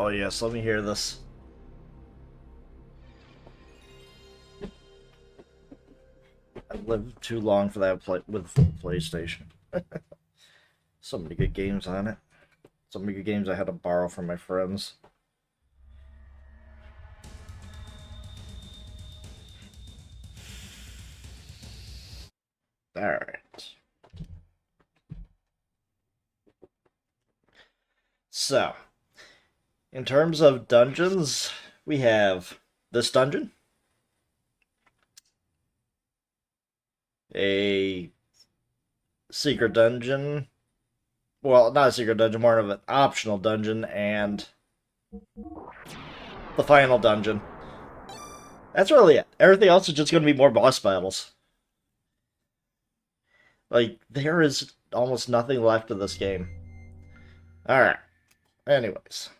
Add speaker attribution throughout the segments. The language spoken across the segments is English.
Speaker 1: Oh yes, let me hear this. I've lived too long for that with PlayStation. So many good games on it. So many good games I had to borrow from my friends. Alright. So, in terms of dungeons, we have this dungeon, a secret dungeon. Well, not a secret dungeon, more of an optional dungeon, and the final dungeon. That's really it. Everything else is just going to be more boss battles. Like, there is almost nothing left of this game. Alright. Anyways.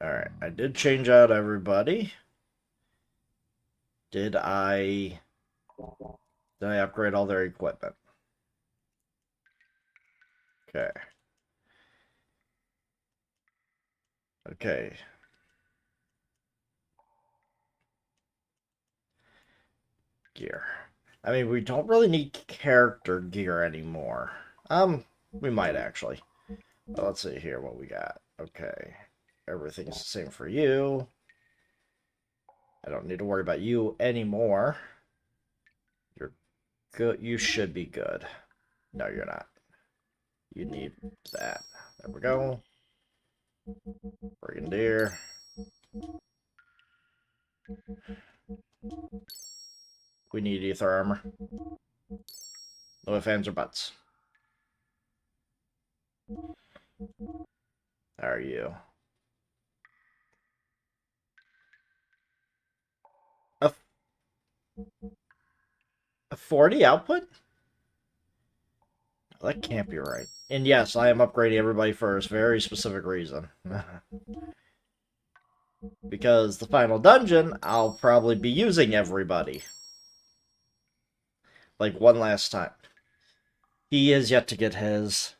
Speaker 1: Alright. I did change out everybody. Did I... Did I upgrade all their equipment? Okay. Okay. Gear. I mean, we don't really need character gear anymore. We might actually. But let's see here what we got. Okay. Everything's the same for you. I don't need to worry about you anymore. You're good. You should be good. No, you're not. You need that. There we go. Brigadier. We need ether armor. No ifs, ands, or buts. How are you? A, a 40 output? That can't be right. And yes, I am upgrading everybody for a very specific reason. Because the final dungeon, I'll probably be using everybody. Like, one last time. He is yet to get his.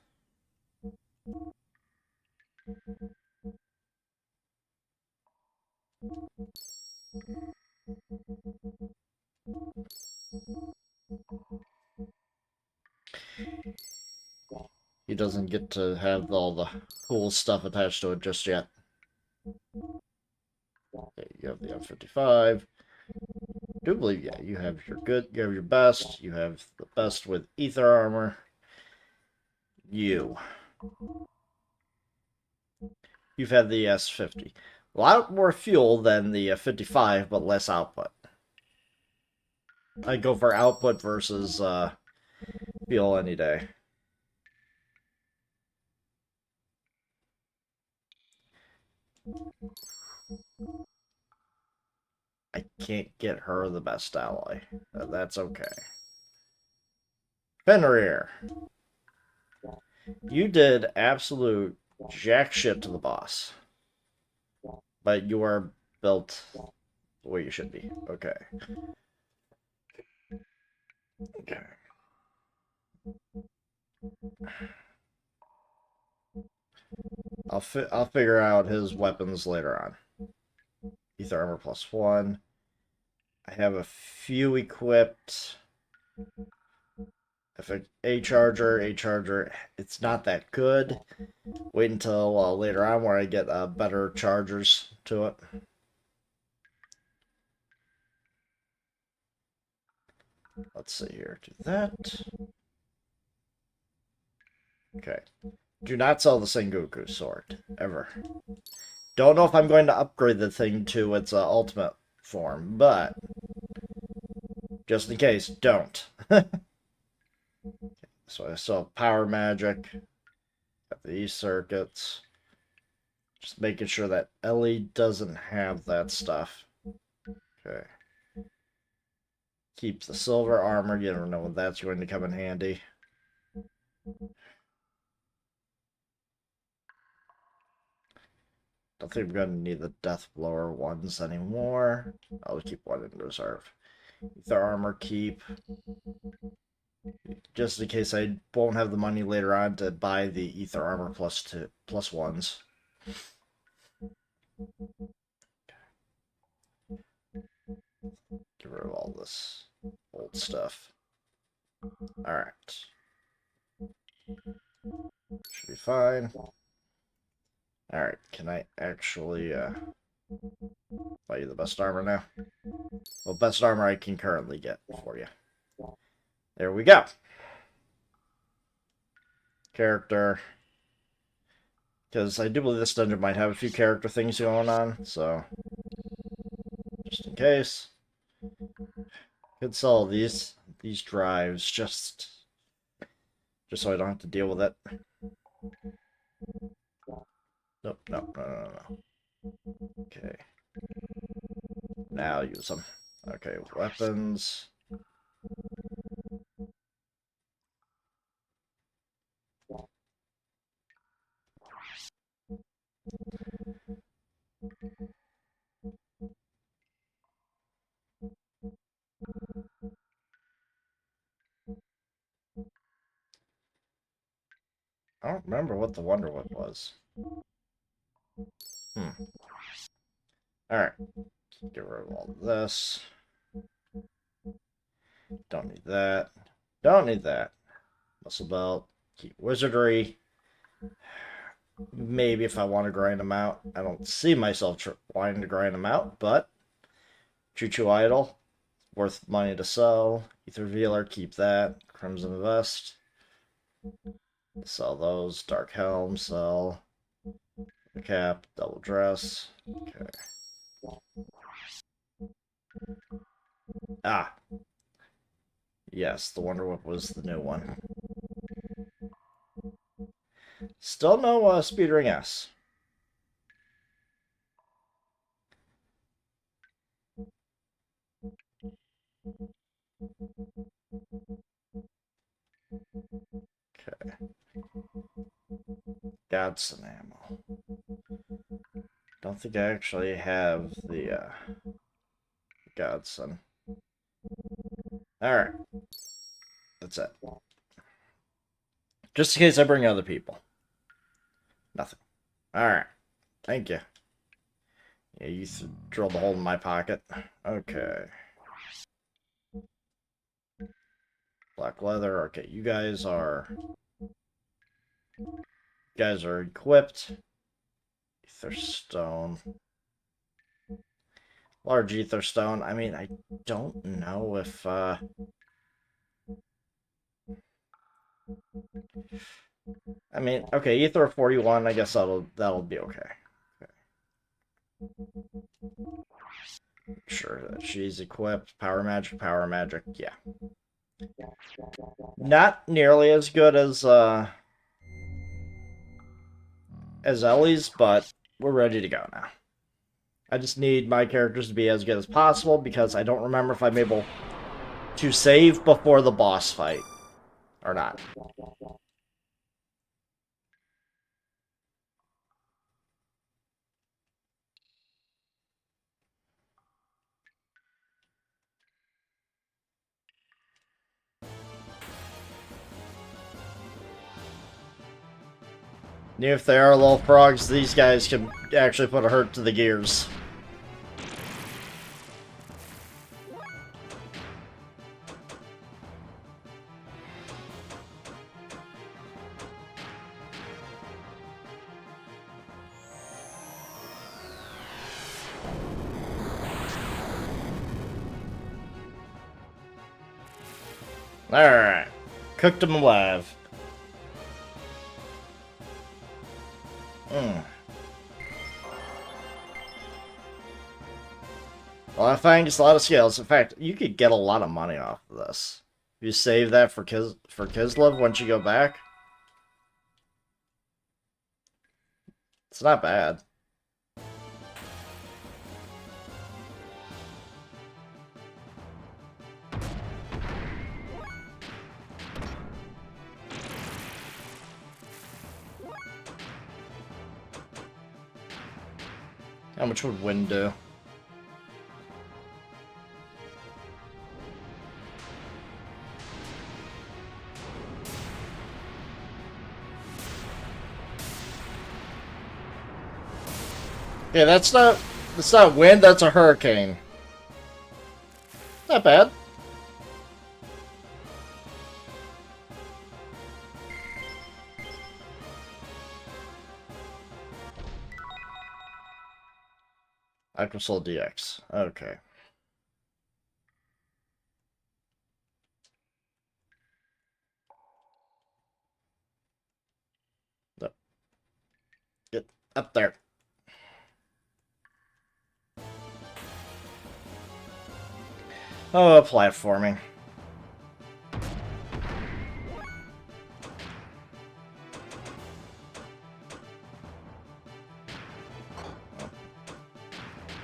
Speaker 1: He doesn't get to have all the cool stuff attached to it just yet. Okay, you have the M55. I do believe, yeah, you have your good, you have your best, you have the best with ether armor. You've had the S50. A lot more fuel than the 55, but less output. I go for output versus fuel any day. I can't get her the best ally. That's okay. Fenrir. You did absolute jack shit to the boss. But you are built the way you should be. Okay. Okay. I'll figure out his weapons later on. Ether armor +1. I have a few equipped. If a charger, it's not that good. Wait until later on where I get better chargers to it. Let's see here. Do that. Okay. Do not sell the Sengoku sword, ever. Don't know if I'm going to upgrade the thing to its ultimate form, but just in case, don't. So I still have power magic. Got these circuits. Just making sure that Ellie doesn't have that stuff. Okay. Keep the silver armor. You never know when that's going to come in handy. Don't think I'm going to need the death blower ones anymore. I'll keep one in reserve. Ether armor keep. Just in case I won't have the money later on to buy the ether armor plus ones. Get rid of all this old stuff. Alright. Should be fine. Alright, can I actually buy you the best armor now? Well, best armor I can currently get for you. There we go. Character. Because I do believe this dungeon might have a few character things going on, so just in case. Could sell these drives just so I don't have to deal with it. Nope, no. Okay. Now use them. Okay, weapons. I don't remember what the Wonder Whip was. Alright. Get rid of all this. Don't need that. Don't need that. Muscle belt. Keep wizardry. Maybe if I want to grind them out. I don't see myself wanting to grind them out, but Choo-Choo Idol. Worth money to sell. Ether Vealer, keep that. Crimson Vest. Sell those. Dark Helm, sell. Cap, double dress. Okay. Ah. Yes, the Wonder Whip was the new one. Still no Speed Ring S. Okay. Godson ammo. Don't think I actually have the Godson. Alright. That's it. Just in case I bring other people. Nothing. Alright. Thank you. Yeah, you drilled a hole in my pocket. Okay. Black leather. Okay, you guys are equipped. Ether stone. Large ether stone. I mean, I don't know if I mean, okay, ether 41, I guess that'll be okay. Sure that she's equipped. Power magic, yeah. Not nearly as good as Ellie's, but we're ready to go now. I just need my characters to be as good as possible because I don't remember if I'm able to save before the boss fight or not. Even if they are little frogs, these guys can actually put a hurt to the gears. Alright. Cooked them alive. A lot of fangs, a lot of scales. In fact, you could get a lot of money off of this. If you save that for Kislev once you go back. It's not bad. How much would wind do? Yeah, that's not wind, that's a hurricane. Not bad. Aquasoul DX. Okay. Get up there. Oh, platforming.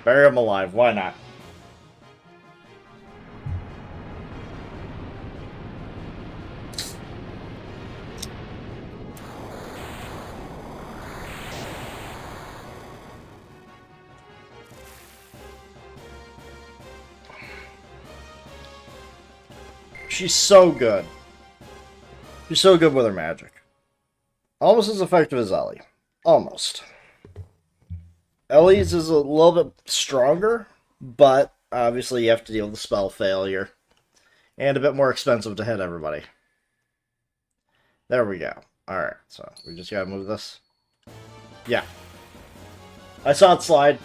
Speaker 1: Bury him alive. Why not? She's so good. She's so good with her magic. Almost as effective as Ellie. Almost. Ellie's is a little bit stronger, but obviously you have to deal with the spell failure. And a bit more expensive to hit everybody. There we go. Alright, so we just gotta move this. Yeah. I saw it slide.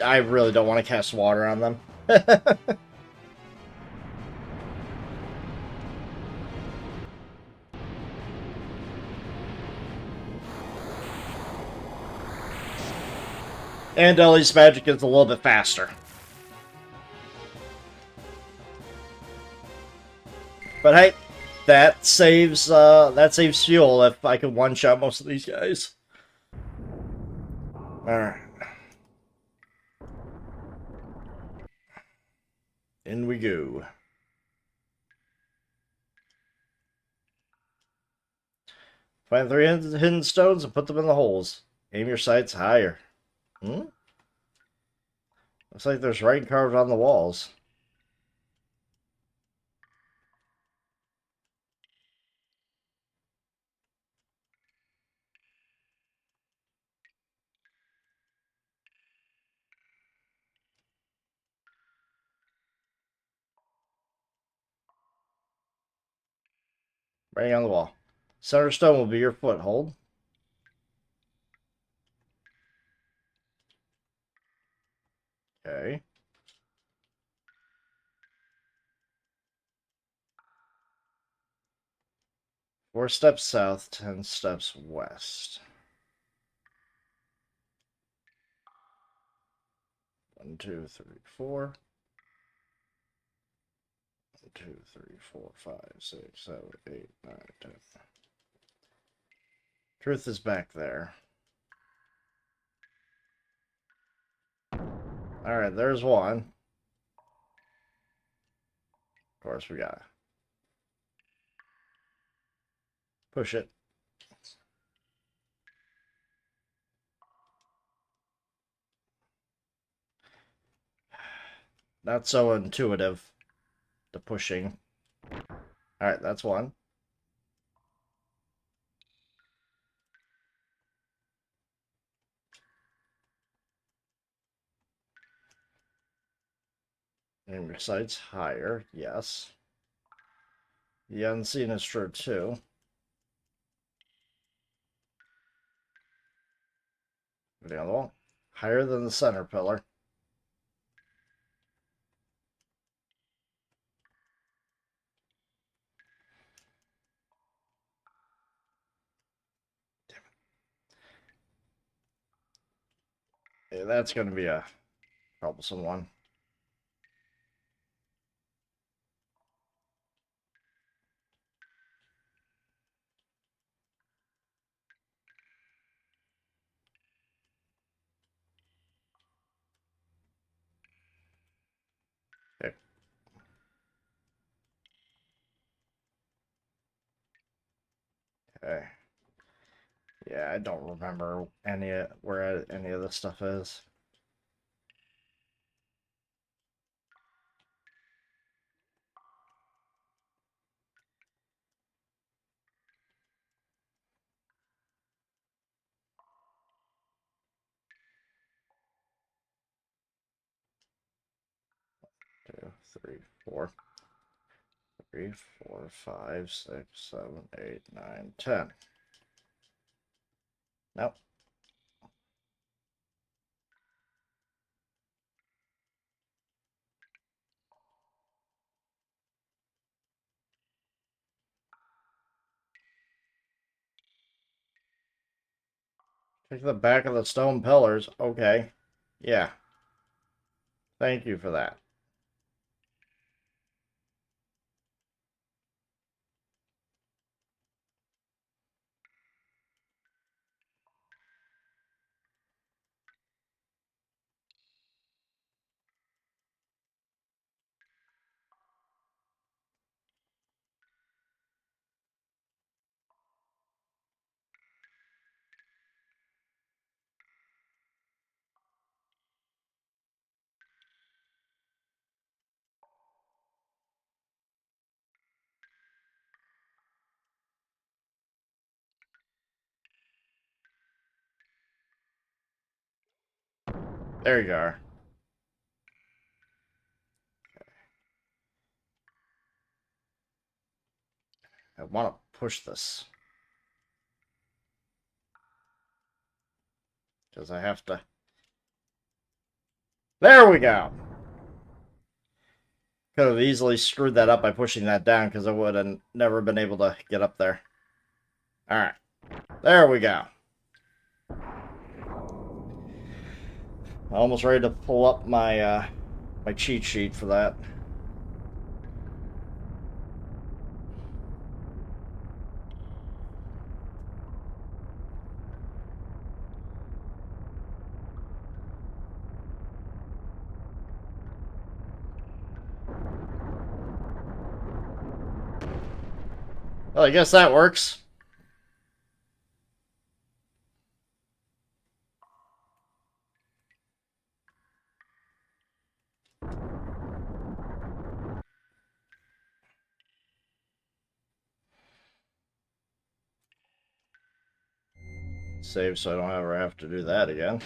Speaker 1: I really don't want to cast water on them. And Ellie's magic is a little bit faster. But hey, that saves fuel if I can one-shot most of these guys. Alright. In we go. Find 3 hidden stones and put them in the holes. Aim your sights higher. Hmm? Looks like there's writing carved on the walls. Writing on the wall. Center stone will be your foothold. Okay. 4 steps south, 10 steps west. 1, 2, 3, 4. 1, 2, 3, 4, 5, 6, 7, 8, 9, 10. Truth is back there. Alright, there's one. Of course, we gotta push it. Not so intuitive, the pushing. Alright, that's one. Aim your sights higher, yes. The unseen is true too. The other one. Higher than the center pillar. Yeah, that's going to be a troublesome one. Okay. Okay. Yeah, I don't remember where any of this stuff is. 3, 4. 3, 4, 5, 6, 7, 8, 9, 10. Nope. Take the back of the stone pillars. Okay. Yeah. Thank you for that. There you are. I want to push this. Because I have to... There we go! Could have easily screwed that up by pushing that down because I would have never been able to get up there. Alright. There we go. Almost ready to pull up my my cheat sheet for that. Well, I guess that works. Save so I don't ever have to do that again.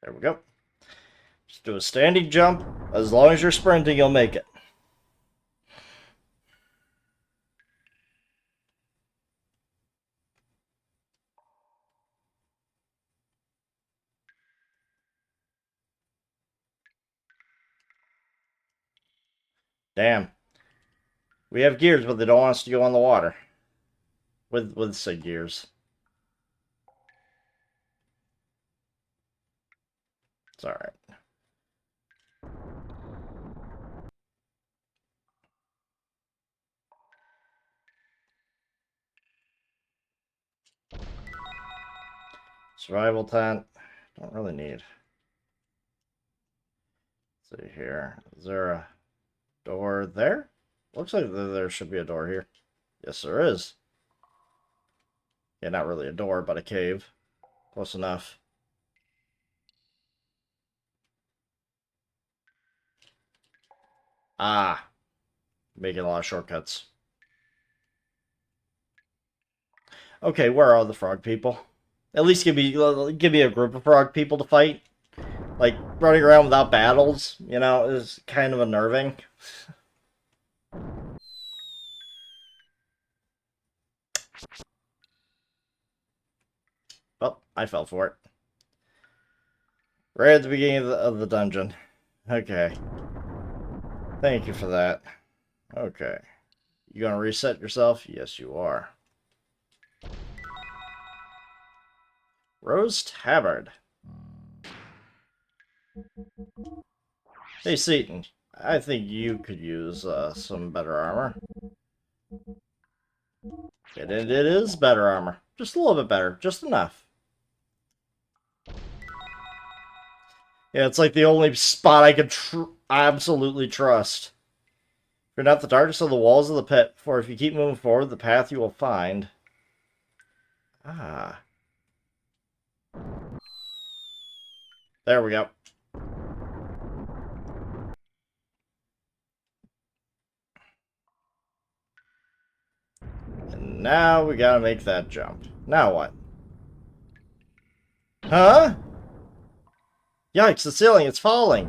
Speaker 1: There we go. Just do a standing jump. As long as you're sprinting, you'll make it. Damn. We have gears, but they don't want us to go on the water. With say gears. It's alright. Survival tent. Don't really need. Let's see here. Is there a door there? Looks like there should be a door here. Yes, there is. Yeah, not really a door, but a cave. Close enough. Ah. Making a lot of shortcuts. Okay, where are the frog people? At least give me a group of frog people to fight. Like, running around without battles, you know, is kind of unnerving. Oh, I fell for it. Right at the beginning of the dungeon. Okay. Thank you for that. Okay. You gonna reset yourself? Yes, you are. Rose Tabard. Hey, Seaton. I think you could use some better armor. It is better armor. Just a little bit better. Just enough. Yeah, it's like the only spot I could absolutely trust. Fear not the darkness of the walls of the pit, for if you keep moving forward, the path you will find. Ah. There we go. And now we gotta make that jump. Now what? Huh? Yikes, the ceiling, it's falling.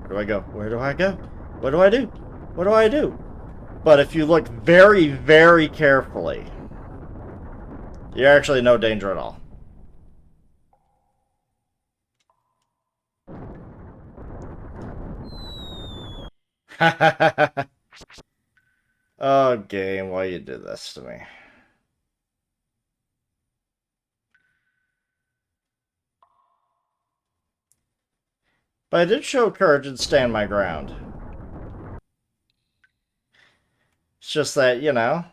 Speaker 1: Where do I go? Where do I go? What do I do? What do I do? But if you look very, very carefully, you're actually no danger at all. Oh, game, why you did this to me? But I did show courage and stand my ground. It's just that, you know.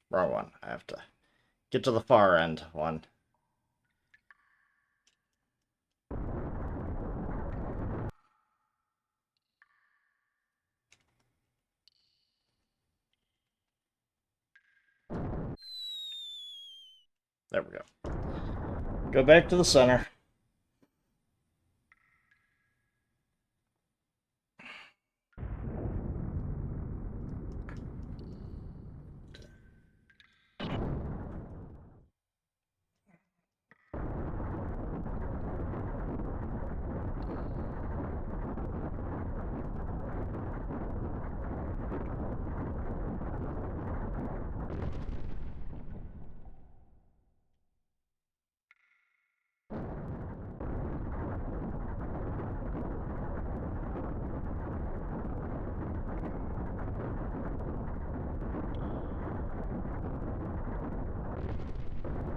Speaker 1: Wrong one. I have to get to the far end one. There we go. Go back to the center.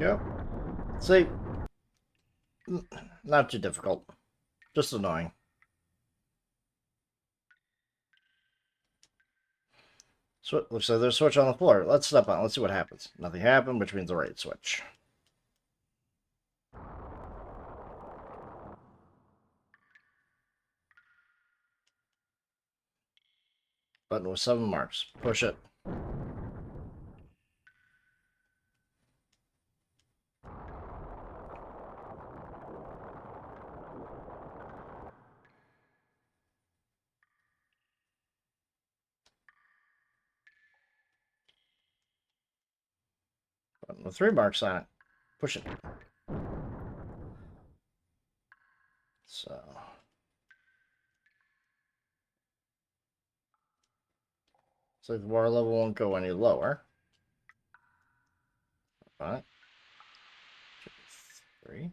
Speaker 1: Yep. See, not too difficult. Just annoying. Looks like there's a switch on the floor. Let's step on it. Let's see what happens. Nothing happened, which means the right switch. Button with 7 marks. Push it. Button with 3 marks on it. Push it. So. So the water level won't go any lower. 5, 3,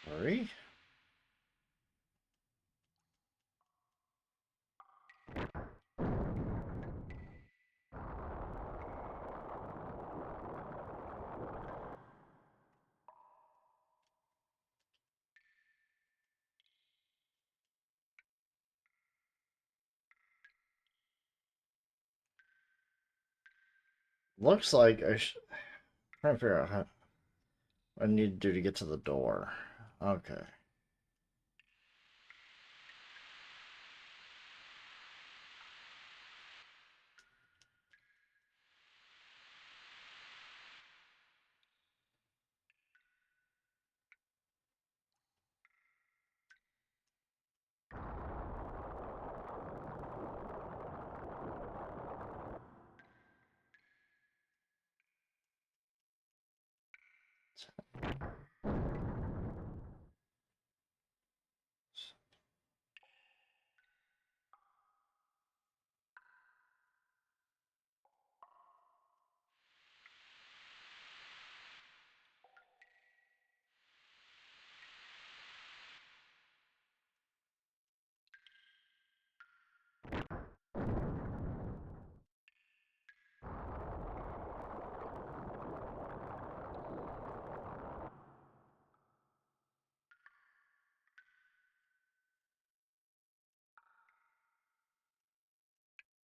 Speaker 1: 2, 3. Looks like I'm trying to figure out what I need to do to get to the door. Okay.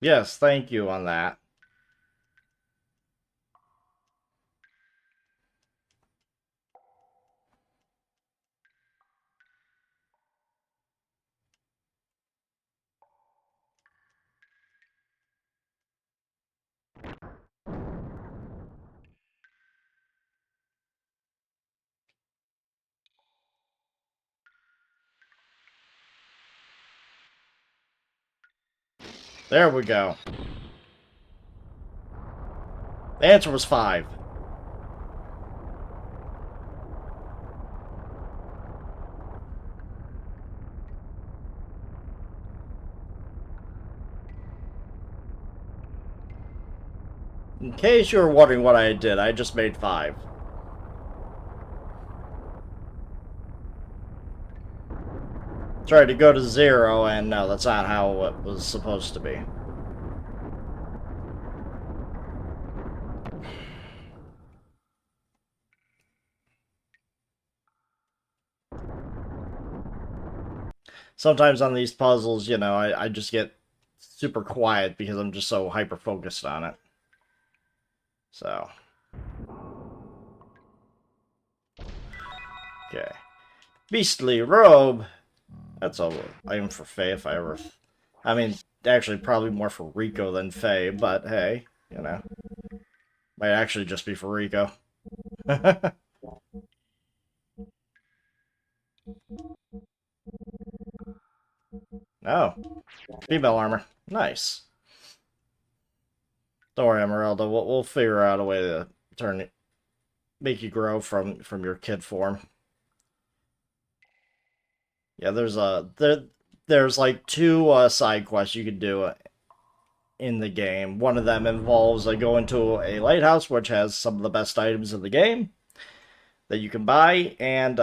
Speaker 1: Yes, thank you on that. There we go. The answer was 5. In case you were wondering what I did, I just made 5. Tried to go to 0, and no, that's not how it was supposed to be. Sometimes on these puzzles, you know, I just get super quiet because I'm just so hyper-focused on it. So. Okay. Beastly robe. That's a item for Faye if I ever... I mean, actually probably more for Rico than Faye, but hey, you know. Might actually just be for Rico. Oh. Female armor. Nice. Don't worry, Emeralda. We'll figure out a way to turn it, make you grow from your kid form. Yeah, there's like 2 side quests you can do in the game. One of them involves going to a lighthouse, which has some of the best items in the game that you can buy, and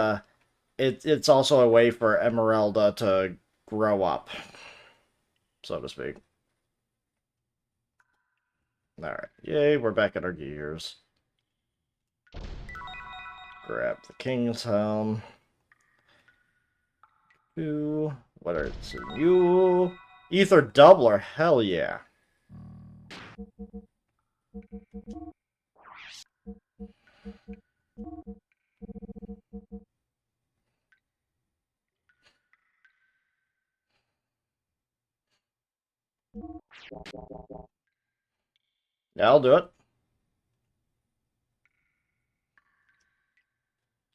Speaker 1: it's also a way for Emeralda to grow up, so to speak. Alright, yay, we're back at our gears. Grab the King's Helm. Ooh, what are you? Ether Doubler, hell yeah. Yeah, I'll do it.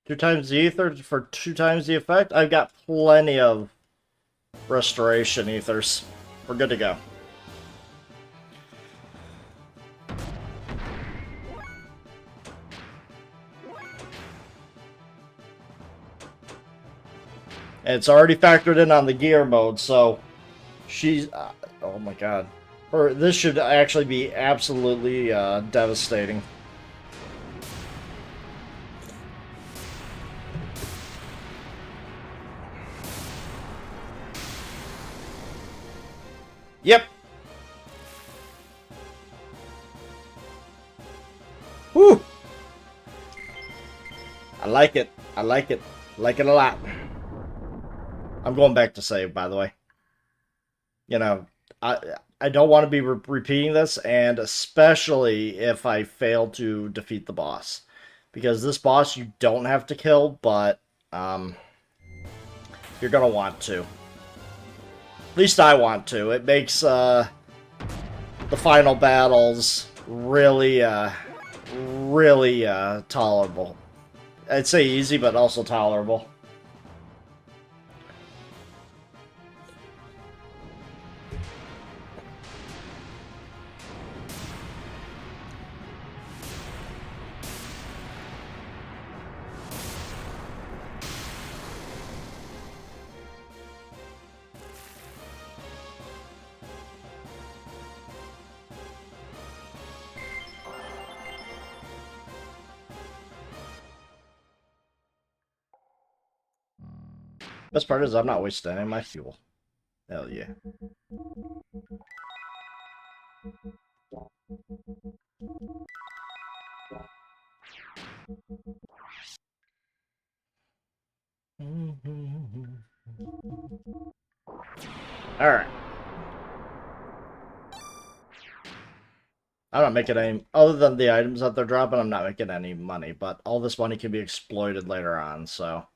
Speaker 1: 2 times the ether for 2 times the effect? I've got plenty of restoration ethers. We're good to go. And it's already factored in on the gear mode, so she's... oh my god. Or this should actually be absolutely devastating. Yep. Woo! I like it. I like it. Like it a lot. I'm going back to save, by the way. You know, I don't want to be repeating this, and especially if I fail to defeat the boss. Because this boss you don't have to kill, but you're going to want to. At least I want to. It makes the final battles really, really tolerable. I'd say easy, but also tolerable. Best part is I'm not wasting any of my fuel. Hell yeah. Alright. I'm not making any... Other than the items that they're dropping, I'm not making any money. But all this money can be exploited later on, so...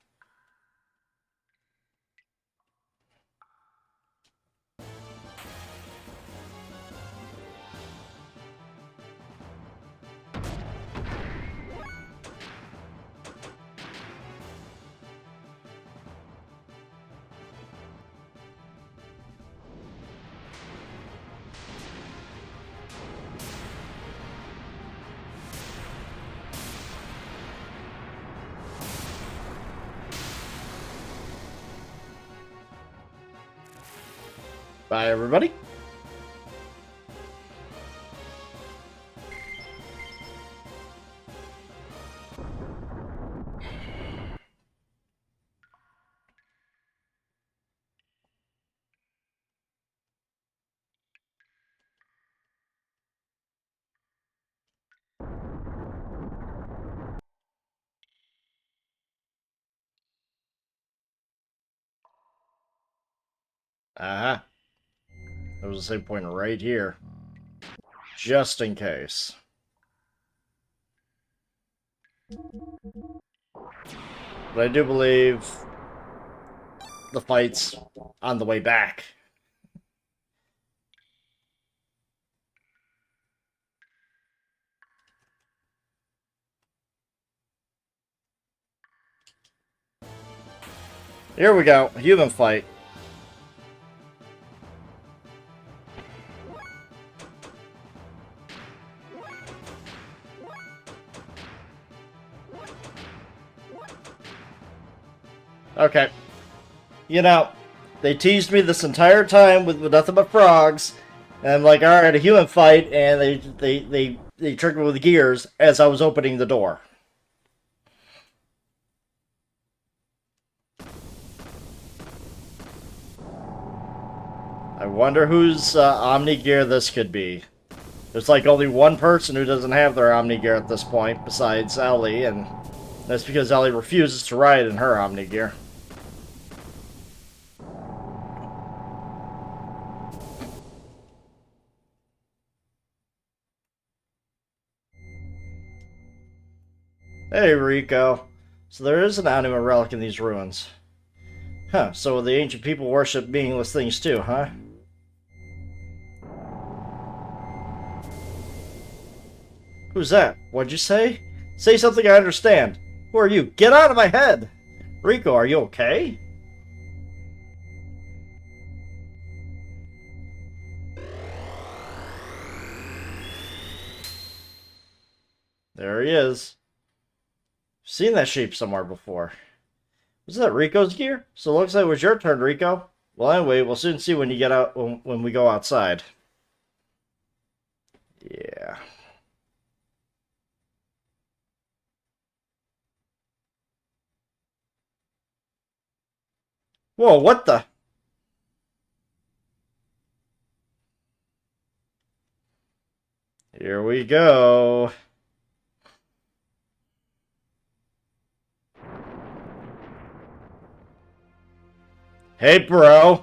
Speaker 1: Bye, everybody. Uh-huh. There was a save point right here. Just in case. But I do believe the fight's on the way back. Here we go. Human fight. Okay. You know, they teased me this entire time with nothing but frogs. And I'm like, alright, a human fight, and they tricked me with gears as I was opening the door. I wonder whose Omni gear this could be. There's like only one person who doesn't have their Omni gear at this point, besides Ellie, and that's because Ellie refuses to ride in her Omni gear. Hey, Rico. So there is an anima relic in these ruins. Huh, so the ancient people worship meaningless things too, huh? Who's that? What'd you say? Say something I understand. Who are you? Get out of my head! Rico, are you okay? There he is. Seen that shape somewhere before. Was that Rico's gear? So it looks like it was your turn, Rico. Well, anyway, we'll soon see when you get out when we go outside. Yeah. Whoa, what the? Here we go. Hey, bro.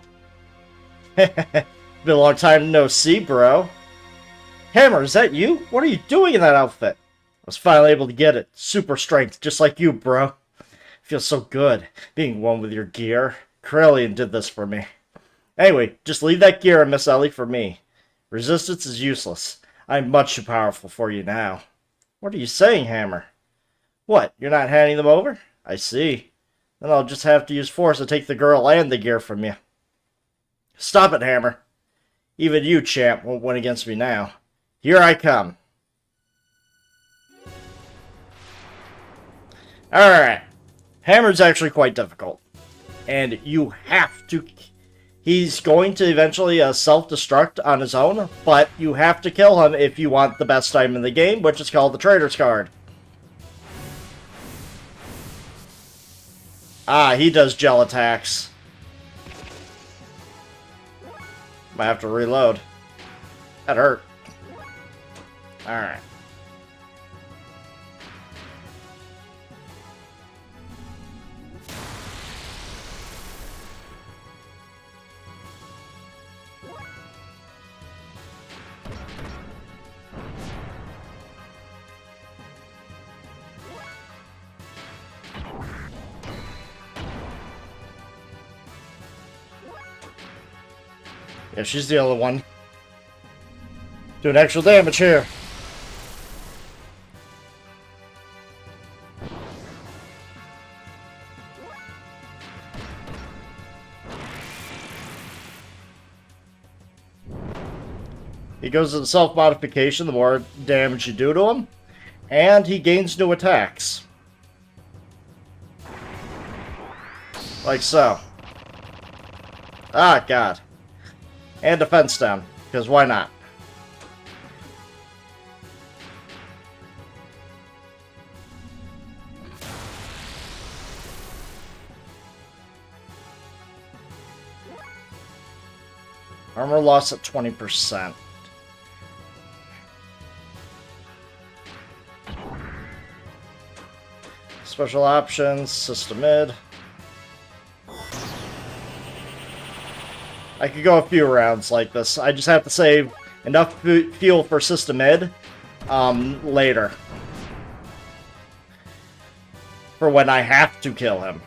Speaker 1: Been a long time no see, bro. Hammer, is that you? What are you doing in that outfit? I was finally able to get it. Super strength, just like you, bro. Feels so good, being one with your gear. Corellian did this for me. Anyway, just leave that gear and Miss Ellie for me. Resistance is useless. I'm much too powerful for you now. What are you saying, Hammer? What, you're not handing them over? I see. Then I'll just have to use force to take the girl and the gear from you. Stop it, Hammer. Even you, champ, won't win against me now. Here I come. Alright. Hammer's actually quite difficult. And you have to... He's going to eventually self-destruct on his own, but you have to kill him if you want the best item in the game, which is called the Traitor's Card. Ah, he does gel attacks. Might have to reload. That hurt. Alright. Yeah, she's the only one doing actual damage here. He goes into self-modification the more damage you do to him, and he gains new attacks. Like so. Ah, God. And defense down, because why not? Armor loss at 20%. Special options, system mid. I could go a few rounds like this. I just have to save enough fuel for system mid later. For when I have to kill him.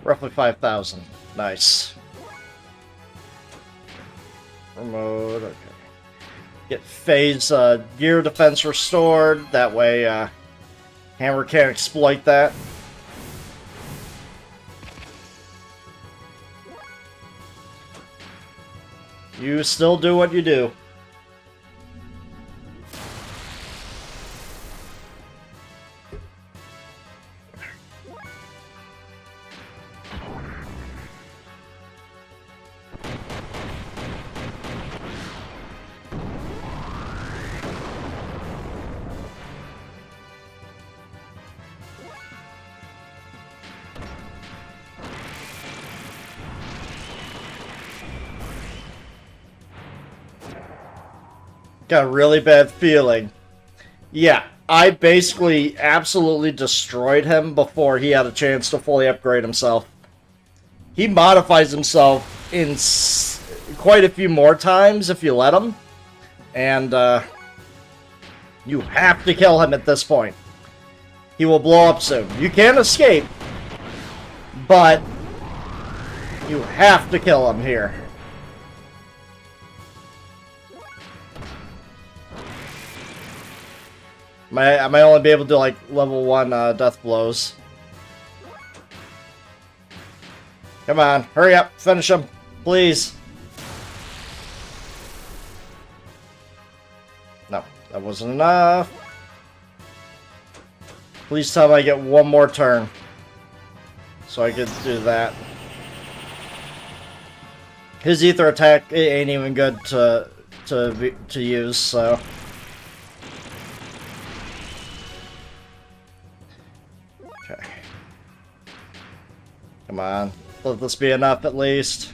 Speaker 1: Roughly 5,000. Nice. Remote, okay. Get phase gear defense restored. That way, Hammer can't exploit that. You still do what you do. Got a really bad feeling. Yeah, I basically absolutely destroyed him before he had a chance to fully upgrade himself. He modifies himself in quite a few more times if you let him. And you have to kill him at this point. He will blow up soon. You can escape, but you have to kill him here. I might only be able to do like level 1 death blows. Come on, hurry up, finish him, please. No, that wasn't enough. Please tell me I get one more turn, so I can do that. His ether attack ain't even good to use, so. Okay. Come on. Let this be enough at least.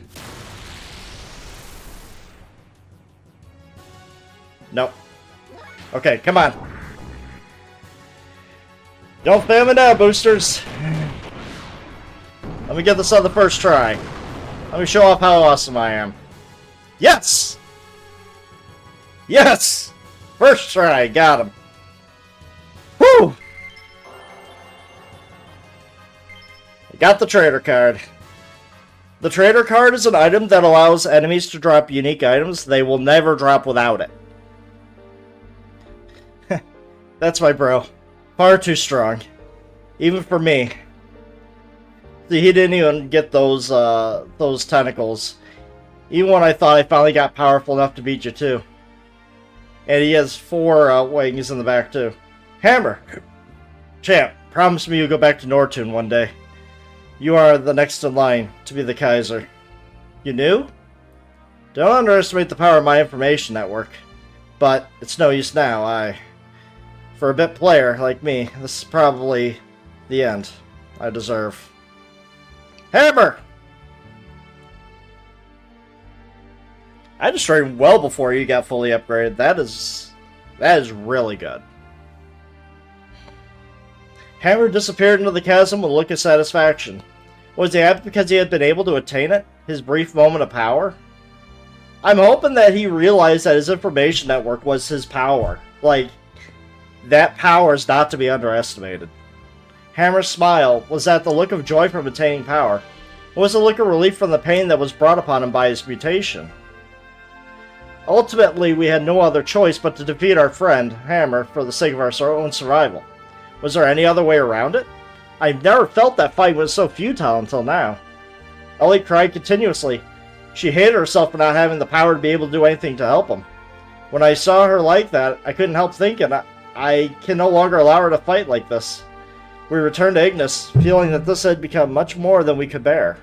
Speaker 1: Nope. Okay, come on. Don't fail me now, boosters. Let me get this on the first try. Let me show off how awesome I am. Yes! Yes! First try, got him. Woo! Got the trader card. The trader card is an item that allows enemies to drop unique items they will never drop without it. That's my bro. Far too strong. Even for me. See, he didn't even get those tentacles. Even when I thought I finally got powerful enough to beat you too. And he has 4 wings in the back too. Hammer! Champ, promise me you'll go back to Nortune one day. You are the next in line to be the Kaiser. You knew? Don't underestimate the power of my information network. But it's no use now, For a bit player like me, this is probably the end I deserve. Hammer! I destroyed him well before you got fully upgraded. That is really good. Hammer disappeared into the chasm with a look of satisfaction. Was he happy because he had been able to attain it? His brief moment of power? I'm hoping that he realized that his information network was his power. Like, that power is not to be underestimated. Hammer's smile was that the look of joy from attaining power. It was a look of relief from the pain that was brought upon him by his mutation. Ultimately, we had no other choice but to defeat our friend, Hammer, for the sake of our own survival. Was there any other way around it? I've never felt that fight was so futile until now. Ellie cried continuously. She hated herself for not having the power to be able to do anything to help him. When I saw her like that, I couldn't help thinking, I can no longer allow her to fight like this. We returned to Ignis, feeling that this had become much more than we could bear.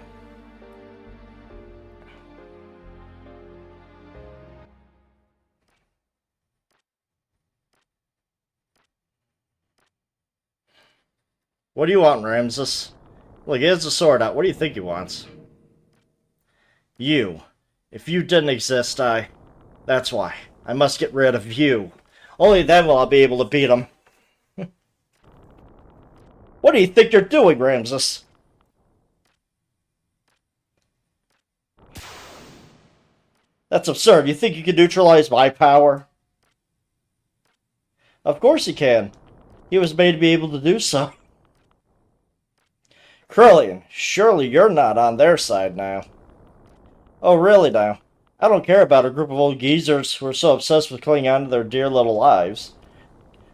Speaker 1: What do you want, Ramsus? Look, he has a sword out. What do you think he wants? You. If you didn't exist, That's why. I must get rid of you. Only then will I be able to beat him. What do you think you're doing, Ramsus? That's absurd. You think you can neutralize my power? Of course he can. He was made to be able to do so. Krillian, surely you're not on their side now. Oh, really now? I don't care about a group of old geezers who are so obsessed with clinging on to their dear little lives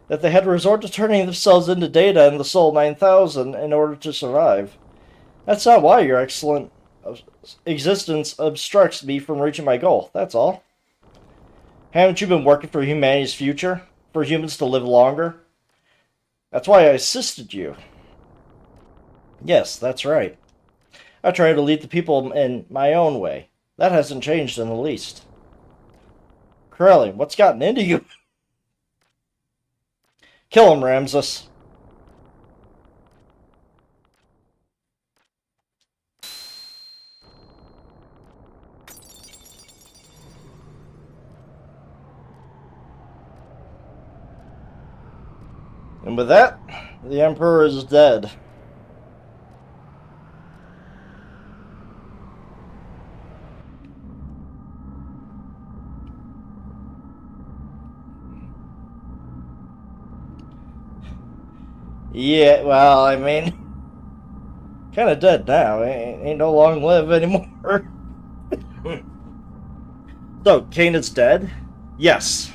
Speaker 1: that they had to resort to turning themselves into Data and the Sol 9000 in order to survive. That's not why your excellent existence obstructs me from reaching my goal, that's all. Haven't you been working for humanity's future? For humans to live longer? That's why I assisted you. Yes, that's right. I try to lead the people in my own way. That hasn't changed in the least. Krillian, what's gotten into you? Kill him, Ramsus. And with that, the Emperor is dead. Yeah, well, I mean, kind of dead now. Ain't no long live anymore. So, Kain is dead? Yes.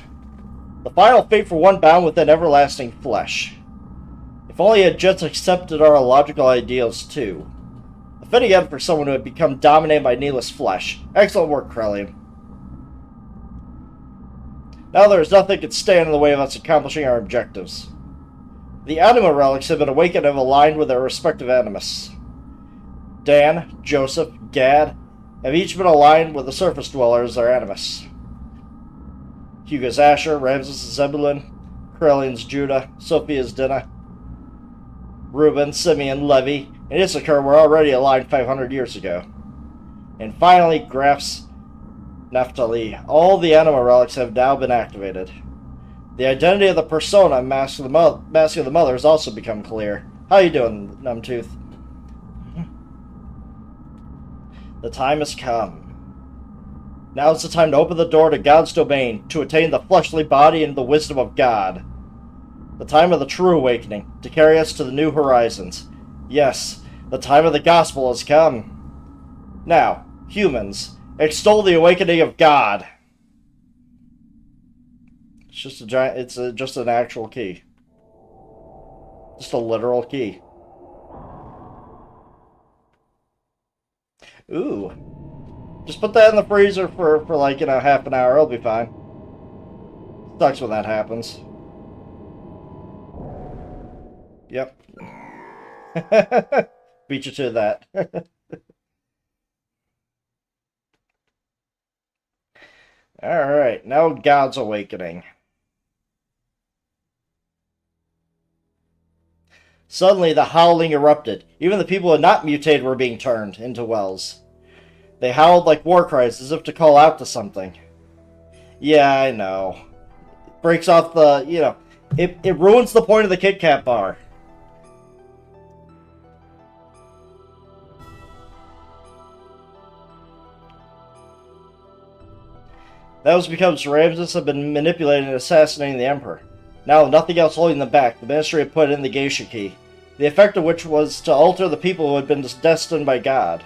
Speaker 1: The final fate for one bound within everlasting flesh. If only he had just accepted our illogical ideals too. A fitting end for someone who had become dominated by needless flesh. Excellent work, Krillian. Now there is nothing that can stand in the way of us accomplishing our objectives. The Anima relics have been awakened and have aligned with their respective animus. Dan, Joseph, Gad have each been aligned with the surface dwellers as their animus. Hugo's Asher, Ramsus' Zebulun, Krillian's Judah, Sophia's Dinah, Reuben, Simeon, Levi, and Issachar were already aligned 500 years ago. And finally, Graph's Naphtali. All the Anima relics have now been activated. The identity of the persona Mask of the Mother has also become clear. How you doing, Numbtooth? The time has come. Now is the time to open the door to God's domain, to attain the fleshly body and the wisdom of God. The time of the true awakening, to carry us to the new horizons. Yes, the time of the gospel has come. Now, humans, extol the awakening of God. It's just a giant. It's just an actual key. Just a literal key. Ooh. Just put that in the freezer for like, half an hour. It'll be fine. Sucks when that happens. Yep. Beat you to that. Alright, now God's awakening. Suddenly the howling erupted. Even the people who had not mutated were being turned into wells. They howled like war cries as if to call out to something. Yeah, I know. Breaks off the, it ruins the point of the Kit Kat bar. That was because Ramsus had been manipulating and assassinating the Emperor. Now, with nothing else holding them back, the Ministry had put in the Geisha Key, the effect of which was to alter the people who had been destined by God.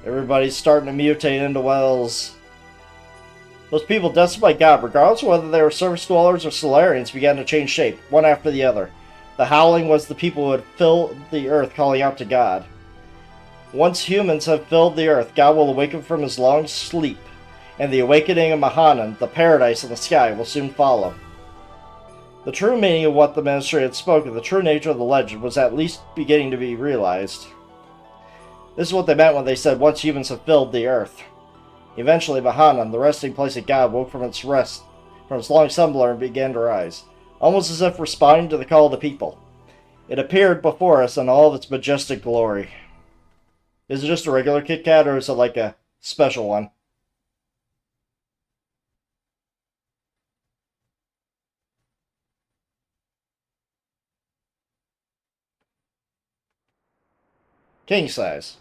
Speaker 1: Everybody's starting to mutate into wells. Those people destined by God, regardless of whether they were surface dwellers or Solarians, began to change shape, one after the other. The howling was the people who had filled the earth calling out to God. Once humans have filled the earth, God will awaken from his long sleep, and the awakening of Mahanan, the paradise in the sky, will soon follow. The true meaning of what the ministry had spoken, the true nature of the legend, was at least beginning to be realized. This is what they meant when they said, once humans have filled the earth. Eventually, Mahanan, the resting place of God, woke from its rest, from its long slumber, and began to rise, almost as if responding to the call of the people. It appeared before us in all of its majestic glory. Is it just a regular Kit Kat, or is it like a special one? King size.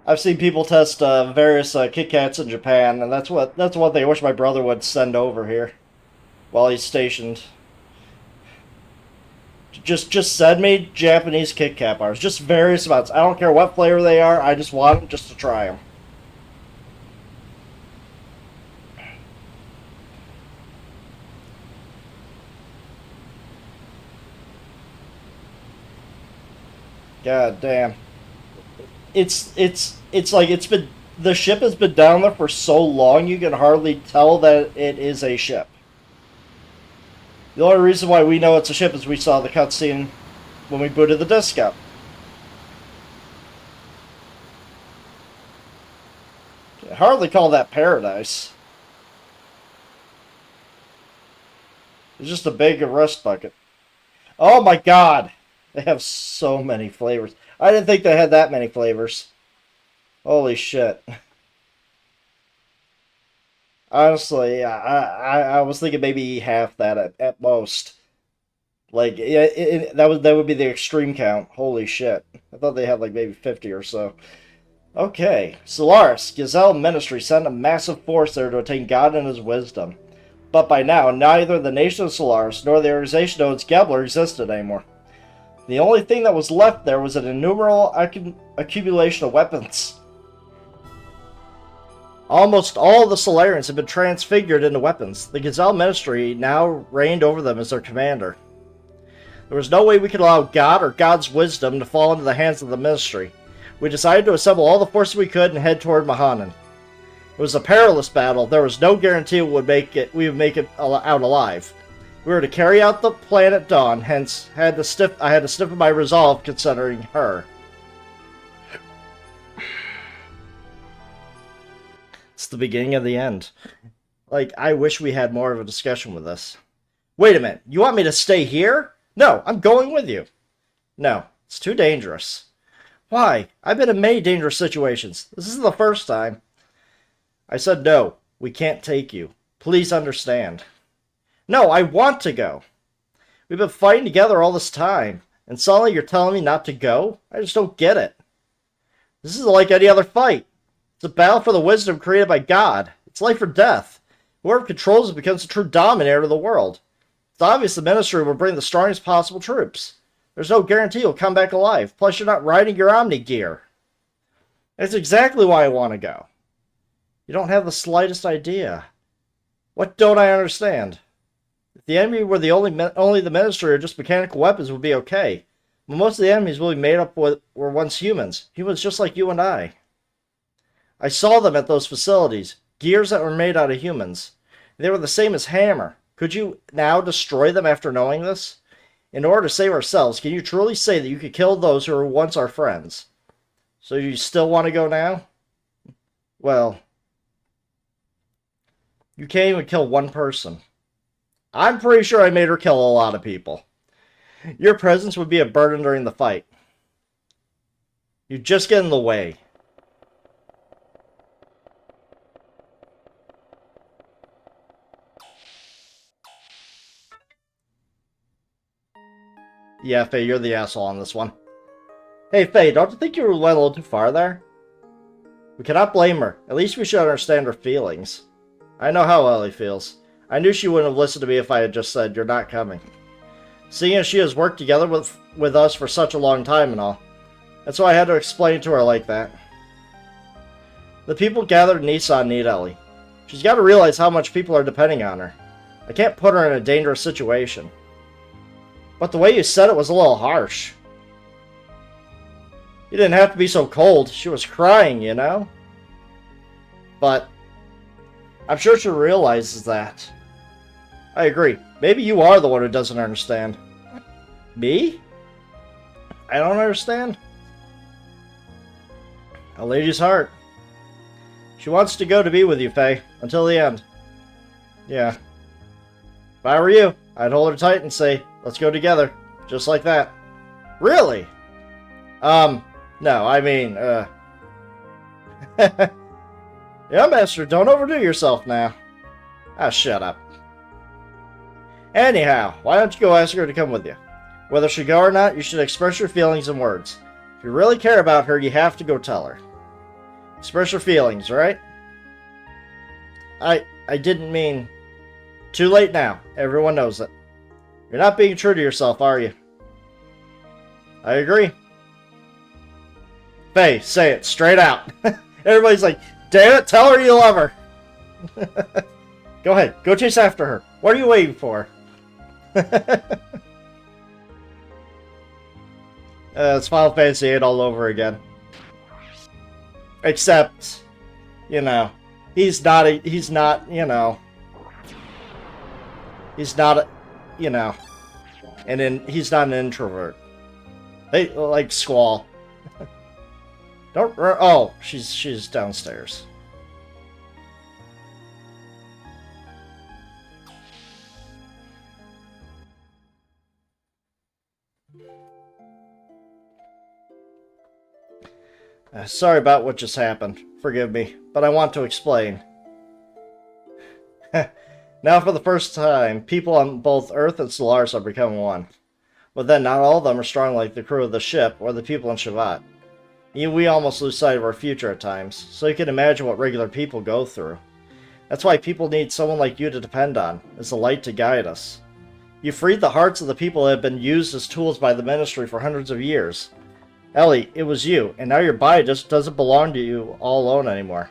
Speaker 1: I've seen people test various Kit Kats in Japan, and that's what they wish my brother would send over here while he's stationed. Just send me Japanese Kit Kat bars, just various amounts. I don't care what flavor they are. I just want them just to try them. God damn. It's like it's been the ship has been down there for so long you can hardly tell that it is a ship. The only reason why we know it's a ship is we saw the cutscene when we booted the disc up. I hardly call that paradise. It's just a big rust bucket. Oh my god! They have so many flavors. I didn't think they had that many flavors. Holy shit. Honestly, I was thinking maybe half that at most. Like, that would be the extreme count. Holy shit. I thought they had like maybe 50 or so. Okay. Solaris, Gazelle Ministry sent a massive force there to attain God and his wisdom. But by now, neither the nation of Solaris nor the organization known as Gebler existed anymore. The only thing that was left there was an innumerable accumulation of weapons. Almost all of the Solarians had been transfigured into weapons. The Gazelle Ministry now reigned over them as their commander. There was no way we could allow God or God's wisdom to fall into the hands of the Ministry. We decided to assemble all the forces we could and head toward Mahanan. It was a perilous battle. There was no guarantee we would make it out alive. We were to carry out the plan at dawn, hence I had to stiffen my resolve considering her. It's the beginning of the end. Like, I wish we had more of a discussion with this. Wait a minute, you want me to stay here? No, I'm going with you. No, it's too dangerous. Why? I've been in many dangerous situations. This isn't the first time. I said no, we can't take you. Please understand. No, I want to go. We've been fighting together all this time, and suddenly you're telling me not to go? I just don't get it. This isn't like any other fight. It's a battle for the wisdom created by God. It's life or death. Whoever controls it becomes the true dominator of the world. It's obvious the Ministry will bring the strongest possible troops. There's no guarantee you'll come back alive. Plus, you're not riding your Omni gear. That's exactly why I want to go. You don't have the slightest idea. What don't I understand? If the enemy were only the Ministry or just mechanical weapons would be okay. But most of the enemies will be made up were once humans. Humans just like you and I. I saw them at those facilities. Gears that were made out of humans. They were the same as Hammer. Could you now destroy them after knowing this? In order to save ourselves, can you truly say that you could kill those who were once our friends? So you still want to go now? Well, you can't even kill one person. I'm pretty sure I made her kill a lot of people. Your presence would be a burden during the fight. You just get in the way. Yeah, Faye, you're the asshole on this one. Hey, Faye, don't you think you went a little too far there? We cannot blame her. At least we should understand her feelings. I know how Ellie feels. I knew she wouldn't have listened to me if I had just said, you're not coming. Seeing as she has worked together with us for such a long time and all. That's why I had to explain it to her like that. The people gathered in Nissan need Ellie. She's got to realize how much people are depending on her. I can't put her in a dangerous situation. But the way you said it was a little harsh. You didn't have to be so cold. She was crying, you know? But I'm sure she realizes that. I agree. Maybe you are the one who doesn't understand. Me? I don't understand. A lady's heart. She wants to go to be with you, Faye. Until the end. Yeah. If I were you, I'd hold her tight and say, let's go together. Just like that. Really? No, I mean, yeah, Master, don't overdo yourself now. Ah, shut up. Anyhow, why don't you go ask her to come with you? Whether she go or not, you should express your feelings in words. If you really care about her, you have to go tell her. Express your feelings, right? I didn't mean... Too late now. Everyone knows it. You're not being true to yourself, are you? I agree. Faye, say it straight out. Everybody's like, damn it, tell her you love her. Go ahead, go chase after her. What are you waiting for? It's Final Fantasy VIII all over again. Except, you know, he's not, you know, and then he's not an introvert. They like Squall. Don't. Oh, she's downstairs. Sorry about what just happened. Forgive me, but I want to explain. Now, for the first time, people on both Earth and Solaris are becoming one. But then, not all of them are strong like the crew of the ship or the people in Shevat. We almost lose sight of our future at times, so you can imagine what regular people go through. That's why people need someone like you to depend on, as a light to guide us. You freed the hearts of the people that have been used as tools by the Ministry for hundreds of years. Ellie, it was you, and now your body just doesn't belong to you all alone anymore.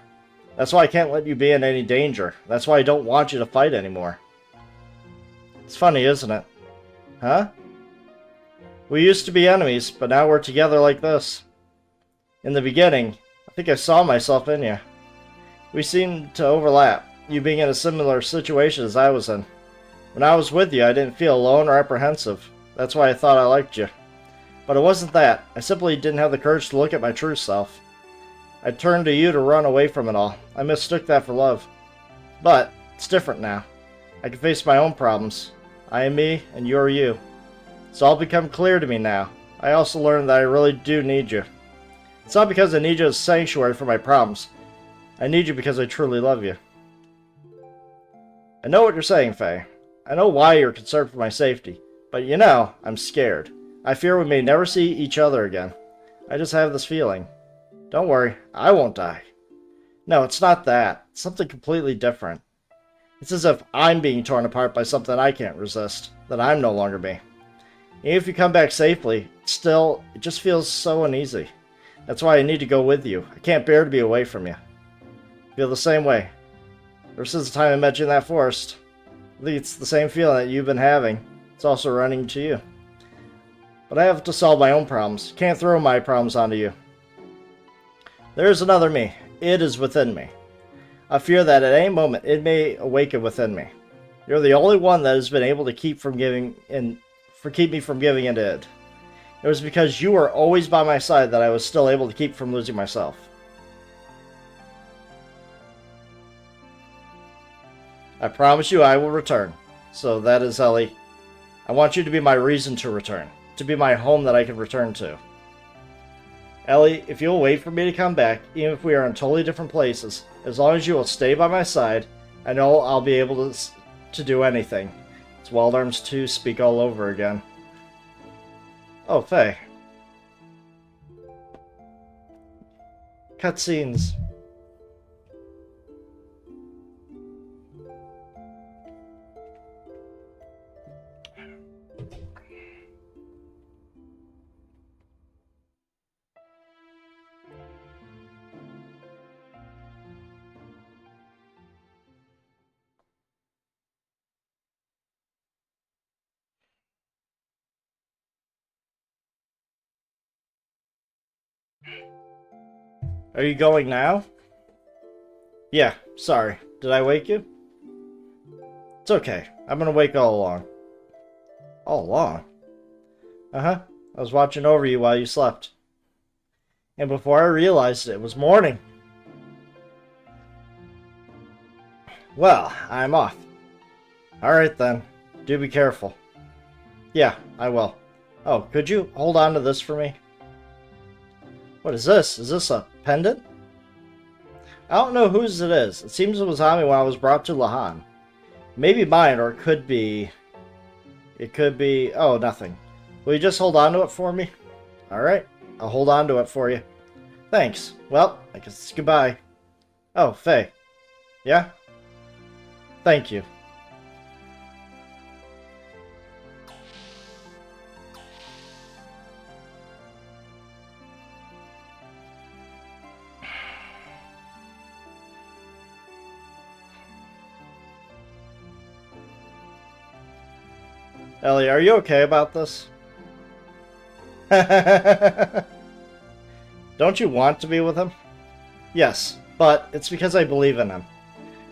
Speaker 1: That's why I can't let you be in any danger. That's why I don't want you to fight anymore. It's funny, isn't it? Huh? We used to be enemies, but now we're together like this. In the beginning, I think I saw myself in you. We seemed to overlap, you being in a similar situation as I was in. When I was with you, I didn't feel alone or apprehensive. That's why I thought I liked you. But it wasn't that. I simply didn't have the courage to look at my true self. I turned to you to run away from it all. I mistook that for love. But it's different now. I can face my own problems. I am me, and you are you. It's all become clear to me now. I also learned that I really do need you. It's not because I need you as a sanctuary for my problems. I need you because I truly love you. I know what you're saying, Faye. I know why you're concerned for my safety. But you know, I'm scared. I fear we may never see each other again. I just have this feeling. Don't worry, I won't die. No, it's not that. It's something completely different. It's as if I'm being torn apart by something I can't resist, that I'm no longer me. Even if you come back safely, still, it just feels so uneasy. That's why I need to go with you. I can't bear to be away from you. I feel the same way. Ever since the time I met you in that forest. I think it's the same feeling that you've been having. It's also running to you. But I have to solve my own problems. Can't throw my problems onto you. There is another me. It is within me. I fear that at any moment it may awaken within me. You're the only one that has been able to keep me from giving into it. It was because you were always by my side that I was still able to keep from losing myself. I promise you I will return. So that is, Ellie. I want you to be my reason to return. To be my home that I can return to. Ellie, if you'll wait for me to come back, even if we are in totally different places, as long as you will stay by my side, I know I'll be able to do anything. It's Wild Arms 2 speak all over again. Oh, Faye. Cutscenes. Are you going now? Yeah, sorry. Did I wake you? It's okay. I've been awake all along. All along? Uh-huh. I was watching over you while you slept. And before I realized it was morning. Well, I'm off. Alright then. Do be careful. Yeah, I will. Oh, could you hold on to this for me? What is this? Is this a pendant? I don't know whose it is. It seems it was on me when I was brought to Lahan. Maybe mine, or it could be... It could be... Oh, nothing. Will you just hold on to it for me? Alright, I'll hold on to it for you. Thanks. Well, I guess it's goodbye. Oh, Faye. Yeah? Thank you. Ellie, are you okay about this? Don't you want to be with him? Yes, but it's because I believe in him.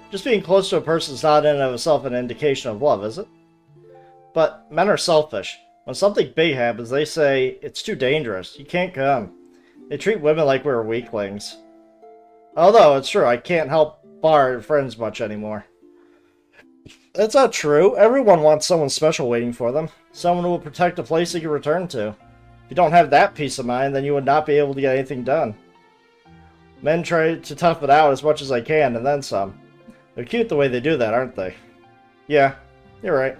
Speaker 1: Just being close to a person is not in and of itself an indication of love, is it? But men are selfish. When something big happens, they say, it's too dangerous, you can't come. They treat women like we're weaklings. Although, it's true, I can't help bar friends much anymore. That's not true. Everyone wants someone special waiting for them. Someone who will protect a place they can return to. If you don't have that peace of mind, then you would not be able to get anything done. Men try to tough it out as much as I can, and then some. They're cute the way they do that, aren't they? Yeah, you're right.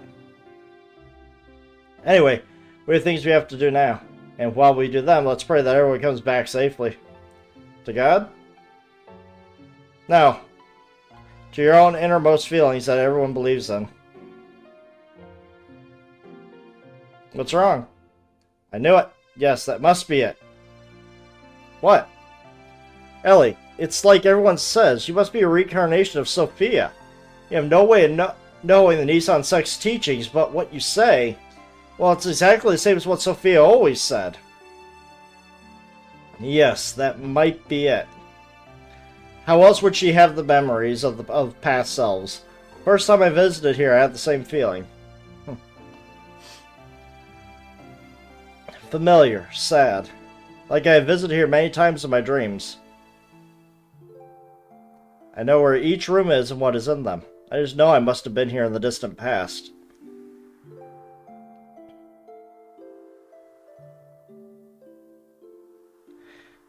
Speaker 1: Anyway, we have things we have to do now. And while we do them, let's pray that everyone comes back safely. To God? No. To your own innermost feelings that everyone believes in. What's wrong? I knew it. Yes, that must be it. What? Ellie, it's like everyone says, you must be a reincarnation of Sophia. You have no way of knowing the Nissan sex teachings, but what you say, well, it's exactly the same as what Sophia always said. Yes, that might be it. How else would she have the memories of past selves? First time I visited here, I had the same feeling. Familiar, sad. Like I have visited here many times in my dreams. I know where each room is and what is in them. I just know I must have been here in the distant past.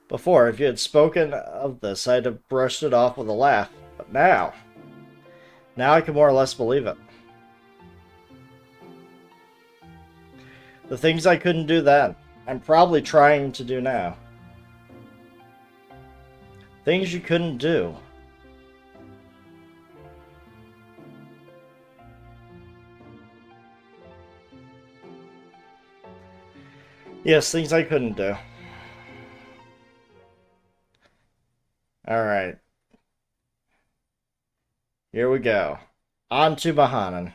Speaker 1: Before, if you had spoken of this, I'd have brushed it off with a laugh. But now I can more or less believe it. The things I couldn't do then, I'm probably trying to do now. Things you couldn't do. Yes, things I couldn't do. Alright. Here we go. On to Mahanan.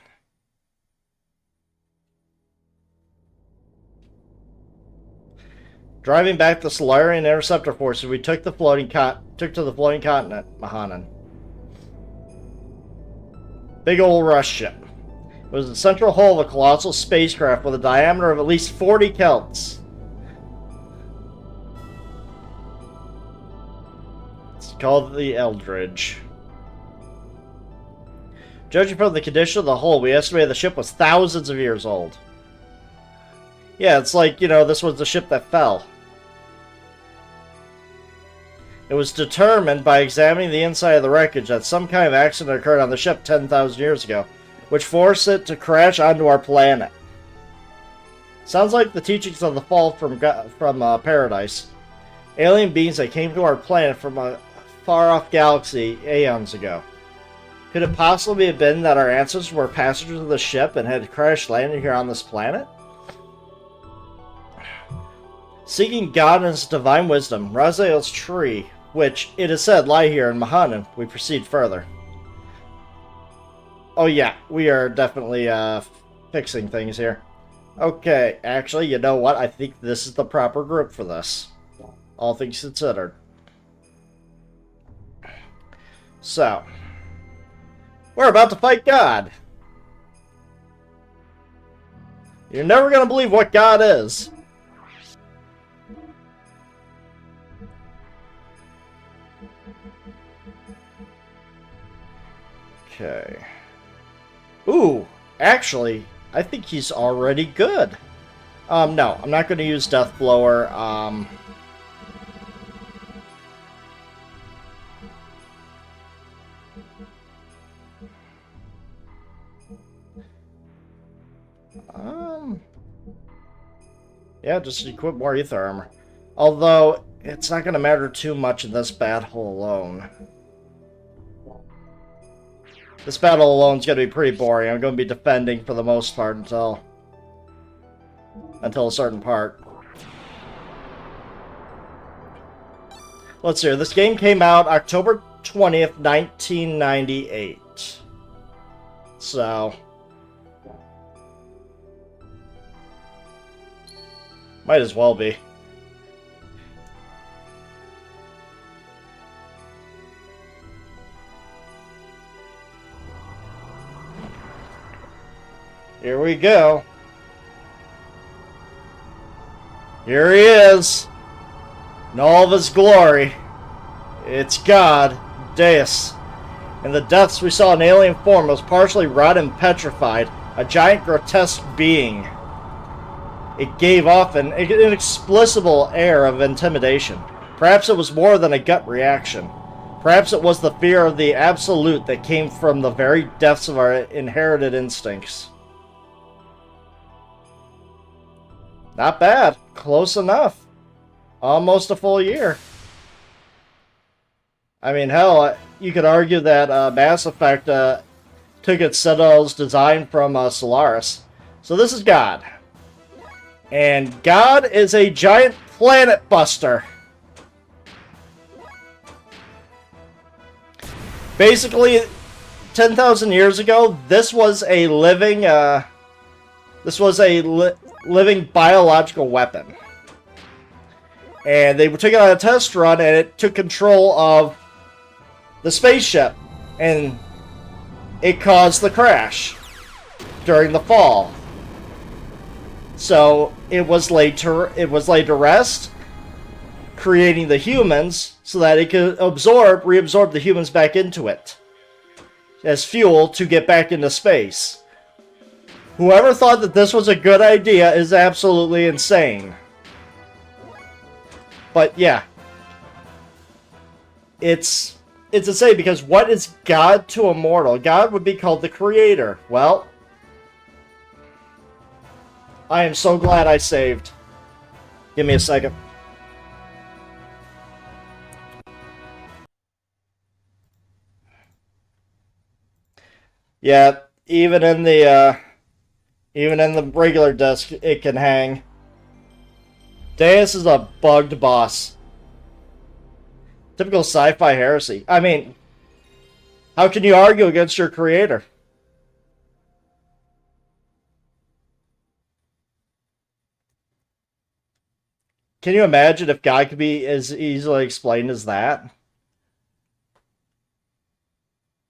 Speaker 1: Driving back the Solarian Interceptor forces, we took to the floating continent, Mahanan. Big old rush ship. It was the central hull of a colossal spacecraft with a diameter of at least 40 kelts. It's called the Eldridge. Judging from the condition of the hull, we estimated the ship was thousands of years old. Yeah, it's like, you know, this was the ship that fell. It was determined by examining the inside of the wreckage that some kind of accident occurred on the ship 10,000 years ago, which forced it to crash onto our planet. Sounds like the teachings of the fall from paradise. Alien beings that came to our planet from a far-off galaxy aeons ago. Could it possibly have been that our ancestors were passengers of the ship and had crash landed here on this planet? Seeking God and His divine wisdom, Raziel's tree, which, it is said, lie here in Mahanan, we proceed further. Oh yeah, we are definitely fixing things here. Okay, actually, you know what? I think this is the proper group for this. all things considered. So, we're about to fight God. You're never going to believe what God is. Okay. Ooh, actually, I think he's already good. No, I'm not going to use Deathblower. Yeah, just equip more Ether Armor. Although, it's not going to matter too much in this battle alone. This battle alone is going to be pretty boring. I'm going to be defending for the most part until a certain part. Let's see. This game came out October 20th, 1998. So, might as well be. Here we go. Here he is. In all of his glory. It's God, Deus. In the depths we saw an alien form that was partially rotted and petrified. A giant grotesque being. It gave off an inexplicable air of intimidation. Perhaps it was more than a gut reaction. Perhaps it was the fear of the absolute that came from the very depths of our inherited instincts. Not bad. Close enough. Almost a full year. I mean, hell, you could argue that Mass Effect took its Citadel's design from Solaris. So this is God. And God is a giant planet buster. Basically, 10,000 years ago, this was a living, living biological weapon. And they took it on a test run, and it took control of the spaceship. And it caused the crash during the fall. So it was laid to rest, creating the humans so that it could reabsorb the humans back into it as fuel to get back into space. Whoever thought that this was a good idea is absolutely insane. But yeah, it's insane because what is God to a mortal? God would be called the Creator. Well, I am so glad I saved. Give me a second. Yeah, even in the regular disc, it can hang. Deus is a bugged boss. Typical sci-fi heresy. I mean, how can you argue against your creator? Can you imagine if God could be as easily explained as that?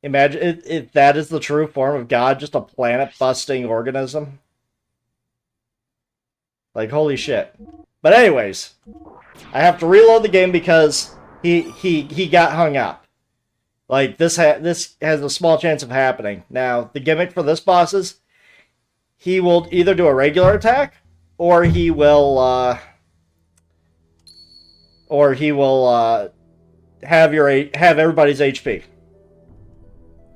Speaker 1: Imagine if that is the true form of God, just a planet-busting organism. Like, holy shit. But anyways, I have to reload the game because he got hung up. Like, this has a small chance of happening. Now, the gimmick for this boss is he will either do a regular attack, or he will have everybody's HP.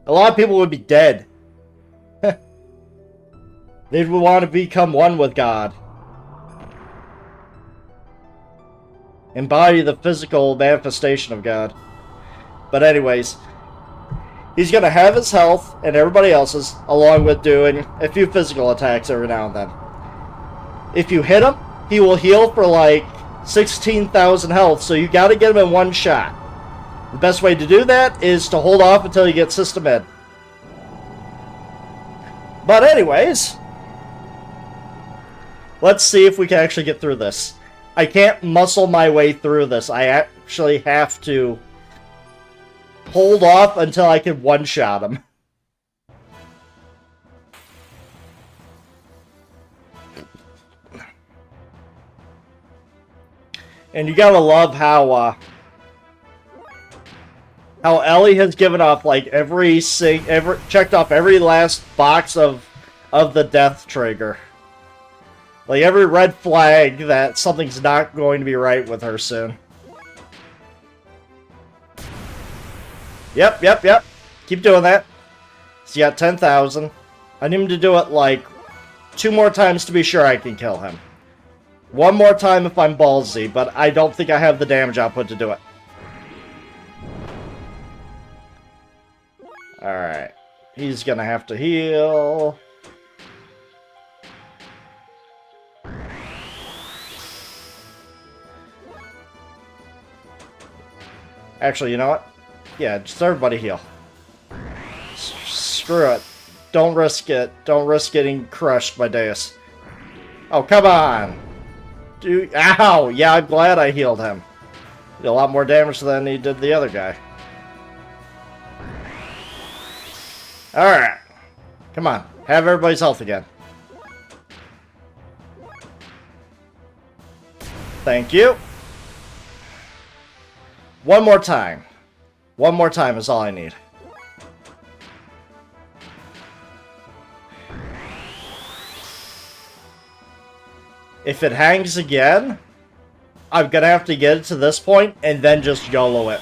Speaker 1: A lot of people would be dead. They would want to become one with God. Embody the physical manifestation of God. But anyways, he's going to have his health and everybody else's, along with doing a few physical attacks every now and then. If you hit him, he will heal for like 16,000 health, so you got to get him in one shot. The best way to do that is to hold off until you get system in. But anyways, let's see if we can actually get through this. I can't muscle my way through this. I actually have to hold off until I can one-shot him. And you gotta love how Ellie has given up like every checked off every last box of the death trigger. Like every red flag that something's not going to be right with her soon. Yep. Keep doing that. So you got 10,000. I need him to do it like 2 more times to be sure I can kill him. 1 more time if I'm ballsy, but I don't think I have the damage output to do it. Alright. He's gonna have to heal. Actually, you know what? Yeah, just everybody heal. Screw it. Don't risk it. Don't risk getting crushed by Deus. Oh, come on! Dude, ow! Yeah, I'm glad I healed him. Did a lot more damage than he did the other guy. Alright. Come on. Have everybody's health again. Thank you. 1 more time. 1 more time is all I need. If it hangs again, I'm gonna have to get it to this point and then just YOLO it.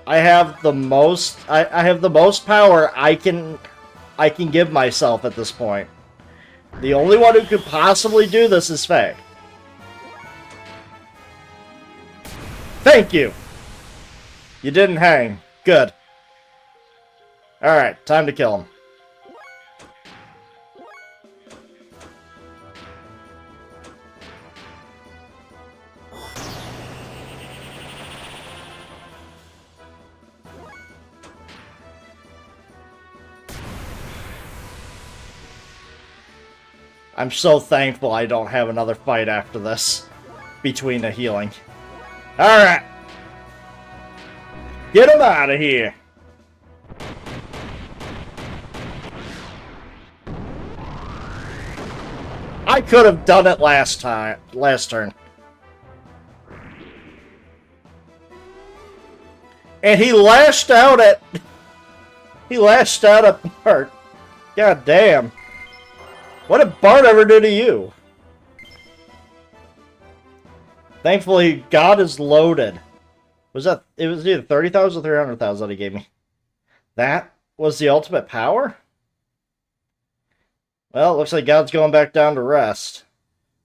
Speaker 1: I have the most I have the most power I can give myself at this point. The only one who could possibly do this is Faye. Thank you! You didn't hang. Good. Alright, time to kill him. I'm so thankful I don't have another fight after this. Between the healing. Alright! Get him out of here! I could have done it last turn. And he lashed out at... He lashed out at Bart. God damn. What did Bart ever do to you? Thankfully, God is loaded. Was that... It was either 30,000 or 300,000 that he gave me. That was the ultimate power? Well, it looks like God's going back down to rest.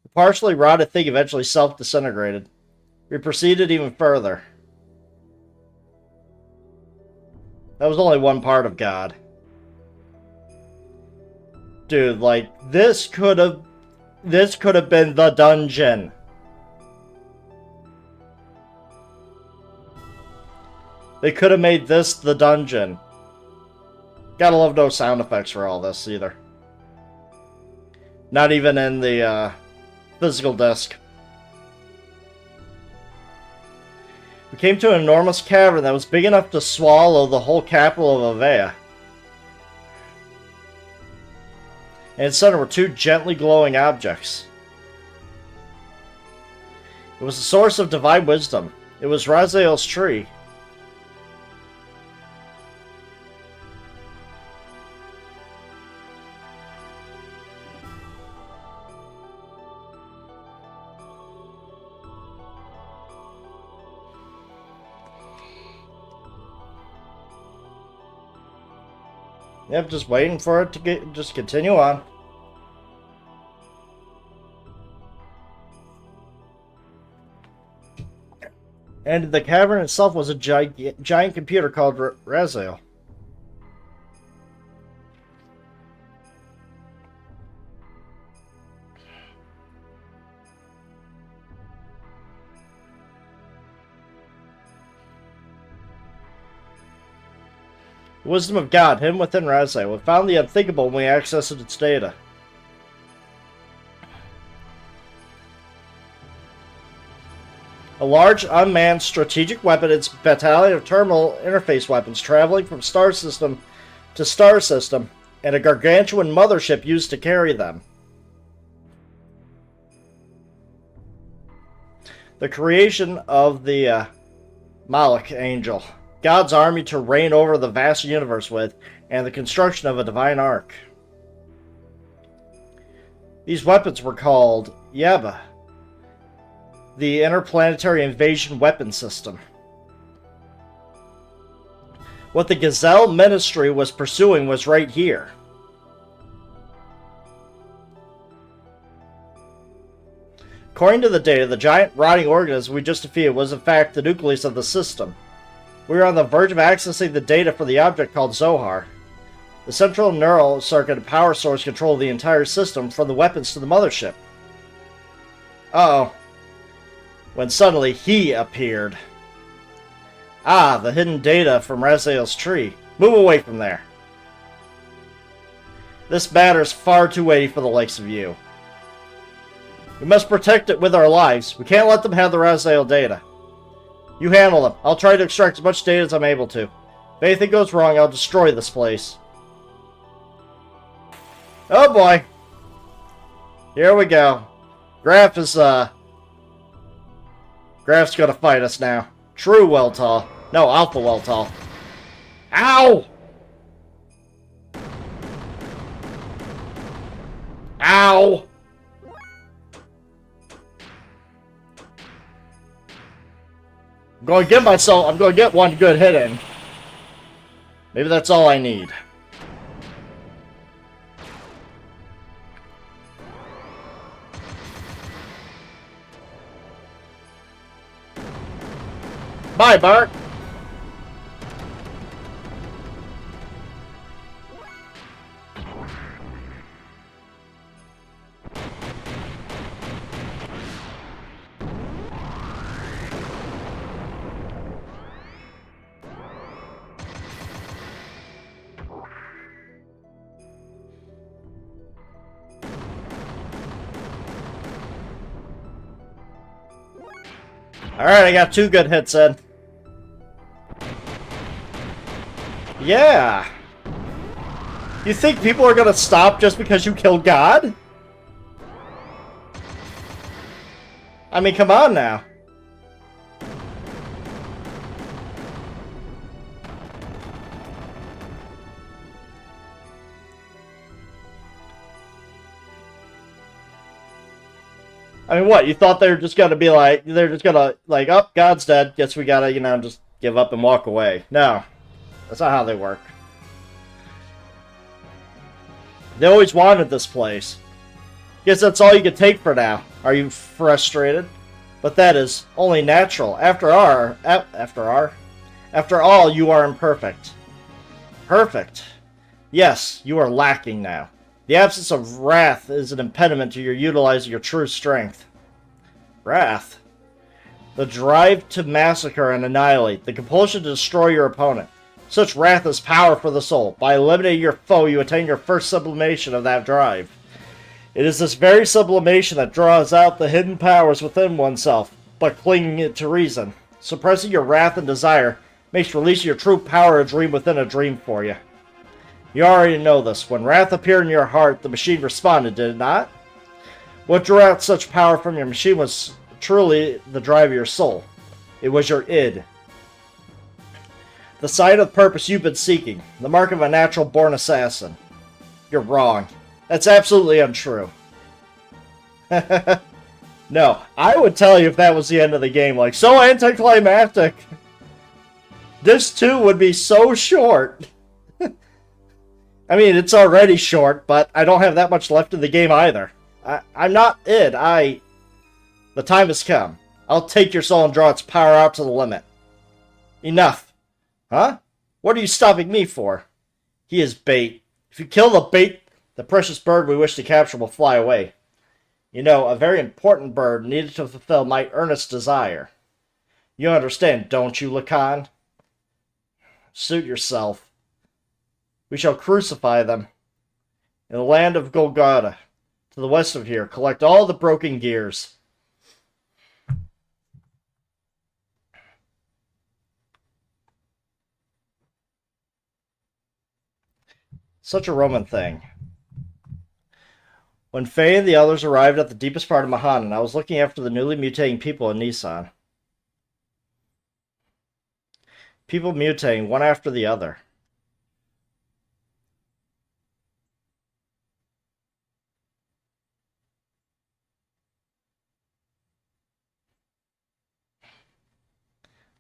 Speaker 1: The partially rotted thing eventually self-disintegrated. We proceeded even further. That was only one part of God. Dude, like, this could have been the dungeon. They could have made this the dungeon. Gotta love no sound effects for all this, either. Not even in the, physical disc. We came to an enormous cavern that was big enough to swallow the whole capital of Avea. In its center were 2 gently glowing objects. It was the source of divine wisdom. It was Raziel's tree. Yep, just waiting for it to just continue on. And the cavern itself was a giant computer called Raziel. The wisdom of God, hidden within Raziel, we found the unthinkable when we accessed its data. A large, unmanned strategic weapon, its battalion of terminal interface weapons traveling from star system to star system, and a gargantuan mothership used to carry them. The creation of the Malak Angel, God's army to reign over the vast universe with, and the construction of a divine ark. These weapons were called Yaba, the Interplanetary Invasion Weapon System. What the Gazelle Ministry was pursuing was right here. According to the data, the giant rotting organism we just defeated was in fact the nucleus of the system. We are on the verge of accessing the data for the object called Zohar. The central neural circuit and power source control the entire system, from the weapons to the mothership. Uh-oh. When suddenly he appeared. Ah, the hidden data from Raziel's tree. Move away from there. This matter's far too weighty for the likes of you. We must protect it with our lives. We can't let them have the Raziel data. You handle them. I'll try to extract as much data as I'm able to. If anything goes wrong, I'll destroy this place. Oh boy. Here we go. Graph's gonna fight us now. True Weltall. No, Alpha Weltall. Ow! Ow! I'm going to get one good hit in. Maybe that's all I need. Bye, Bart. Alright, I got 2 good hits in. Yeah. You think people are gonna stop just because you killed God? I mean, come on now. I mean, what? You thought they were just gonna be like, oh, God's dead. Guess we gotta, just give up and walk away. No. That's not how they work. They always wanted this place. Guess that's all you can take for now. Are you frustrated? But that is only natural. After all, you are imperfect. Perfect. Yes, you are lacking now. The absence of wrath is an impediment to your utilizing your true strength. Wrath. The drive to massacre and annihilate. The compulsion to destroy your opponent. Such wrath is power for the soul. By eliminating your foe, you attain your first sublimation of that drive. It is this very sublimation that draws out the hidden powers within oneself, but clinging it to reason. Suppressing your wrath and desire makes releasing your true power a dream within a dream for you. You already know this. When wrath appeared in your heart, the machine responded, did it not? What drew out such power from your machine was truly the drive of your soul. It was your id. The sign of purpose you've been seeking. The mark of a natural-born assassin. You're wrong. That's absolutely untrue. No, I would tell you if that was the end of the game. Like, so anticlimactic. This too would be so short. I mean, it's already short, but I don't have that much left in the game either. I'm not id. The time has come. I'll take your soul and draw its power out to the limit. Enough. Huh? What are you stopping me for? He is bait. If you kill the bait, the precious bird we wish to capture will fly away. You know, a very important bird needed to fulfill my earnest desire. You understand, don't you, Lacan? Suit yourself. We shall crucify them. In the land of Golgotha, to the west of here, collect all the broken gears. Such a Roman thing. When Faye and the others arrived at the deepest part of Mahanan, I was looking after the newly mutating people in Nissan. People mutating one after the other.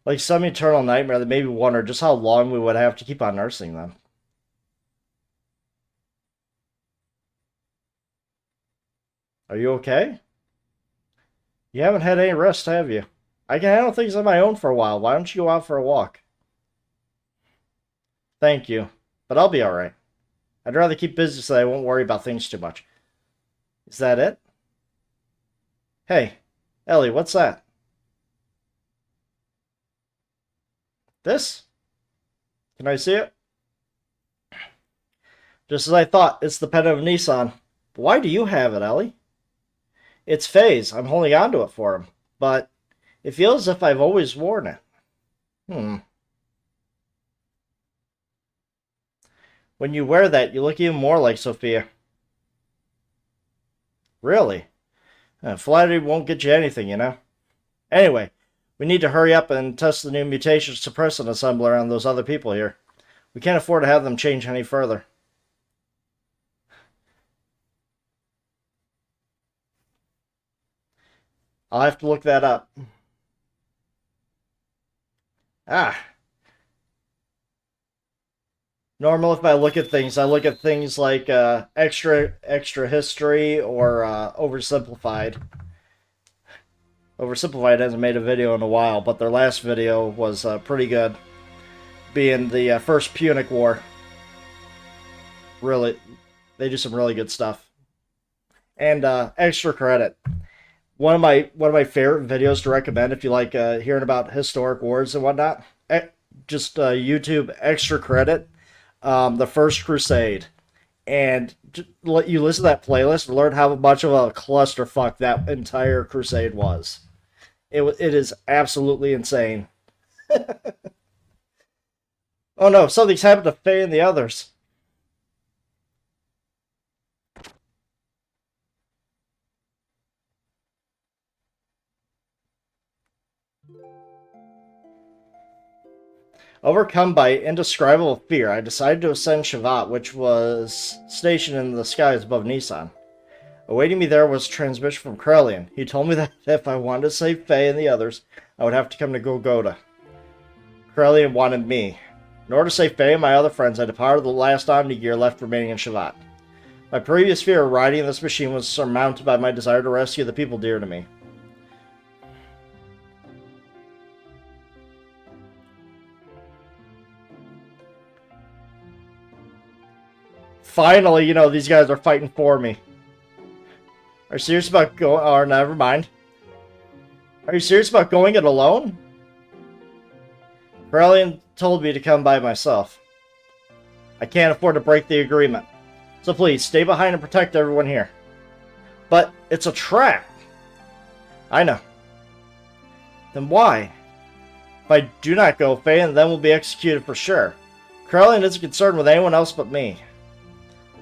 Speaker 1: Like some eternal nightmare that made me wonder just how long we would have to keep on nursing them. Are you okay? You haven't had any rest, have you? I can handle things on my own for a while. Why don't you go out for a walk? Thank you, but I'll be alright. I'd rather keep busy so that I won't worry about things too much. Is that it? Hey, Ellie, what's that? This? Can I see it? Just as I thought, it's the pen of Nissan. Why do you have it, Ellie? It's Faye's. I'm holding on to it for him. But it feels as if I've always worn it. When you wear that, you look even more like Sophia. Really? Flattery won't get you anything, you know? Anyway, we need to hurry up and test the new mutation suppressant assembler on those other people here. We can't afford to have them change any further. I'll have to look that up. Normal if I look at things, I look at things like extra history or oversimplified. Oversimplified hasn't made a video in a while, but their last video was pretty good. Being the first Punic War. Really, they do some really good stuff. And extra credit. One of my favorite videos to recommend if you like hearing about historic wars and whatnot. Just YouTube extra credit. The First Crusade, and you listen to that playlist and learn how much of a clusterfuck that entire crusade was. It is absolutely insane. Oh no, something's happened to Faye and the others. Overcome by indescribable fear, I decided to ascend Shevat, which was stationed in the skies above Nissan. Awaiting me there was a transmission from Krelian. He told me that if I wanted to save Faye and the others, I would have to come to Golgotha. Krelian wanted me. In order to save Faye and my other friends, I departed the last Omni gear left remaining in Shevat. My previous fear of riding in this machine was surmounted by my desire to rescue the people dear to me. Finally, these guys are fighting for me. Are you serious about going? Or never mind. Are you serious about going it alone? Krelian told me to come by myself. I can't afford to break the agreement. So please, stay behind and protect everyone here. But it's a trap. I know. Then why? If I do not go, Faye and them will be executed for sure. Krelian isn't concerned with anyone else but me.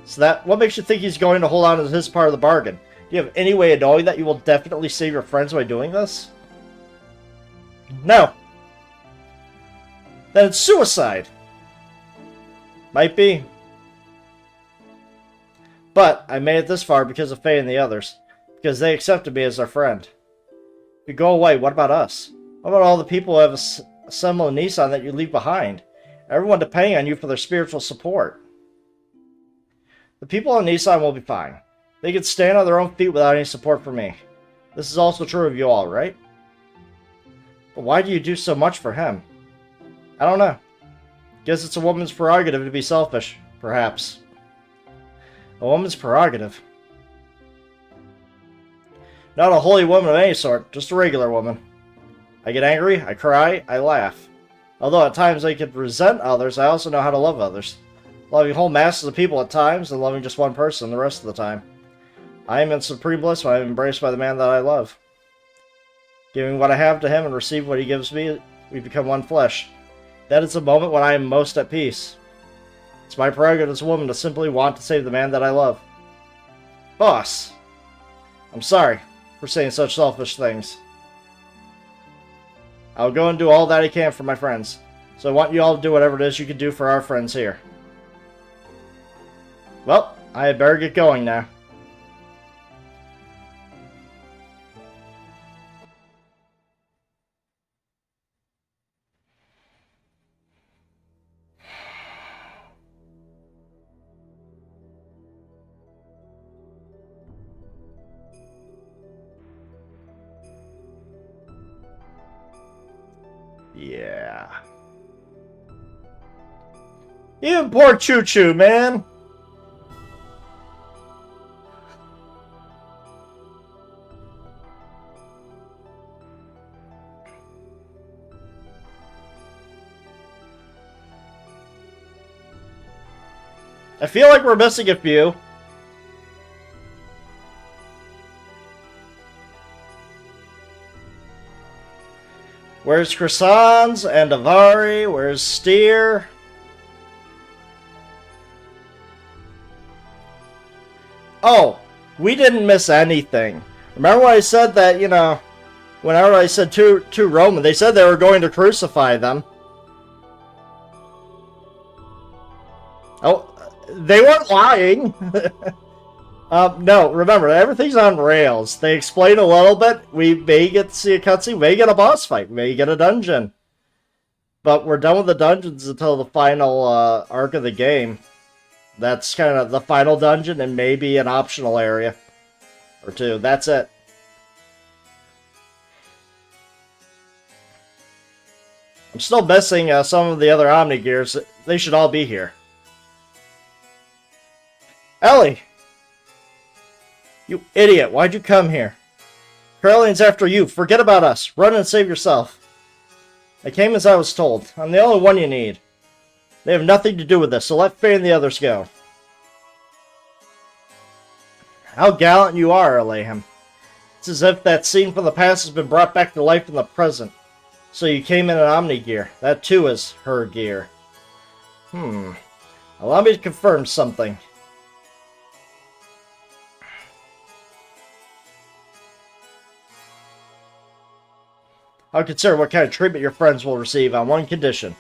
Speaker 1: So what makes you think he's going to hold on to his part of the bargain? Do you have any way of knowing that you will definitely save your friends by doing this? No. Then it's suicide. Might be. But I made it this far because of Faye and the others. Because they accepted me as their friend. If you go away, what about us? What about all the people who have assembled in Nissan that you leave behind? Everyone depending on you for their spiritual support. The people on Nissan will be fine. They can stand on their own feet without any support from me. This is also true of you all, right? But why do you do so much for him? I don't know. Guess it's a woman's prerogative to be selfish, perhaps. A woman's prerogative. Not a holy woman of any sort, just a regular woman. I get angry, I cry, I laugh. Although at times I could resent others, I also know how to love others. Loving whole masses of people at times, and loving just one person the rest of the time. I am in supreme bliss when I am embraced by the man that I love. Giving what I have to him and receive what he gives me, we become one flesh. That is the moment when I am most at peace. It's my prerogative as a woman to simply want to save the man that I love. Boss, I'm sorry for saying such selfish things. I'll go and do all that I can for my friends. So I want you all to do whatever it is you can do for our friends here. Well, I had better get going now. Yeah. Even poor Choo Choo, man. I feel like we're missing a few. Where's Croissants and Avari? Where's Steer? Oh, we didn't miss anything. Remember when I said that, you know, whenever I said to Roman, they said they were going to crucify them. Oh, they weren't lying. No, remember, everything's on rails. They explain a little bit. We may get to see a cutscene, may get a boss fight, may get a dungeon. But we're done with the dungeons until the final arc of the game. That's kind of the final dungeon and maybe an optional area or two. That's it. I'm still missing some of the other Omni Gears. They should all be here. Ellie! You idiot, why'd you come here? Corellian's after you. Forget about us. Run and save yourself. I came as I was told. I'm the only one you need. They have nothing to do with this, so let Faye and the others go. How gallant you are, Alehem. It's as if that scene from the past has been brought back to life in the present. So you came in an Omni gear. That too is her gear. Allow me to confirm something. I'll consider what kind of treatment your friends will receive on one condition.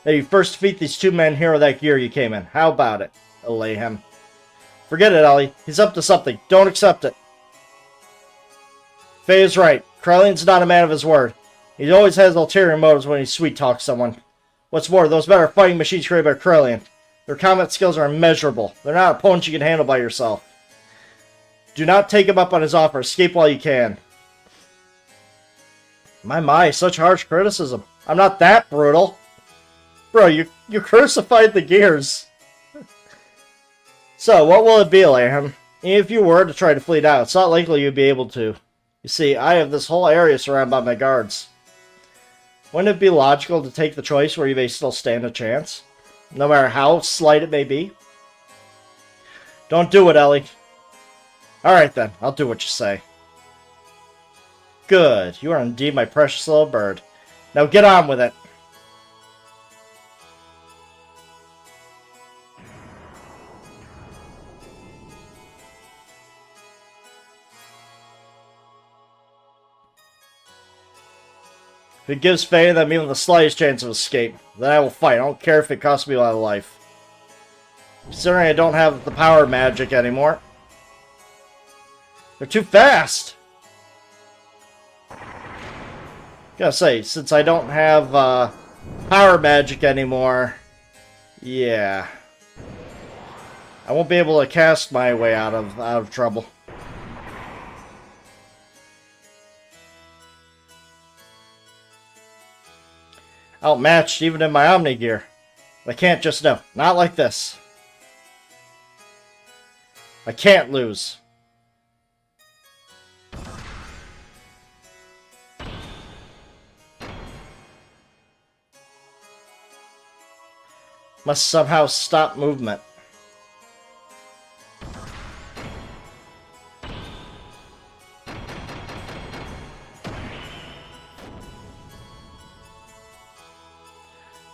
Speaker 1: That you first defeat these two men here with that gear you came in. How about it, Alehem? Forget it, Ellie. He's up to something. Don't accept it. Faye is right. Corellian's not a man of his word. He always has ulterior motives when he sweet-talks someone. What's more, those men are fighting machines created by Corellian. Their combat skills are immeasurable. They're not opponents you can handle by yourself. Do not take him up on his offer. Escape while you can. My, such harsh criticism. I'm not that brutal. Bro, you crucified the gears. So, what will it be, Alehem? If you were to try to flee out, it's not likely you'd be able to. You see, I have this whole area surrounded by my guards. Wouldn't it be logical to take the choice where you may still stand a chance? No matter how slight it may be? Don't do it, Ellie. Alright then, I'll do what you say. Good, you are indeed my precious little bird. Now get on with it. If it gives Faye and them even the slightest chance of escape, then I will fight. I don't care if it costs me my life. Considering I don't have the power magic anymore. They're too fast! Gotta say, since I don't have power magic anymore, yeah. I won't be able to cast my way out of trouble. Outmatched even in my Omni gear. I can't just no. Not like this. I can't lose. Must somehow stop movement.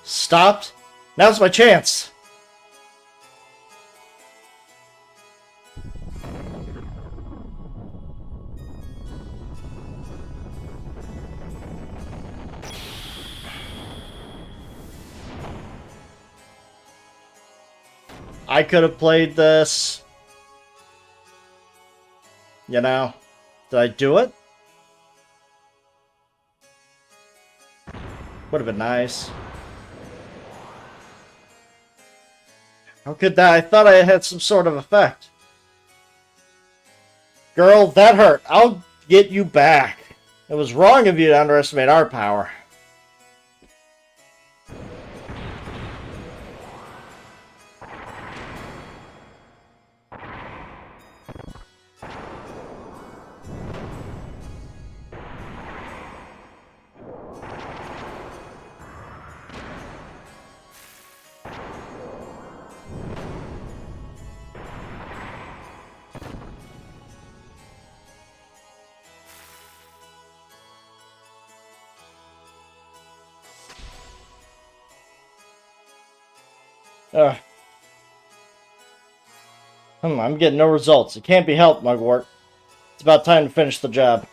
Speaker 1: Stopped? Now's my chance! I could have played this. You know? Did I do it? Would have been nice. How could that? I thought I had some sort of effect. Girl, that hurt. I'll get you back. It was wrong of you to underestimate our power. I'm getting no results. It can't be helped, Mugwort. It's about time to finish the job.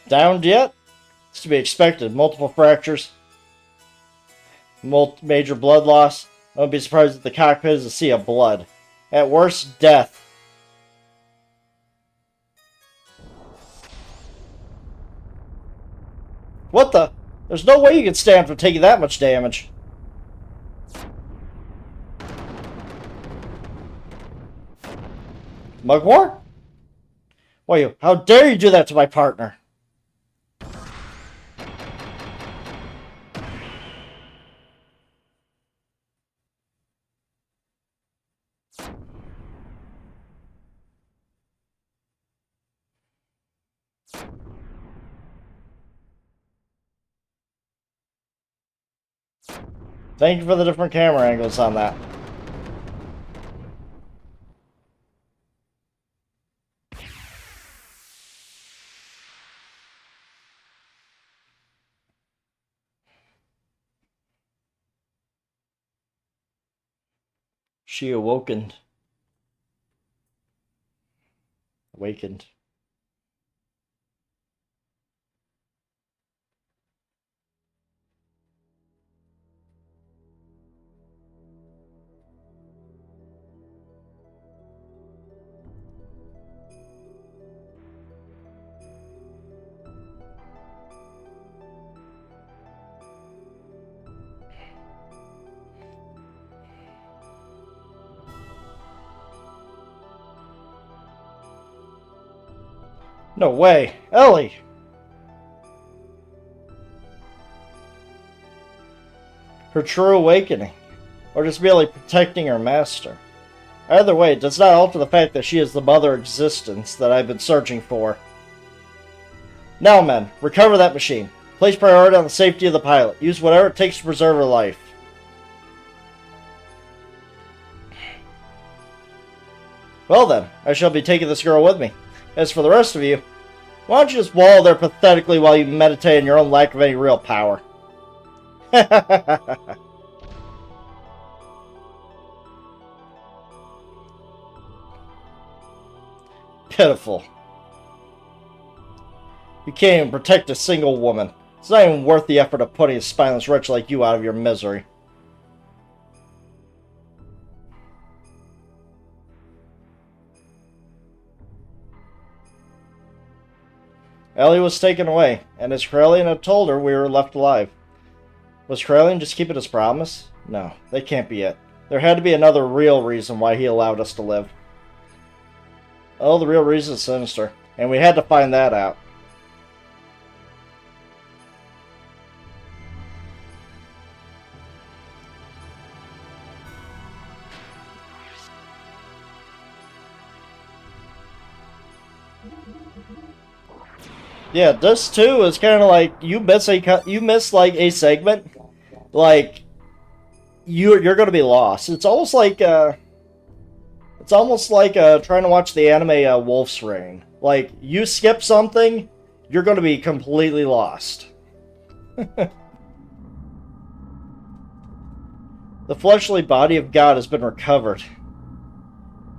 Speaker 1: Downed yet? It's to be expected. Multiple fractures. Major blood loss. I won't be surprised if the cockpit is a sea of blood. At worst, death. What the? There's no way you can stand from taking that much damage. Mugwort? Why, how dare you do that to my partner? Thank you for the different camera angles on that. She awakened. No way. Ellie! Her true awakening. Or just merely protecting her master. Either way, it does not alter the fact that she is the mother existence that I've been searching for. Now, men, recover that machine. Place priority on the safety of the pilot. Use whatever it takes to preserve her life. Well then, I shall be taking this girl with me. As for the rest of you, why don't you just wallow there pathetically while you meditate on your own lack of any real power? Pitiful. You can't even protect a single woman. It's not even worth the effort of putting a spineless wretch like you out of your misery. Ellie was taken away, and as Corellian had told her, we were left alive. Was Corellian just keeping his promise? No, that can't be it. There had to be another real reason why he allowed us to live. Oh, the real reason is sinister, and we had to find that out. Yeah, this too is kind of like you miss like a segment, like you're gonna be lost. It's almost like trying to watch the anime Wolf's Rain. Like you skip something, you're gonna be completely lost. The fleshly body of God has been recovered.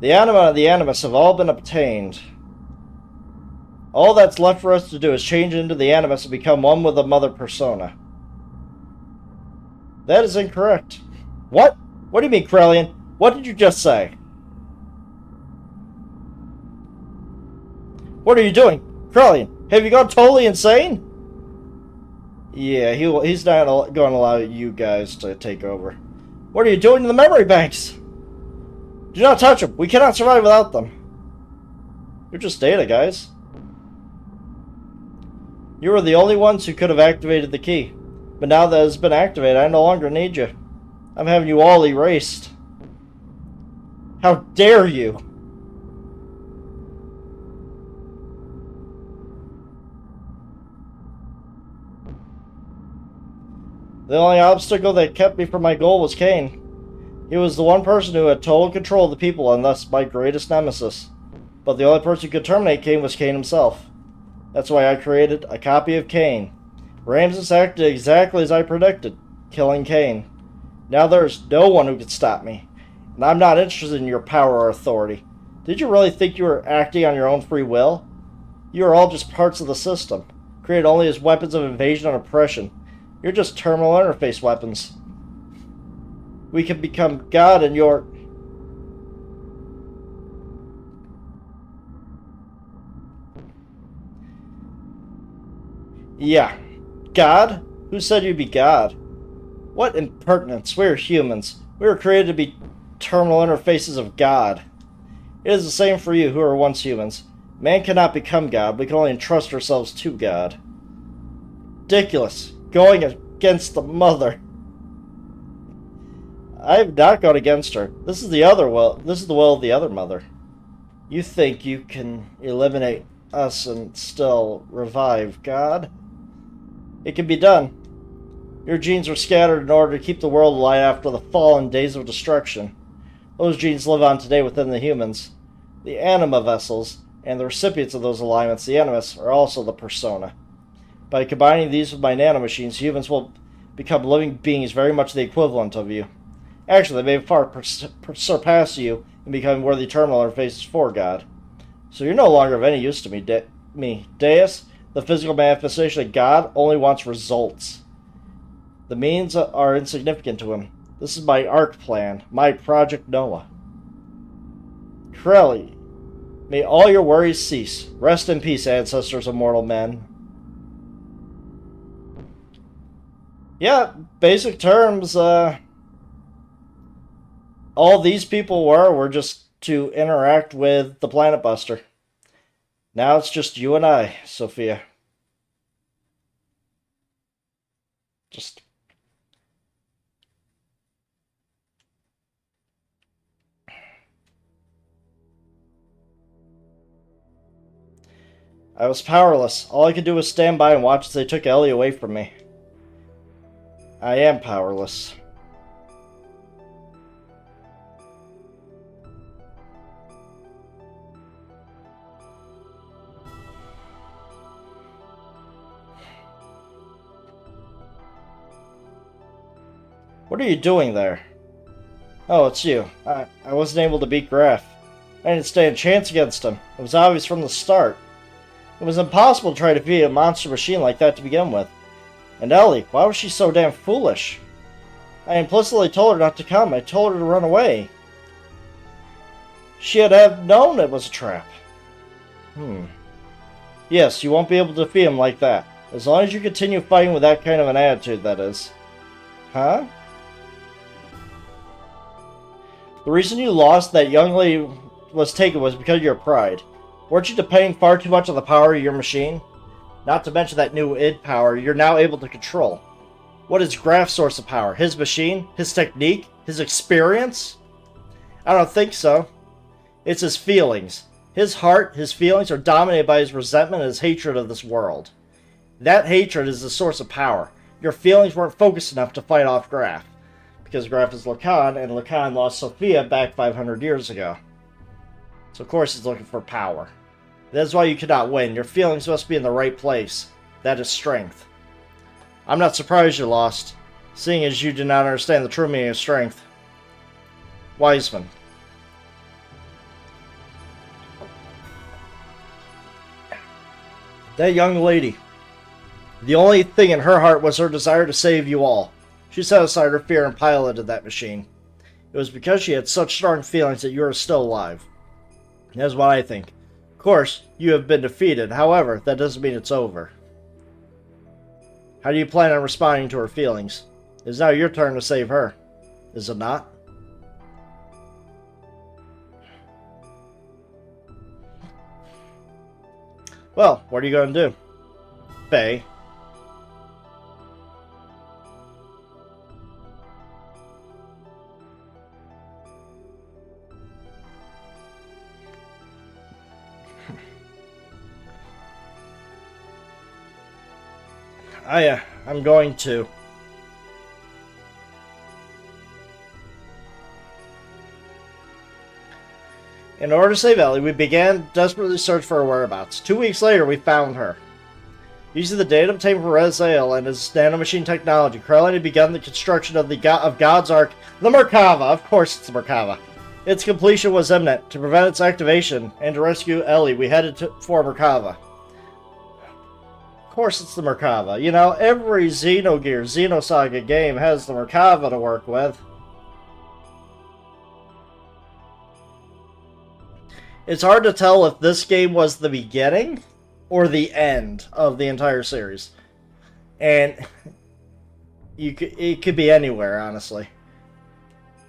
Speaker 1: The anima and the animus have all been obtained. All that's left for us to do is change into the animus and become one with the mother persona. That is incorrect. What? What do you mean, Krelian? What did you just say? What are you doing? Krelian, have you gone totally insane? Yeah, he's not going to allow you guys to take over. What are you doing to the memory banks? Do not touch them. We cannot survive without them. You're just data, guys. You were the only ones who could have activated the key. But now that it's been activated, I no longer need you. I'm having you all erased. How dare you! The only obstacle that kept me from my goal was Cain. He was the one person who had total control of the people and thus my greatest nemesis. But the only person who could terminate Cain was Cain himself. That's why I created a copy of Cain. Ramsus acted exactly as I predicted, killing Cain. Now there's no one who can stop me, and I'm not interested in your power or authority. Did you really think you were acting on your own free will? You are all just parts of the system, created only as weapons of invasion and oppression. You're just terminal interface weapons. We can become God in your... Yeah. God? Who said you'd be God? What impertinence. We're humans. We were created to be terminal interfaces of God. It is the same for you who were once humans. Man cannot become God. We can only entrust ourselves to God. Ridiculous. Going against the mother. I have not gone against her. This is the will of the other mother. You think you can eliminate us and still revive God? It can be done. Your genes were scattered in order to keep the world alive after the fall and days of destruction. Those genes live on today within the humans. The anima vessels and the recipients of those alignments, the animus, are also the persona. By combining these with my nanomachines, humans will become living beings very much the equivalent of you. Actually, they may far surpass you in becoming worthy terminal interfaces for God. So you're no longer of any use to me. Deus, the physical manifestation of God, only wants results. The means are insignificant to him. This is my ARC plan, my Project Noah. Corelli, may all your worries cease. Rest in peace, ancestors of mortal men. Yeah, basic terms, all these people were just to interact with the Planet Buster. Now it's just you and I, Sophia. Just... I was powerless. All I could do was stand by and watch as they took Ellie away from me. I am powerless. What are you doing there? Oh, it's you. I wasn't able to beat Graf. I didn't stand a chance against him. It was obvious from the start. It was impossible to try to defeat a monster machine like that to begin with. And Ellie, why was she so damn foolish? I implicitly told her not to come. I told her to run away. She had to have known it was a trap. Yes, you won't be able to defeat him like that. As long as you continue fighting with that kind of an attitude, that is. Huh? The reason you lost that young lady was taken was because of your pride. Weren't you depending far too much on the power of your machine? Not to mention that new id power you're now able to control. What is Graf's source of power? His machine? His technique? His experience? I don't think so. It's his feelings. His heart, his feelings are dominated by his resentment and his hatred of this world. That hatred is the source of power. Your feelings weren't focused enough to fight off Graf, because Graf is Lacan, and Lacan lost Sophia back 500 years ago. So of course he's looking for power. That's why you cannot win. Your feelings must be in the right place. That is strength. I'm not surprised you lost, seeing as you do not understand the true meaning of strength. Wiseman. That young lady. The only thing in her heart was her desire to save you all. She set aside her fear and piloted that machine. It was because she had such strong feelings that you are still alive. That's what I think. Of course, you have been defeated. However, that doesn't mean it's over. How do you plan on responding to her feelings? It is now your turn to save her. Is it not? Well, what are you going to do? Faye. I'm going to. In order to save Ellie, we began desperately search for her whereabouts. 2 weeks later, we found her. Using the data obtained from Raziel and his nanomachine technology, Krellin had begun the construction of God's Ark, the Merkava. Of course it's the Merkava. Its completion was imminent. To prevent its activation and to rescue Ellie, we headed for Merkava. Of course it's the Merkava. You know, every Xenogears, Xenosaga game has the Merkava to work with. It's hard to tell if this game was the beginning or the end of the entire series. And it could be anywhere, honestly.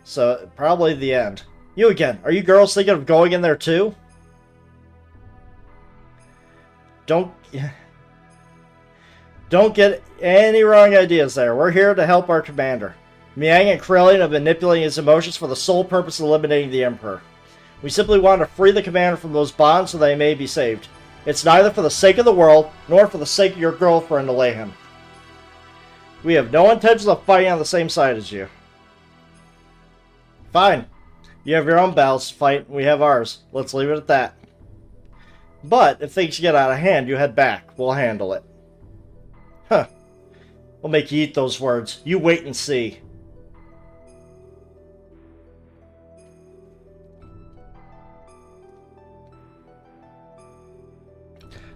Speaker 1: So, probably the end. You again. Are you girls thinking of going in there too? Don't get any wrong ideas there. We're here to help our commander. Miang and Krillin have been manipulating his emotions for the sole purpose of eliminating the Emperor. We simply want to free the commander from those bonds so they may be saved. It's neither for the sake of the world, nor for the sake of your girlfriend to lay him. We have no intention of fighting on the same side as you. Fine. You have your own battles to fight, we have ours. Let's leave it at that. But, if things get out of hand, you head back. We'll handle it. Huh. We'll make you eat those words. You wait and see.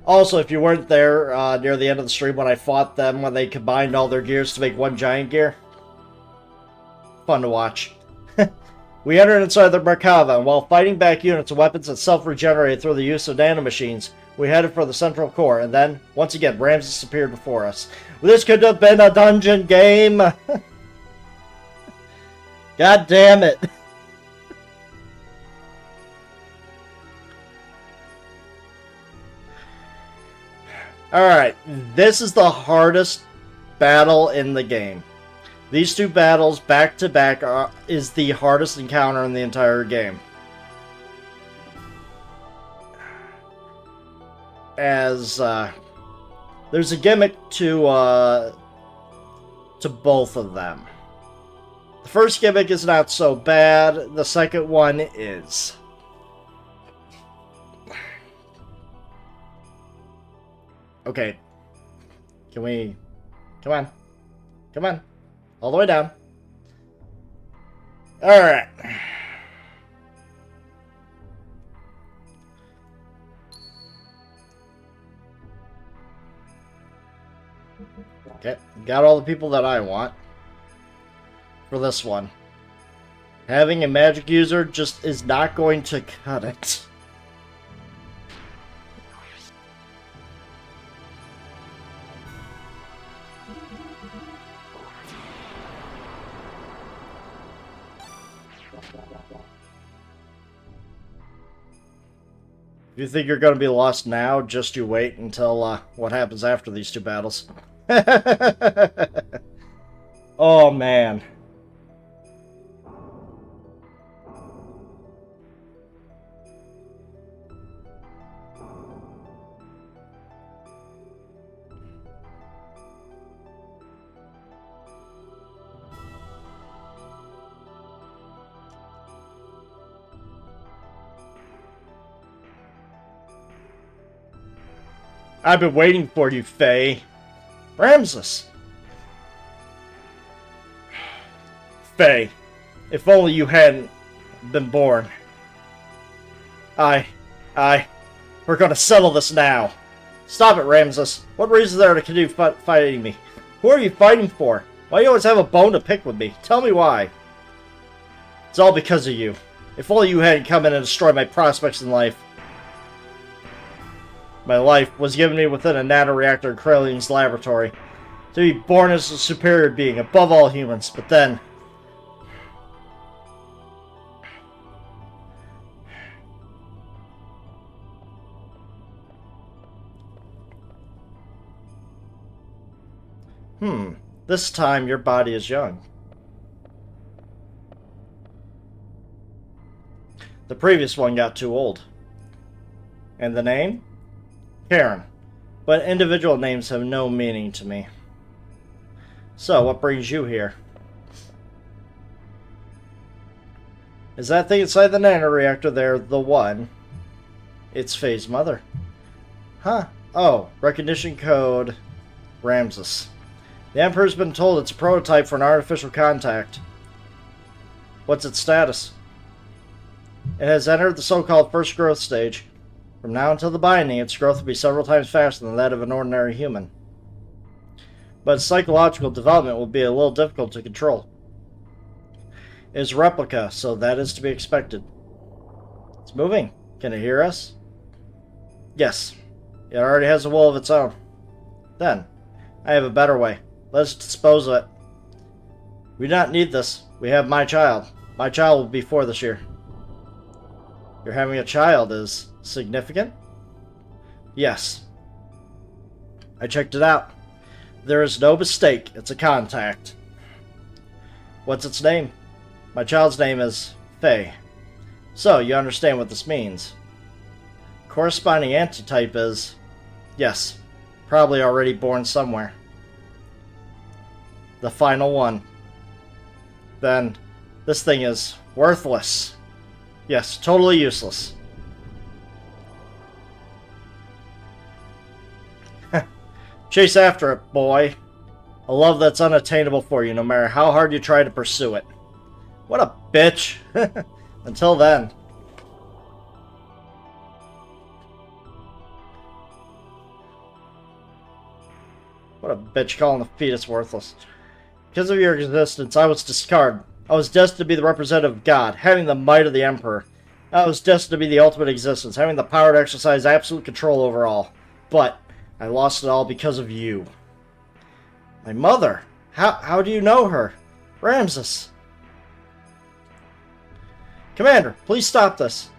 Speaker 1: Also, if you weren't there near the end of the stream when I fought them, when they combined all their gears to make one giant gear. Fun to watch. We entered inside the Merkava, and while fighting back units and weapons that self-regenerated through the use of nanomachines, we headed for the central core, and then, once again, Ramses appeared before us. This could have been a dungeon game! God damn it! Alright, this is the hardest battle in the game. These two battles, back to back, is the hardest encounter in the entire game. As, there's a gimmick to both of them. The first gimmick is not so bad, the second one is. Okay. Can we... Come on. Come on. All the way down. Alright. Okay. Got all the people that I want. For this one. Having a magic user just is not going to cut it. If you think you're going to be lost now, just you wait until what happens after these two battles. Oh, man. I've been waiting for you, Faye. Ramsus. Faye, if only you hadn't been born. We're gonna settle this now. Stop it, Ramsus. What reason is there to continue fighting me? Who are you fighting for? Why do you always have a bone to pick with me? Tell me why. It's all because of you. If only you hadn't come in and destroyed my prospects in life. My life was given me within a nanoreactor in Corellian's laboratory. To be born as a superior being, above all humans, but then... This time your body is young. The previous one got too old. And the name? Karen. But individual names have no meaning to me. So, what brings you here? Is that thing inside the nanoreactor there the one? It's Faye's mother. Huh. Oh, recognition code Ramsus. The Emperor's been told it's a prototype for an artificial contact. What's its status? It has entered the so-called first growth stage. From now until the binding, its growth will be several times faster than that of an ordinary human. But its psychological development will be a little difficult to control. It is a replica, so that is to be expected. It's moving. Can it hear us? Yes. It already has a will of its own. Then, I have a better way. Let's dispose of it. We do not need this. We have my child. My child will be 4 this year. Your having a child is significant? Yes. I checked it out. There is no mistake. It's a contact. What's its name? My child's name is Faye. So, you understand what this means. Corresponding antitype is... Yes. Probably already born somewhere. The final one. Then, this thing is worthless. Yes, totally useless. Chase after it, boy. A love that's unattainable for you, no matter how hard you try to pursue it. What a bitch. Until then. What a bitch calling the fetus worthless. Because of your existence, I was discarded. I was destined to be the representative of God, having the might of the Emperor. I was destined to be the ultimate existence, having the power to exercise absolute control over all. But I lost it all because of you. My mother? How do you know her? Ramsus. Commander, please stop this.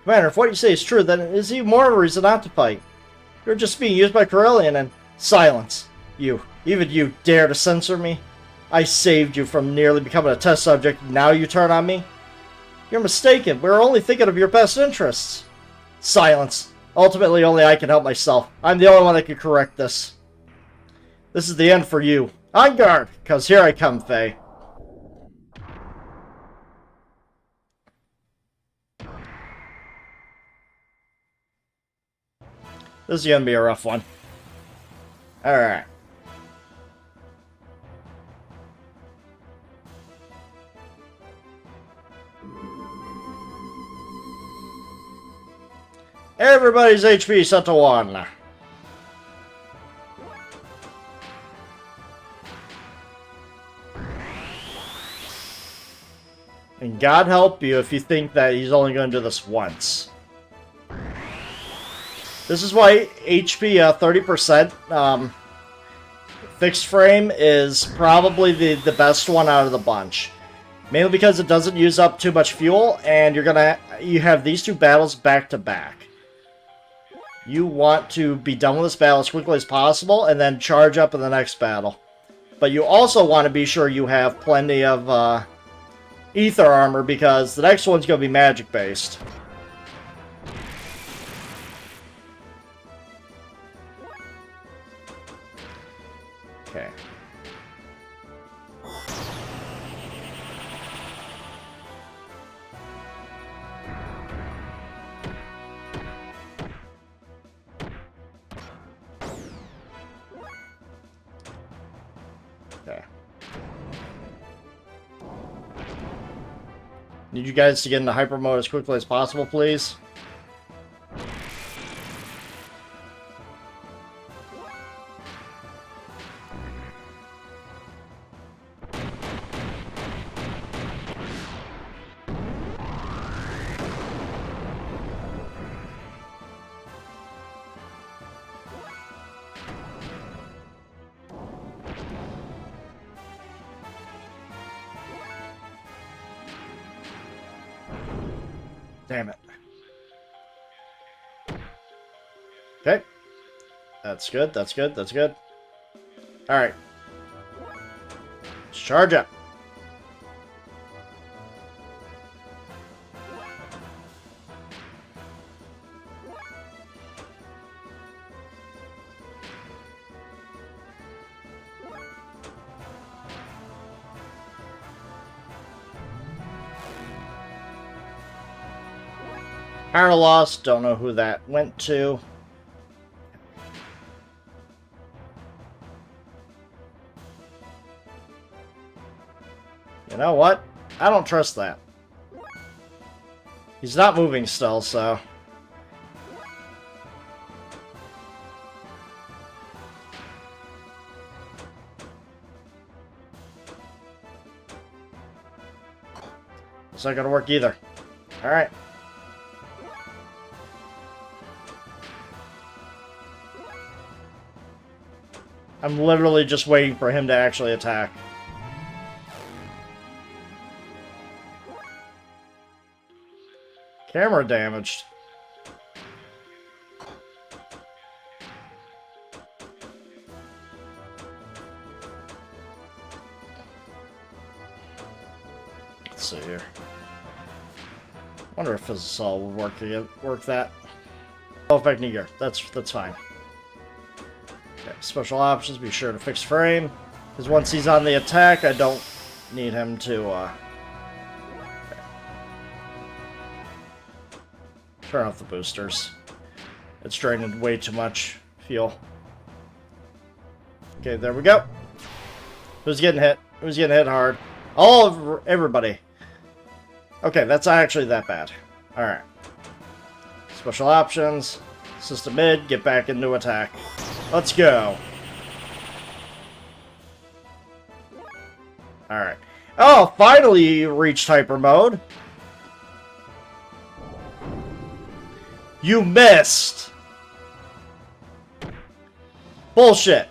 Speaker 1: Commander, if what you say is true, then it is even more of a reason not to fight. You're just being used by Corellian and... Silence. Even you dare to censor me? I saved you from nearly becoming a test subject, and now you turn on me? You're mistaken. We're only thinking of your best interests. Silence. Ultimately, only I can help myself. I'm the only one that can correct this. This is the end for you. On guard, because here I come, Faye. This is going to be a rough one. Alright. Everybody's HP set to 1. And God help you if you think that he's only going to do this once. This is why HP 30% fixed frame is probably the best one out of the bunch. Mainly because it doesn't use up too much fuel, and you have these 2 battles back to back. You want to be done with this battle as quickly as possible, and then charge up in the next battle. But you also want to be sure you have plenty of ether armor, because the next one's going to be magic based. Okay. Need you guys to get into hyper mode as quickly as possible, please. Damn it. Okay. That's good, that's good, that's good. Alright. Let's charge up. Power loss, don't know who that went to. You know what? I don't trust that. He's not moving still, so... It's not gonna work either. Alright. I'm literally just waiting for him to actually attack. Camera damaged. Let's see here. Wonder if Fizzle would work that. Oh, effect knee gear. That's fine. Okay, special options. Be sure to fix frame, because once he's on the attack, I don't need him to. Okay. Turn off the boosters. It's draining way too much fuel. Okay, there we go. Who's getting hit? Who's getting hit hard? Everybody. Okay, that's not actually that bad. Alright. Special options. System mid, get back into attack. Let's go. Alright. Oh, finally you reached hyper mode. You missed. Bullshit.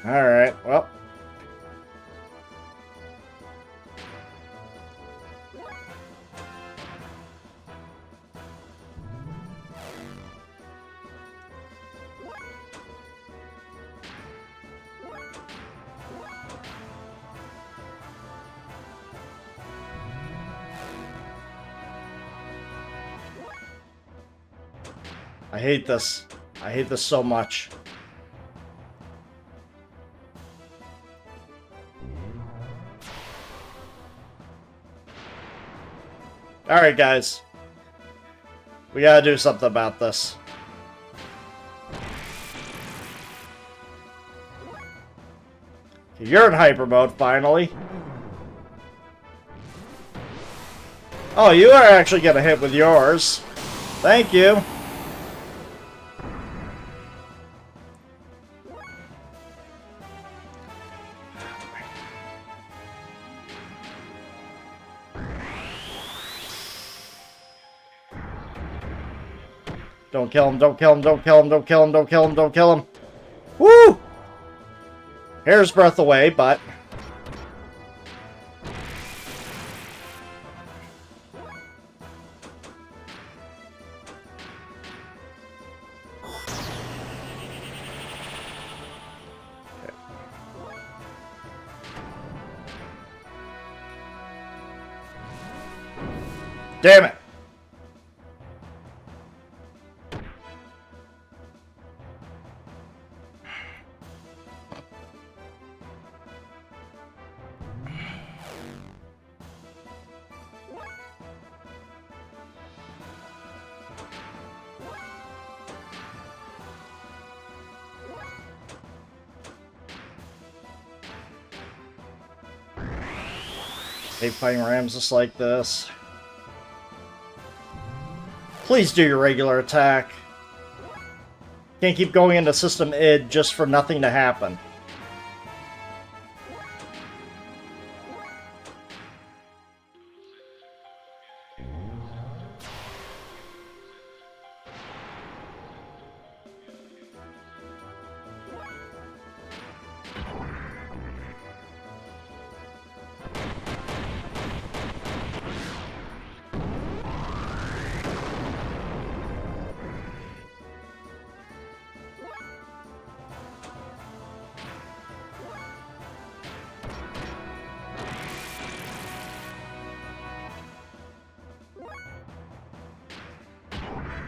Speaker 1: Alright, well. I hate this. I hate this so much. Alright, guys. We gotta do something about this. You're in hyper mode, finally. Oh, you are actually gonna hit with yours. Thank you. Don't kill him, don't kill him, don't kill him, don't kill him, don't kill him, don't kill him. Woo! Hair's breath away, but... Damn it! Hate fighting rams just like this. Please do your regular attack. Can't keep going into System ID just for nothing to happen.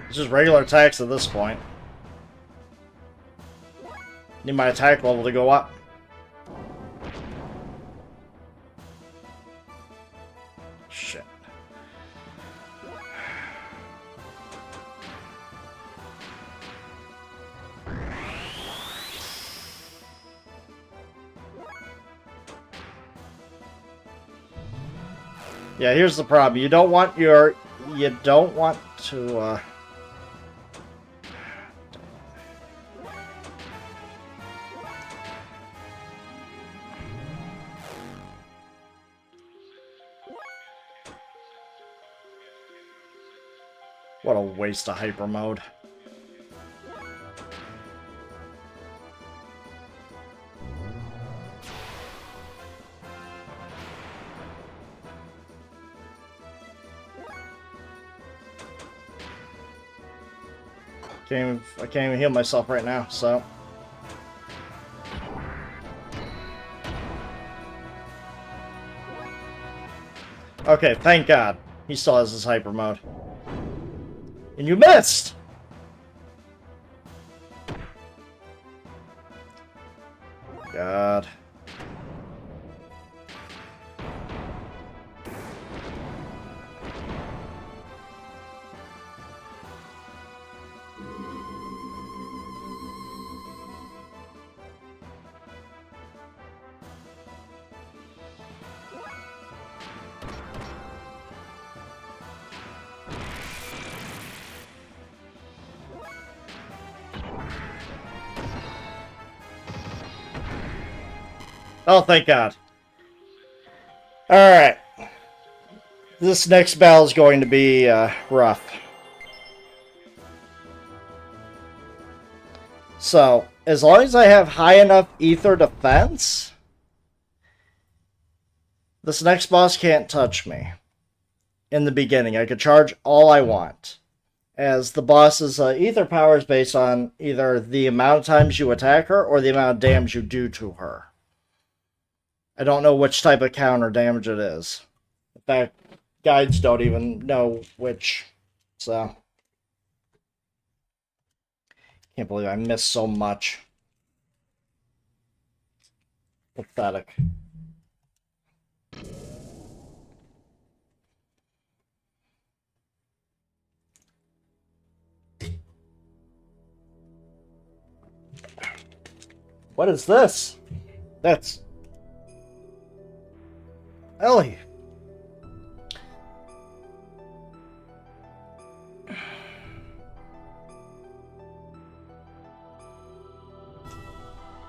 Speaker 1: It's just regular attacks at this point. Need my attack level to go up. Shit. Yeah, here's the problem. You don't want to, What a waste of hyper mode. I can't even heal myself right now, so. Okay, thank God. He still has his hyper mode. And you missed! God. Oh, thank God. Alright. This next battle is going to be rough. So, as long as I have high enough ether defense, this next boss can't touch me. In the beginning, I could charge all I want. As the boss's ether power is based on either the amount of times you attack her or the amount of damage you do to her. I don't know which type of counter damage it is. In fact, guides don't even know which. So. Can't believe I missed so much. Pathetic. What is this? That's... Ellie.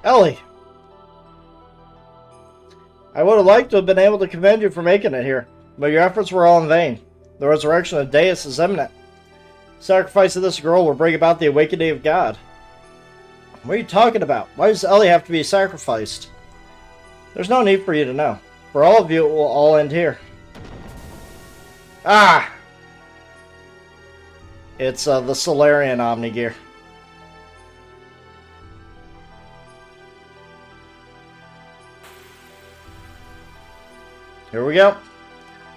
Speaker 1: Ellie. I would have liked to have been able to commend you for making it here, but your efforts were all in vain. The resurrection of Deus is imminent. Sacrifice of this girl will bring about the awakening of God. What are you talking about? Why does Ellie have to be sacrificed? There's no need for you to know. For all of you, it will all end here. Ah! It's the Solarian Omnigear. Here we go.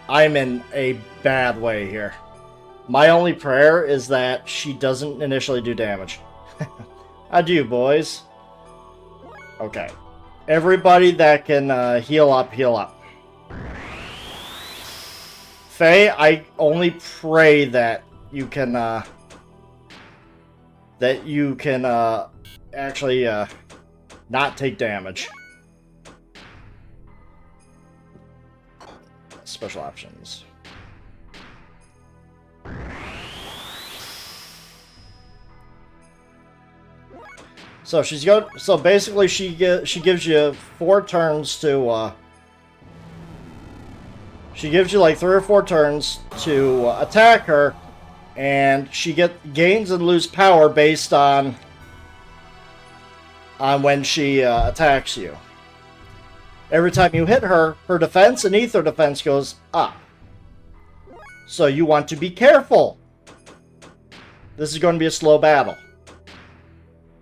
Speaker 1: I'm in a bad way here. My only prayer is that she doesn't initially do damage. Adieu, boys. Okay. Everybody that can heal up, heal up. Faye, I only pray that you can actually not take damage. special options. So she's go. So basically, she gives you 4 turns to. She gives you like 3 or 4 turns to attack her, and she gains and lose power based on when she attacks you. Every time you hit her, her defense and ether defense goes up. So you want to be careful. This is going to be a slow battle.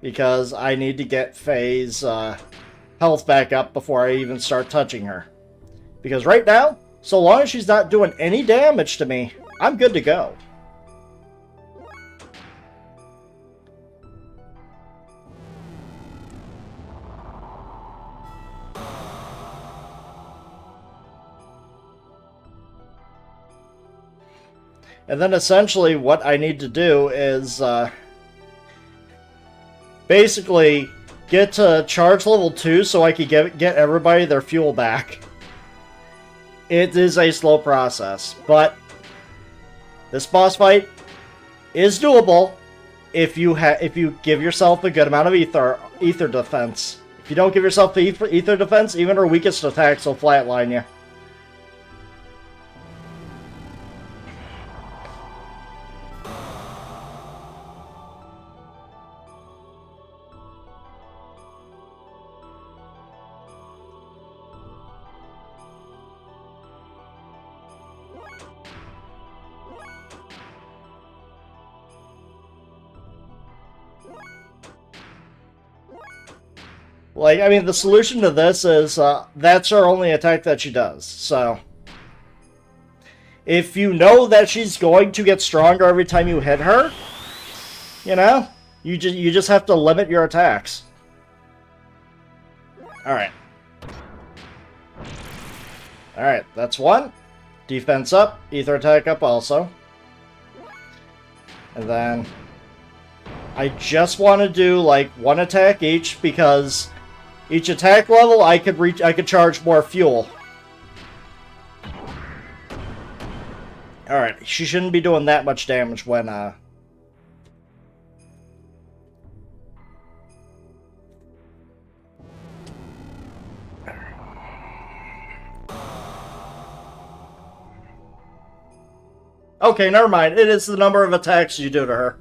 Speaker 1: Because I need to get Faye's health back up before I even start touching her. Because right now, so long as she's not doing any damage to me, I'm good to go. And then essentially what I need to do is basically get to charge level 2 so I can get everybody their fuel back. It is a slow process, but this boss fight is doable if you give yourself a good amount of ether defense. If you don't give yourself the ether defense, even her weakest attacks will flatline you. Like, I mean, the solution to this is, that's her only attack that she does, so... If you know that she's going to get stronger every time you hit her, you know, you just have to limit your attacks. Alright. Alright, that's 1. Defense up, ether attack up also. And then... I just want to do, like, 1 attack each, because... Each attack level, I could charge more fuel. Alright, she shouldn't be doing that much damage when, Okay, never mind. It is the number of attacks you do to her.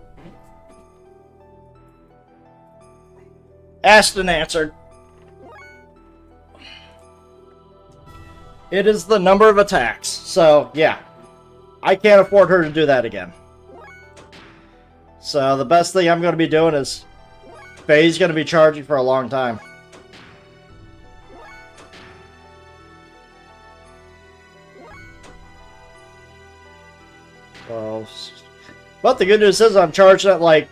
Speaker 1: Asked and answered. It is the number of attacks. So, yeah. I can't afford her to do that again. So, the best thing I'm going to be doing is... Faye's going to be charging for a long time. Well, but the good news is I'm charging at like...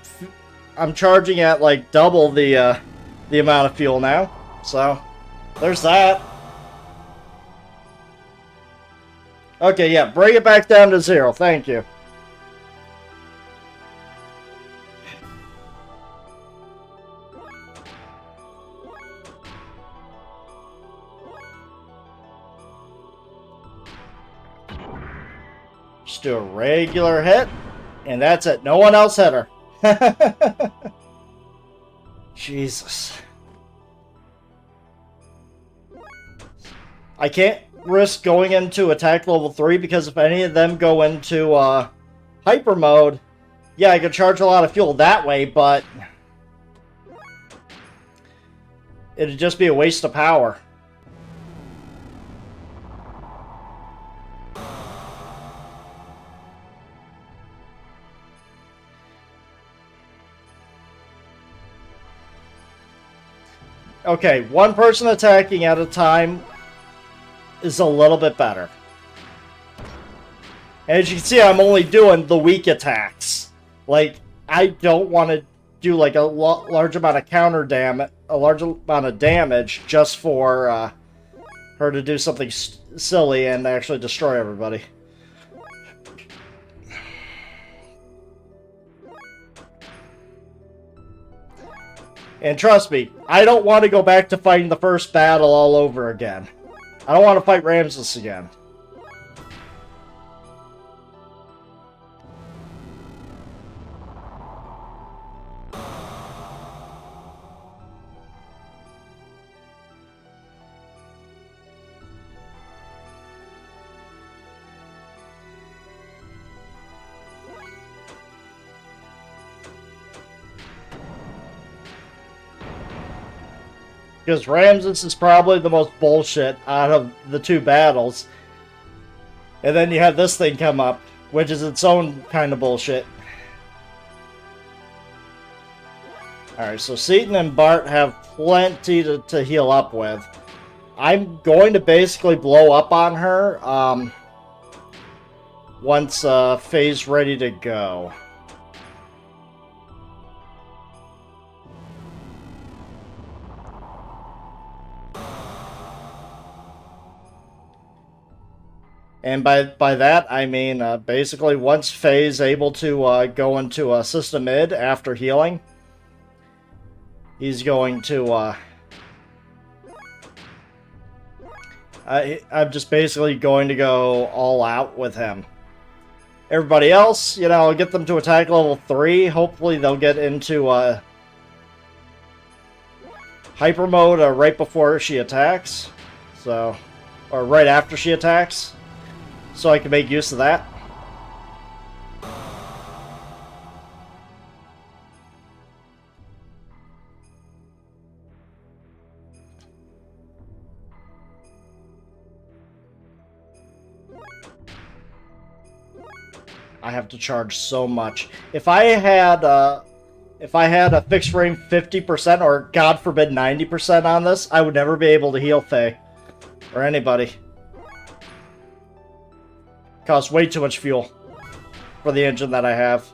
Speaker 1: double the amount of fuel now. So, there's that. Okay, yeah, bring it back down to 0. Thank you. Just do a regular hit, and that's it. No one else hit her. Jesus. I can't risk going into attack level 3 because if any of them go into hyper mode, yeah, I could charge a lot of fuel that way, but it'd just be a waste of power. Okay, one person attacking at a time is a little bit better. As you can see, I'm only doing the weak attacks. Like, I don't want to do like a large amount of counter damage, a large amount of damage just for her to do something silly and actually destroy everybody. And trust me, I don't want to go back to fighting the first battle all over again. I don't want to fight Ramsus again. Because Ramses is probably the most bullshit out of the two battles. And then you have this thing come up, which is its own kind of bullshit. Alright, so Seaton and Bart have plenty to heal up with. I'm going to basically blow up on her once Faye's ready to go. And by that, I mean basically once Faye's able to go into a system mid after healing, he's going to... I'm just basically going to go all out with him. Everybody else, you know, get them to attack level 3. Hopefully they'll get into hyper mode right before she attacks. So, or right after she attacks. So I can make use of that. I have to charge so much. If I had a fixed frame 50% or God forbid 90% on this, I would never be able to heal Faye or anybody. Costs way too much fuel for the engine that I have.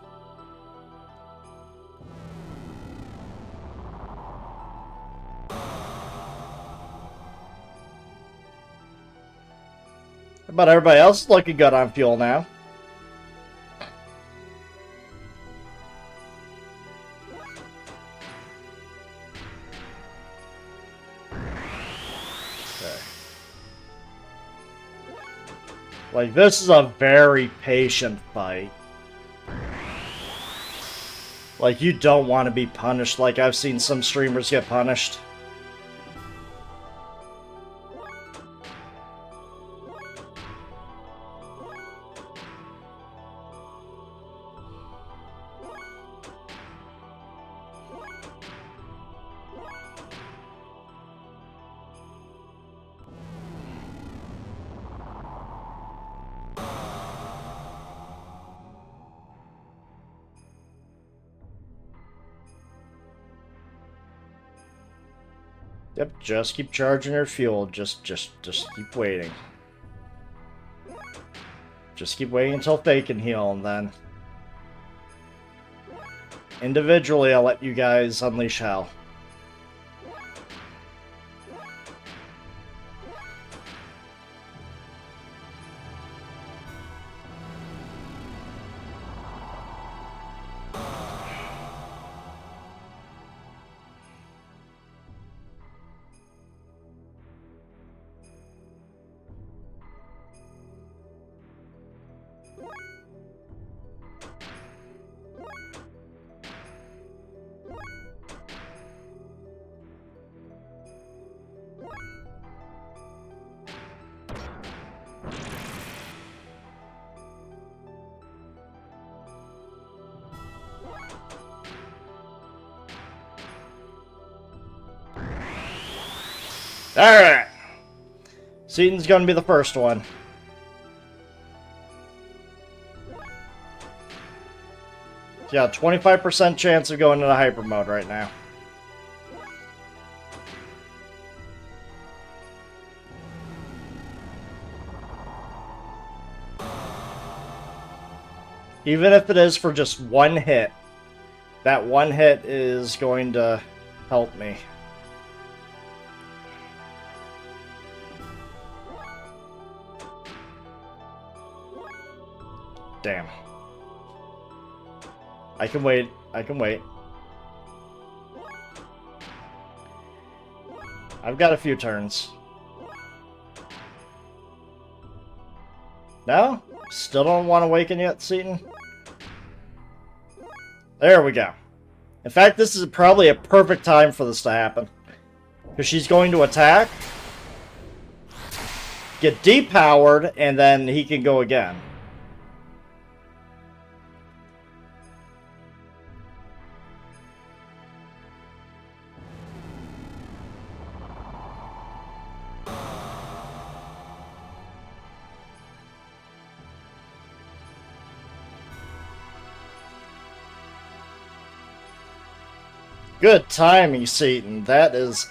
Speaker 1: But everybody else is looking good on fuel now. Like, this is a very patient fight. Like, you don't want to be punished like I've seen some streamers get punished. Yep, just keep charging your fuel. Just keep waiting. Just keep waiting until Faye can heal, and then... individually, I'll let you guys unleash hell. Alright! Seaton's gonna be the first one. Yeah, 25% chance of going into hyper mode right now. Even if it is for just one hit, that one hit is going to help me. Damn. I can wait. I can wait. I've got a few turns. No? Still don't want to awaken yet, Seaton? There we go. In fact, this is probably a perfect time for this to happen. Because she's going to attack, get depowered, and then he can go again. Good timing, Seaton. That is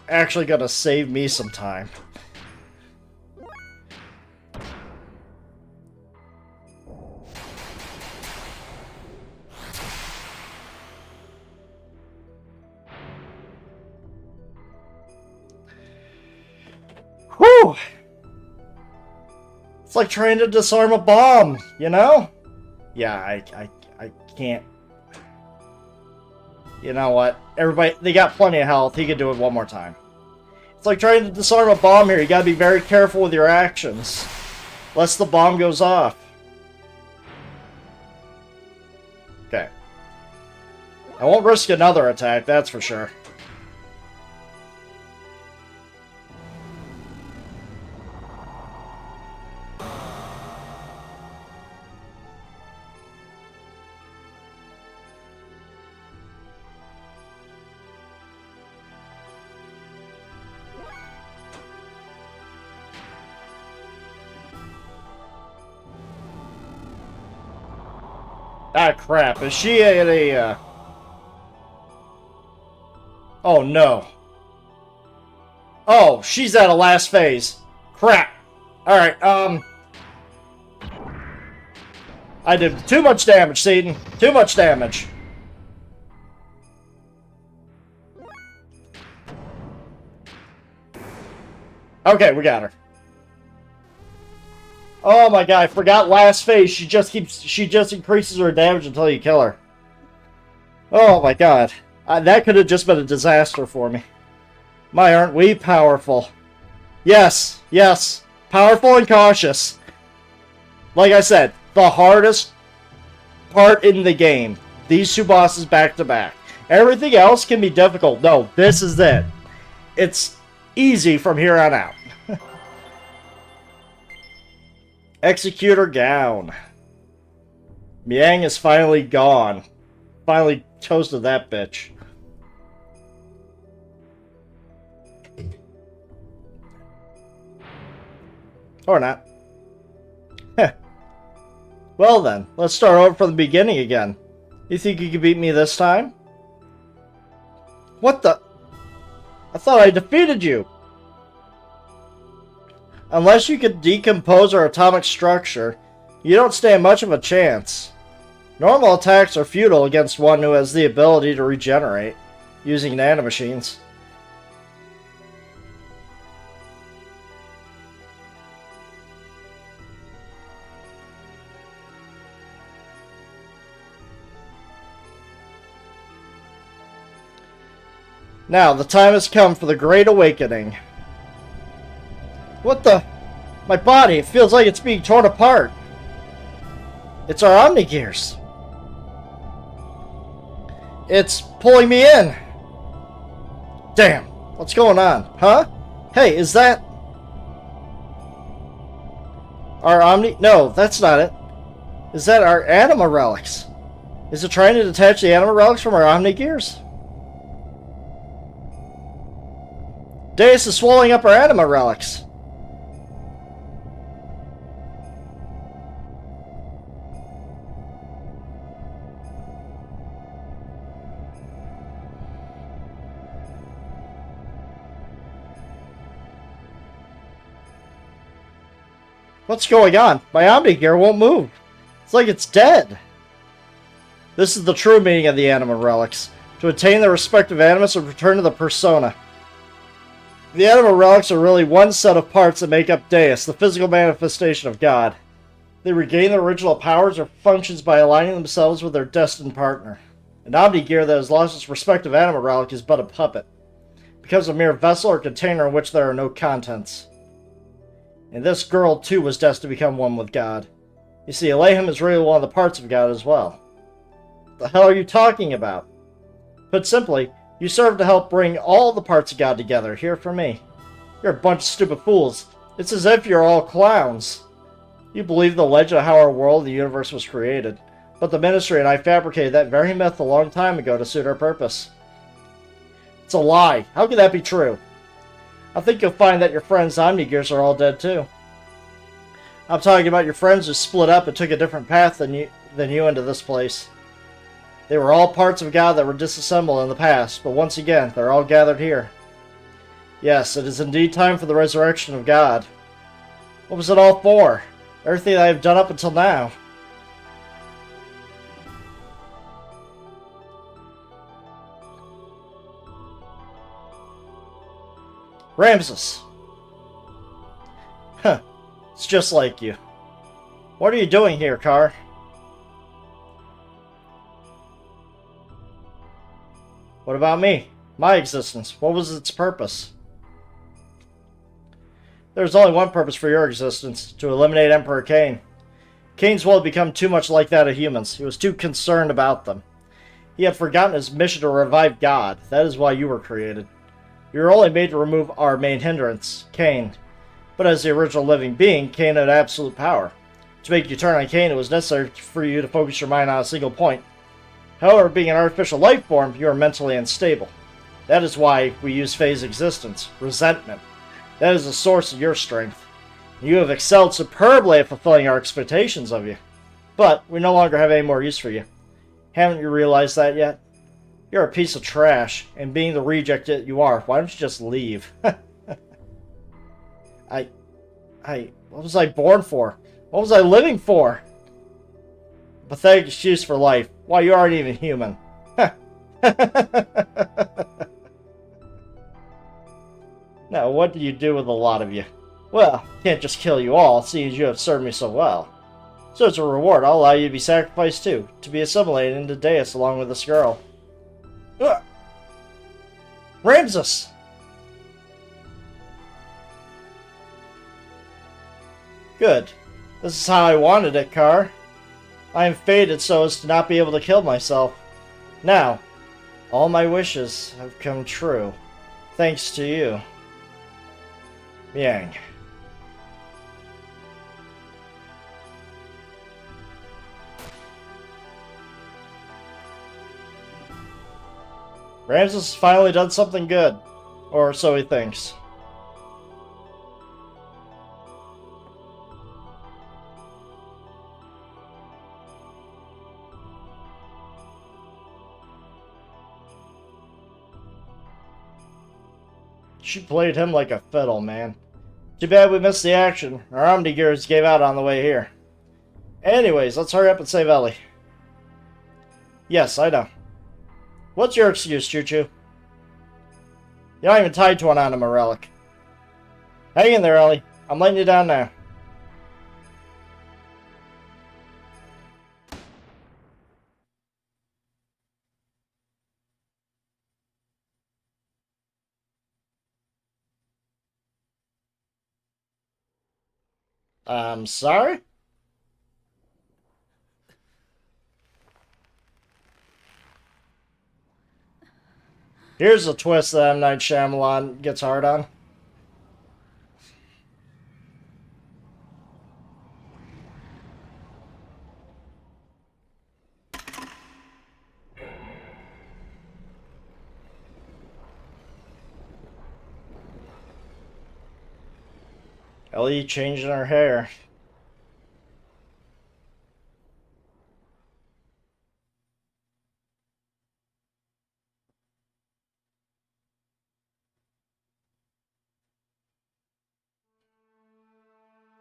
Speaker 1: actually going to save me some time. Whew! It's like trying to disarm a bomb, you know? Yeah, I can't. You know what? Everybody, they got plenty of health. He could do it one more time. It's like trying to disarm a bomb here. You gotta be very careful with your actions, lest the bomb goes off. Okay. I won't risk another attack, that's for sure. Ah, crap. Is she at a, Oh, no. Oh, she's at a last phase. Crap. Alright, I did too much damage, Seaton. Too much damage. Okay, we got her. Oh my god, I forgot last phase. She just increases her damage until you kill her. Oh my god. That could have just been a disaster for me. My, aren't we powerful? Yes, yes. Powerful and cautious. Like I said, the hardest part in the game. These two bosses back to back. Everything else can be difficult. No, this is it. It's easy from here on out. Executor Gown. Miang is finally gone. Finally toasted that bitch. Or not. Heh. Well then, let's start over from the beginning again. You think you can beat me this time? What the? I thought I defeated you! Unless you can decompose our atomic structure, you don't stand much of a chance. Normal attacks are futile against one who has the ability to regenerate, using nanomachines. Now, the time has come for the Great Awakening. What the? My body, it feels like it's being torn apart. It's our Omnigears. It's pulling me in. Damn, what's going on? Huh? Hey, is that... our Omni... No, that's not it. Is that our Anima Relics? Is it trying to detach the Anima Relics from our Omnigears? Deus is swallowing up our Anima Relics. What's going on? My Omnigear won't move. It's like it's dead. This is the true meaning of the Anima Relics. To attain their respective animus and return to the persona. The Anima Relics are really one set of parts that make up Deus, the physical manifestation of God. They regain their original powers or functions by aligning themselves with their destined partner. An Omnigear that has lost its respective Anima Relic is but a puppet. It becomes a mere vessel or container in which there are no contents. And this girl, too, was destined to become one with God. You see, Elohim is really one of the parts of God as well. What the hell are you talking about? Put simply, you serve to help bring all the parts of God together, here for me. You're a bunch of stupid fools. It's as if you're all clowns. You believe the legend of how our world and the universe was created, but the Ministry and I fabricated that very myth a long time ago to suit our purpose. It's a lie. How could that be true? I think you'll find that your friends' Omnigears are all dead too. I'm talking about your friends who split up and took a different path than you into this place. They were all parts of God that were disassembled in the past, but once again, they're all gathered here. Yes, it is indeed time for the resurrection of God. What was it all for? Everything I have done up until now. Ramsus! Huh. It's just like you. What are you doing here, Kar? What about me? My existence. What was its purpose? There's only one purpose for your existence, to eliminate Emperor Cain. Cain's will had become too much like that of humans. He was too concerned about them. He had forgotten his mission to revive God. That is why you were created. You were only made to remove our main hindrance, Cain. But as the original living being, Cain had absolute power. To make you turn on Cain, it was necessary for you to focus your mind on a single point. However, being an artificial life form, you are mentally unstable. That is why we use Faye's existence, resentment. That is the source of your strength. You have excelled superbly at fulfilling our expectations of you. But we no longer have any more use for you. Haven't you realized that yet? You're a piece of trash, and being the reject that you are, why don't you just leave? What was I born for? What was I living for? Pathetic excuse for life. Why, you aren't even human. Now, what do you do with a lot of you? Well, can't just kill you all, seeing as you have served me so well. So as a reward, I'll allow you to be sacrificed too, to be assimilated into Deus along with this girl. Ugh. Ramsus! Good. This is how I wanted it, Kar. I am fated so as to not be able to kill myself. Now, all my wishes have come true, thanks to you. Yang. Ramsus has finally done something good. Or so he thinks. She played him like a fiddle, man. Too bad we missed the action. Our Omni gears gave out on the way here. Anyways, let's hurry up and save Ellie. Yes, I know. What's your excuse, Choo-Choo? You're not even tied to an anima relic. Hang in there, Ellie. I'm letting you down now. I'm sorry? Here's a twist that M. Night Shyamalan gets hard on. Ellie changing her hair.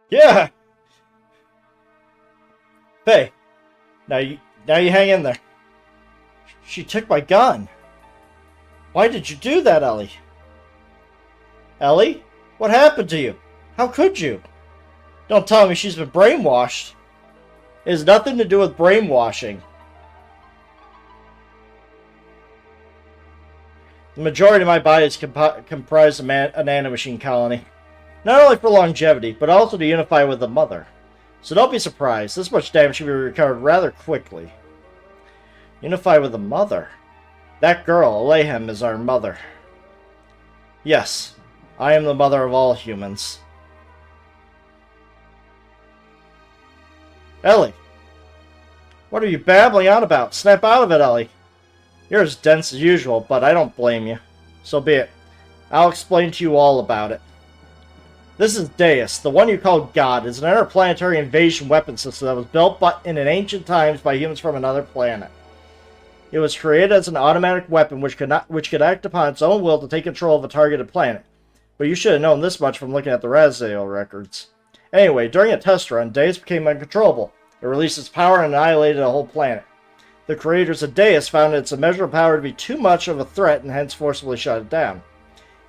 Speaker 1: Yeah! Hey, now you hang in there. She took my gun. Why did you do that, Ellie? Ellie? What happened to you? How could you? Don't tell me she's been brainwashed. It has nothing to do with brainwashing. The majority of my body is comprised of a nanomachine colony. Not only for longevity, but also to unify with the mother. So don't be surprised. This much damage should be recovered rather quickly. Unify with the mother? That girl, Alehem, is our mother. Yes, I am the mother of all humans. Ellie! What are you babbling on about? Snap out of it, Ellie. You're as dense as usual, but I don't blame you. So be it. I'll explain to you all about it. This is Deus, the one you call God, is an interplanetary invasion weapon system that was built in ancient times by humans from another planet. It was created as an automatic weapon which could act upon its own will to take control of a targeted planet. But you should have known this much from looking at the Raziel records. Anyway, during a test run, Deus became uncontrollable. It released its power and annihilated a whole planet. The creators of Deus found its immeasurable power to be too much of a threat and hence forcibly shut it down.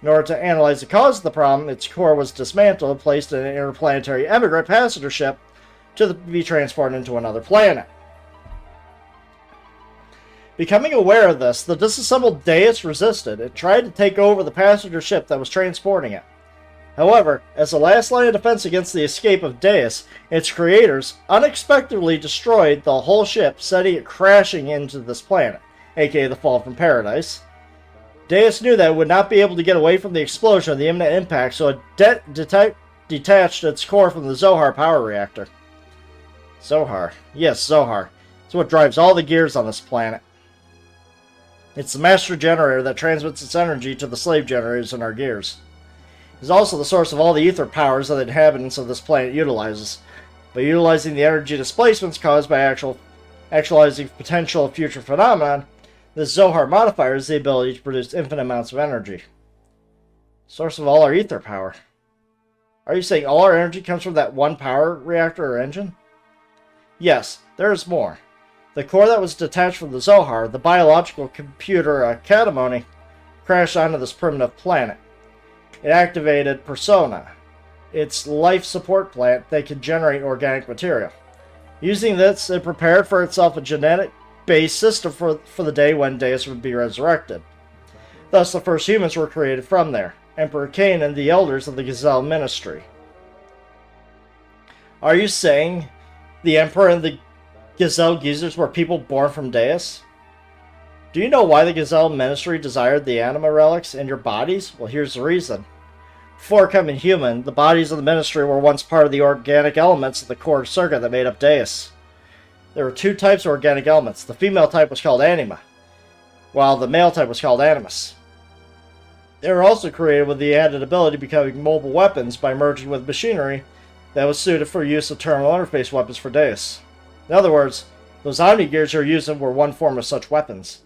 Speaker 1: In order to analyze the cause of the problem, its core was dismantled and placed in an interplanetary emigrant passenger ship to be transported into another planet. Becoming aware of this, the disassembled Deus resisted. It tried to take over the passenger ship that was transporting it. However, as a last line of defense against the escape of Deus, its creators unexpectedly destroyed the whole ship, setting it crashing into this planet, aka the Fall from Paradise. Deus knew that it would not be able to get away from the explosion or the imminent impact, so it detached its core from the Zohar power reactor. Zohar. Yes, Zohar. It's what drives all the gears on this planet. It's the master generator that transmits its energy to the slave generators in our gears. It is also the source of all the ether powers that the inhabitants of this planet utilizes. By utilizing the energy displacements caused by actualizing potential future phenomenon, this Zohar modifier has the ability to produce infinite amounts of energy. Source of all our ether power. Are you saying all our energy comes from that one power reactor or engine? Yes, there is more. The core that was detached from the Zohar, the biological computer Katamoni, crashed onto this primitive planet. It activated Persona, its life support plant that can generate organic material. Using this, it prepared for itself a genetic-based system for the day when Deus would be resurrected. Thus, the first humans were created from there, Emperor Cain and the elders of the Gazelle Ministry. Are you saying the Emperor and the Gazelle Geezers were people born from Deus? Do you know why the Gazelle Ministry desired the anima relics in your bodies? Well, here's the reason. Before becoming human, the bodies of the Ministry were once part of the organic elements of the core circuit that made up Deus. There were two types of organic elements. The female type was called anima, while the male type was called animus. They were also created with the added ability of becoming mobile weapons by merging with machinery that was suited for use of terminal interface weapons for Deus. In other words, those Omni-Gears you're using were one form of such weapons.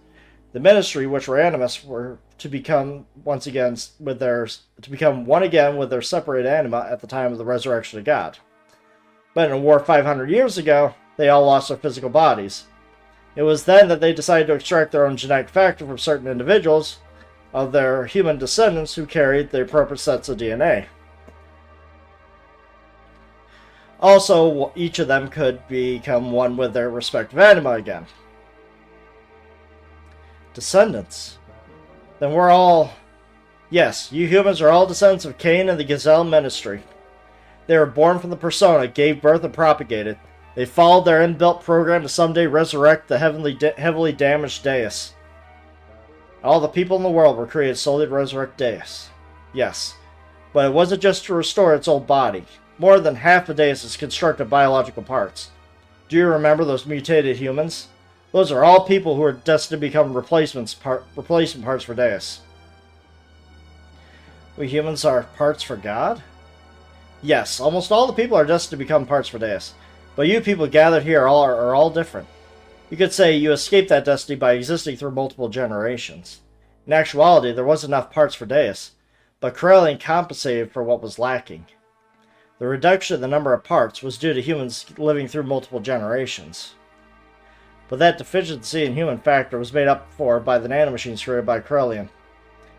Speaker 1: The Ministry, which were Animus, were to become one again with their separate anima at the time of the resurrection of God. But in a war 500 years ago, they all lost their physical bodies. It was then that they decided to extract their own genetic factor from certain individuals of their human descendants who carried the appropriate sets of DNA. Also, each of them could become one with their respective anima again. Descendants. Then we're all... Yes, you humans are all descendants of Cain and the Gazelle Ministry. They were born from the Persona, gave birth and propagated. They followed their inbuilt program to someday resurrect the heavily damaged Deus. All the people in the world were created solely to resurrect Deus. Yes, but it wasn't just to restore its old body. More than half of Deus is constructed of biological parts. Do you remember those mutated humans? Those are all people who are destined to become replacement parts for Deus. We humans are parts for God? Yes, almost all the people are destined to become parts for Deus. But you people gathered here are all different. You could say you escaped that destiny by existing through multiple generations. In actuality, there was enough parts for Deus, but Corellian compensated for what was lacking. The reduction in the number of parts was due to humans living through multiple generations. But that deficiency in human factor was made up for by the nanomachines created by Corellian.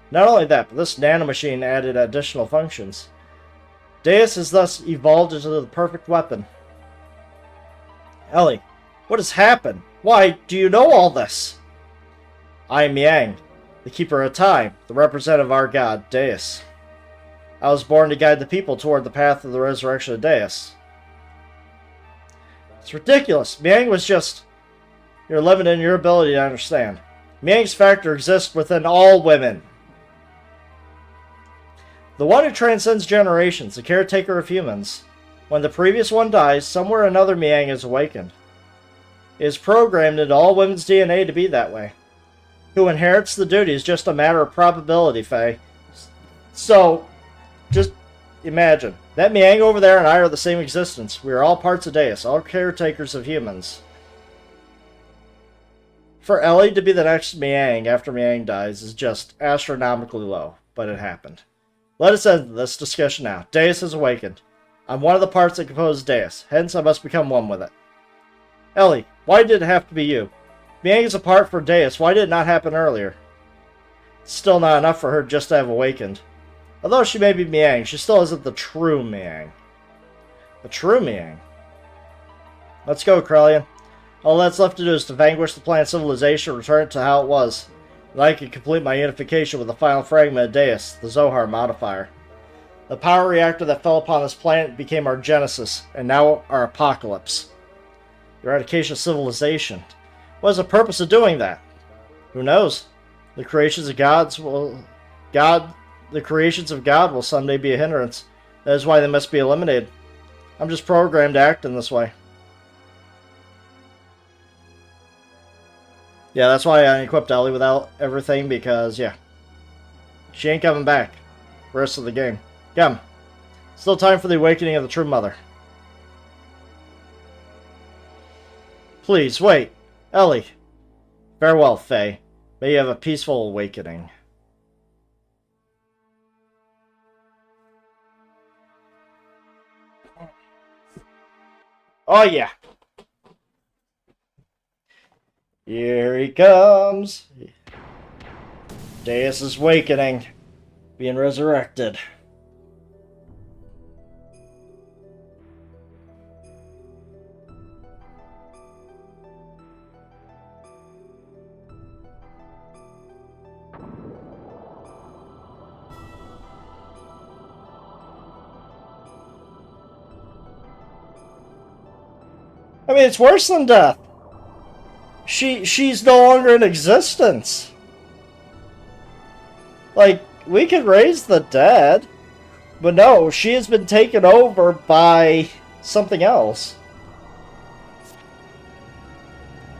Speaker 1: Not only that, but this nanomachine added additional functions. Deus has thus evolved into the perfect weapon. Ellie, what has happened? Why do you know all this? I am Yang, the keeper of time, the representative of our god, Deus. I was born to guide the people toward the path of the resurrection of Deus. It's ridiculous. Miang was just... You're limited in your ability to understand. Miang's factor exists within all women. The one who transcends generations, the caretaker of humans. When the previous one dies, somewhere another Miang is awakened. It is programmed into all women's DNA to be that way. Who inherits the duty is just a matter of probability, Faye. So, just imagine. That Miang over there and I are the same existence. We are all parts of Deus, all caretakers of humans. For Ellie to be the next Miang after Miang dies is just astronomically low, but it happened. Let us end this discussion now. Deus has awakened. I'm one of the parts that compose Deus, hence I must become one with it. Ellie, why did it have to be you? Miang is a part for Deus, why did it not happen earlier? It's still not enough for her just to have awakened. Although she may be Miang, she still isn't the true Miang. The true Miang? Let's go, Krelian. All that's left to do is to vanquish the planet civilization and return it to how it was. And I can complete my unification with the final fragment of Deus, the Zohar modifier. The power reactor that fell upon this planet became our genesis, and now our apocalypse. The eradication of civilization. What is the purpose of doing that? Who knows? The creations of God will someday be a hindrance. That is why they must be eliminated. I'm just programmed to act in this way. Yeah, that's why I equipped Ellie without everything, because, yeah. She ain't coming back. Rest of the game. Come. Still time for the awakening of the true mother. Please, wait. Ellie. Farewell, Faye. May you have a peaceful awakening. Oh, yeah. Here he comes. Deus is awakening. Being resurrected. I mean, it's worse than death. She's no longer in existence. Like, we could raise the dead, but no, she has been taken over by something else.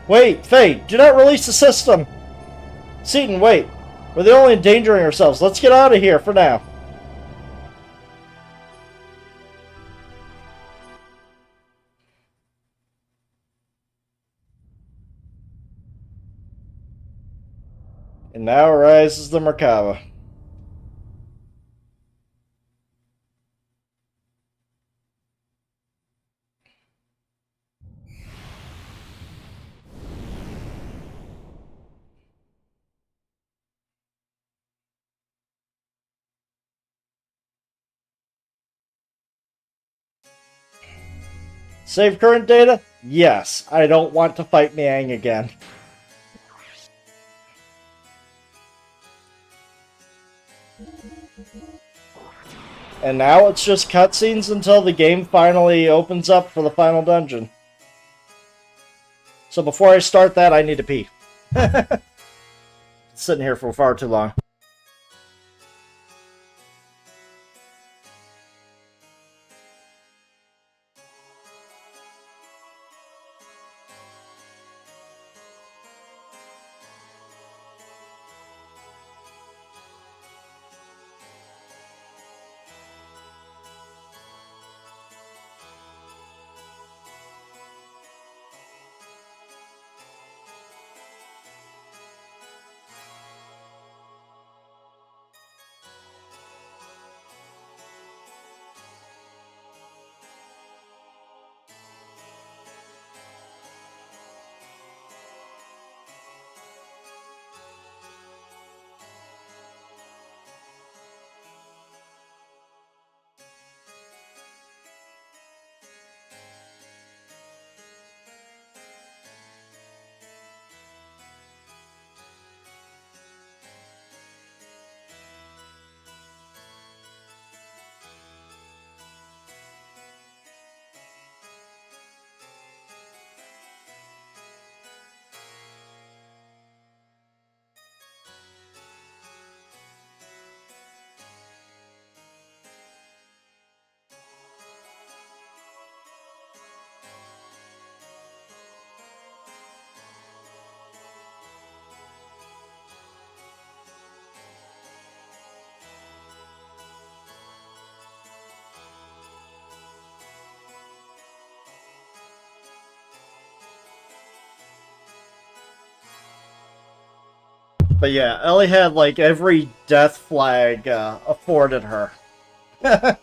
Speaker 1: Wait, Faye, do not release the system. Seaton, wait. We're the only endangering ourselves. Let's get out of here for now. And now arises the Merkaba. Save current data? Yes. I don't want to fight Miang again. And now it's just cutscenes until the game finally opens up for the final dungeon. So before I start that, I need to pee. Sitting here for far too long. But yeah, Ellie had like every death flag afforded her. But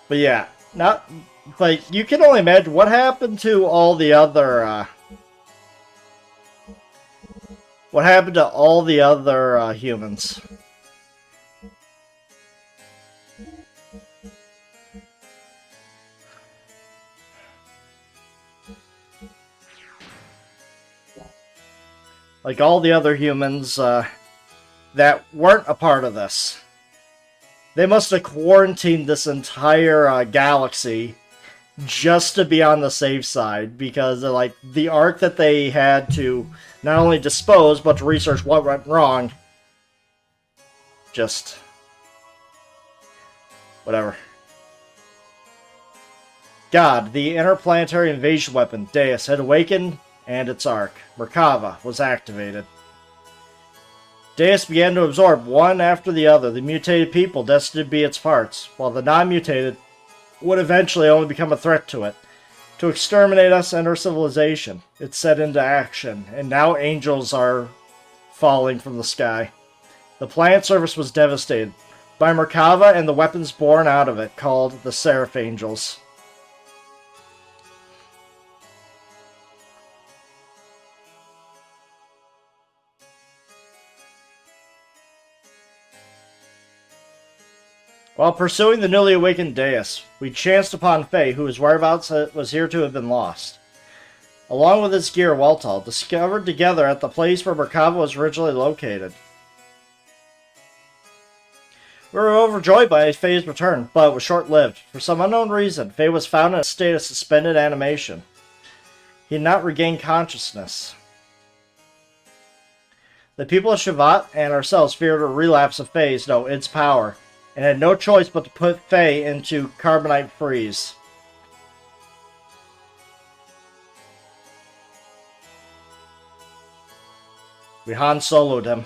Speaker 1: yeah, not. But you can only imagine what happened to all the other. What happened to all the other humans? Like all the other humans that weren't a part of this. They must have quarantined this entire galaxy just to be on the safe side, because like the arc that they had to not only dispose but to research what went wrong. Just whatever. God, the interplanetary invasion weapon, Deus, had awakened, and its arc, Merkava, was activated. Deus began to absorb one after the other the mutated people destined to be its parts, while the non-mutated would eventually only become a threat to it. To exterminate us and our civilization, it set into action, and now angels are falling from the sky. The planet surface was devastated by Merkava and the weapons born out of it, called the Seraph Angels. While pursuing the newly awakened Deus, we chanced upon Faye, whose whereabouts was here to have been lost. Along with his gear, Weltall, discovered together at the place where Merkava was originally located. We were overjoyed by Faye's return, but it was short-lived. For some unknown reason, Faye was found in a state of suspended animation. He had not regained consciousness. The people of Shevat and ourselves feared a relapse of Faye's, its power, and had no choice but to put Faye into carbonite freeze. We Han Solo'd him.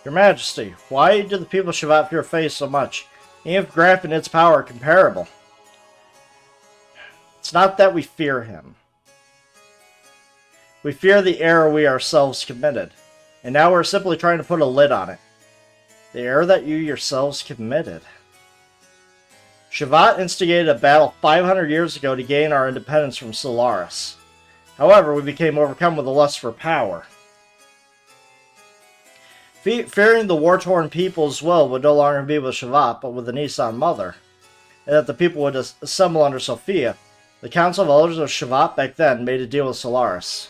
Speaker 1: Your Majesty, why do the people of Shevat fear Faye so much, even if Graf and its power are comparable? It's not that we fear him. We fear the error we ourselves committed, and now we're simply trying to put a lid on it. The error that you yourselves committed. Shevat instigated a battle 500 years ago to gain our independence from Solaris. However, we became overcome with a lust for power. Fearing the war-torn people's will would no longer be with Shevat, but with the Nisan Mother, and that the people would assemble under Sophia, the Council of Elders of Shevat back then made a deal with Solaris.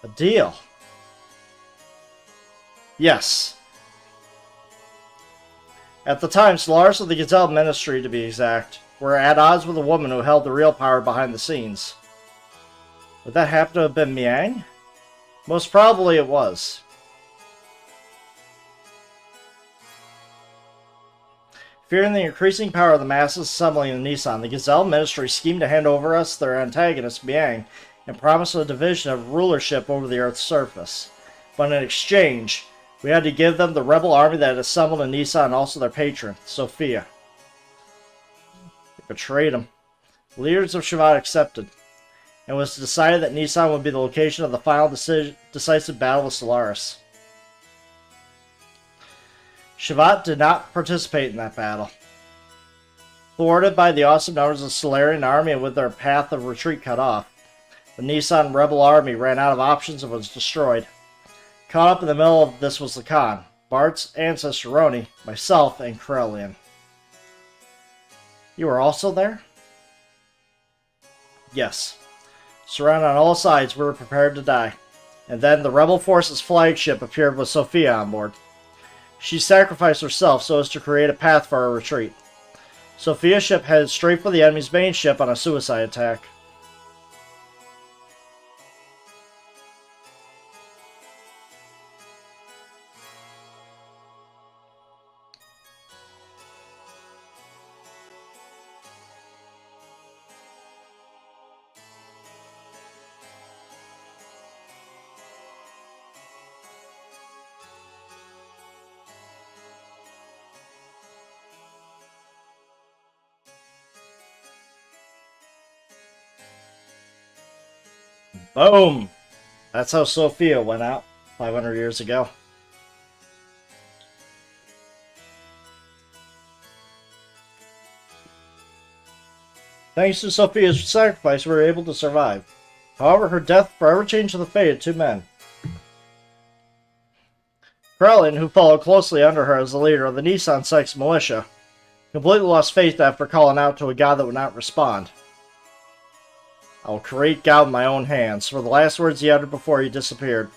Speaker 1: A deal? Yes. At the time, Solaris and the Gazelle Ministry, to be exact, were at odds with a woman who held the real power behind the scenes. Would that happen to have been Miang? Most probably it was. Fearing the increasing power of the masses assembling in Nisan, the Gazelle Ministry schemed to hand over us their antagonist, Miang, and promised a division of rulership over the Earth's surface. But in exchange, we had to give them the rebel army that had assembled in Nisan and also their patron, Sophia. They betrayed him. The leaders of Shevat accepted, and it was decided that Nisan would be the location of the final decisive battle with Solaris. Shevat did not participate in that battle. Thwarted by the awesome numbers of the Solarian army and with their path of retreat cut off, the Nisan rebel army ran out of options and was destroyed. Caught up in the middle of this was the Khan, Bart's ancestor Roni, myself, and Corellian. You were also there? Yes. Surrounded on all sides, we were prepared to die. And then the rebel force's flagship appeared with Sophia on board. She sacrificed herself so as to create a path for our retreat. Sophia's ship headed straight for the enemy's main ship on a suicide attack. Boom! That's how Sophia went out 500 years ago. Thanks to Sophia's sacrifice, we were able to survive. However, her death forever changed the fate of two men. Krellin, who followed closely under her as the leader of the Nissan Sex militia, completely lost faith after calling out to a god that would not respond. I will create God with my own hands, were the last words he uttered before he disappeared.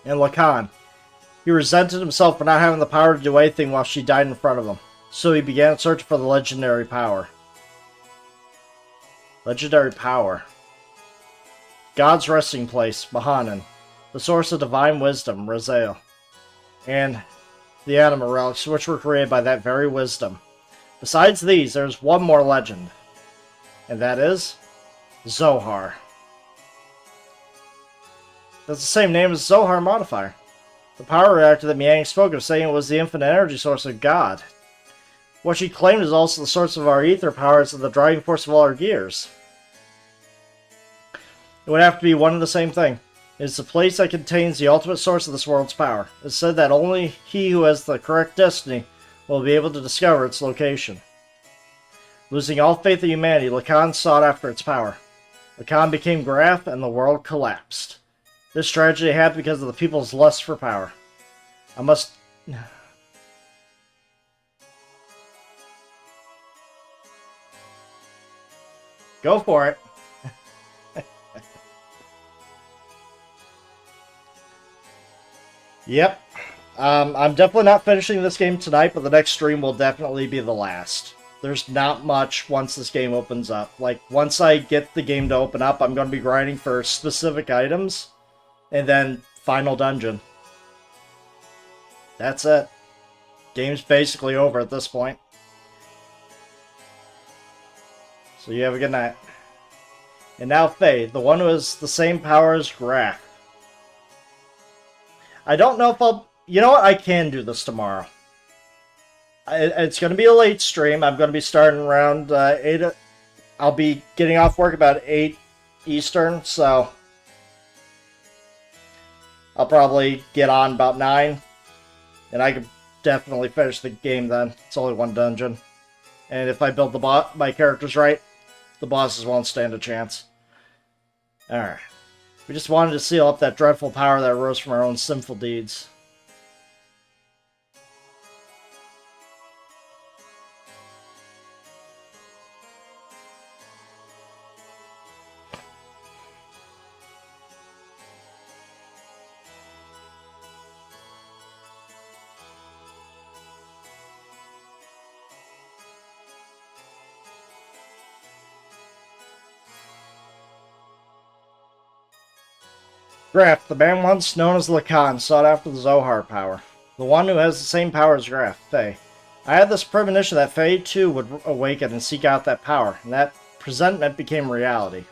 Speaker 1: And Lacan. He resented himself for not having the power to do anything while she died in front of him, so he began searching for the legendary power. Legendary power. God's resting place, Mahanan. The source of divine wisdom, Raziel. And the anima relics, which were created by that very wisdom. Besides these, there's one more legend. And that is Zohar. That's the same name as Zohar modifier. The power reactor that Miang spoke of, saying it was the infinite energy source of God. What she claimed is also the source of our ether powers and the driving force of all our gears. It would have to be one and the same thing. It is the place that contains the ultimate source of this world's power. It's said that only he who has the correct destiny will be able to discover its location. Losing all faith in humanity, Lacan sought after its power. Lacan became Graf, and the world collapsed. This tragedy happened because of the people's lust for power. I must... Go for it. Yep. I'm definitely not finishing this game tonight, but the next stream will definitely be the last. There's not much once this game opens up. Like, once I get the game to open up, I'm going to be grinding for specific items, and then final dungeon. That's it. Game's basically over at this point. So you have a good night. And now Faye, the one who has the same power as Graf. I don't know if I'll... You know what? I can do this tomorrow. It's going to be a late stream. I'm going to be starting around 8... I'll be getting off work about 8 Eastern, so... I'll probably get on about 9. And I can definitely finish the game then. It's only one dungeon. And if I build my characters right, the bosses won't stand a chance. Alright. We just wanted to seal up that dreadful power that arose from our own sinful deeds. Graf, the man once known as Lacan, sought after the Zohar power. The one who has the same power as Graf, Faye. I had this premonition that Faye too would awaken and seek out that power, and that presentiment became reality.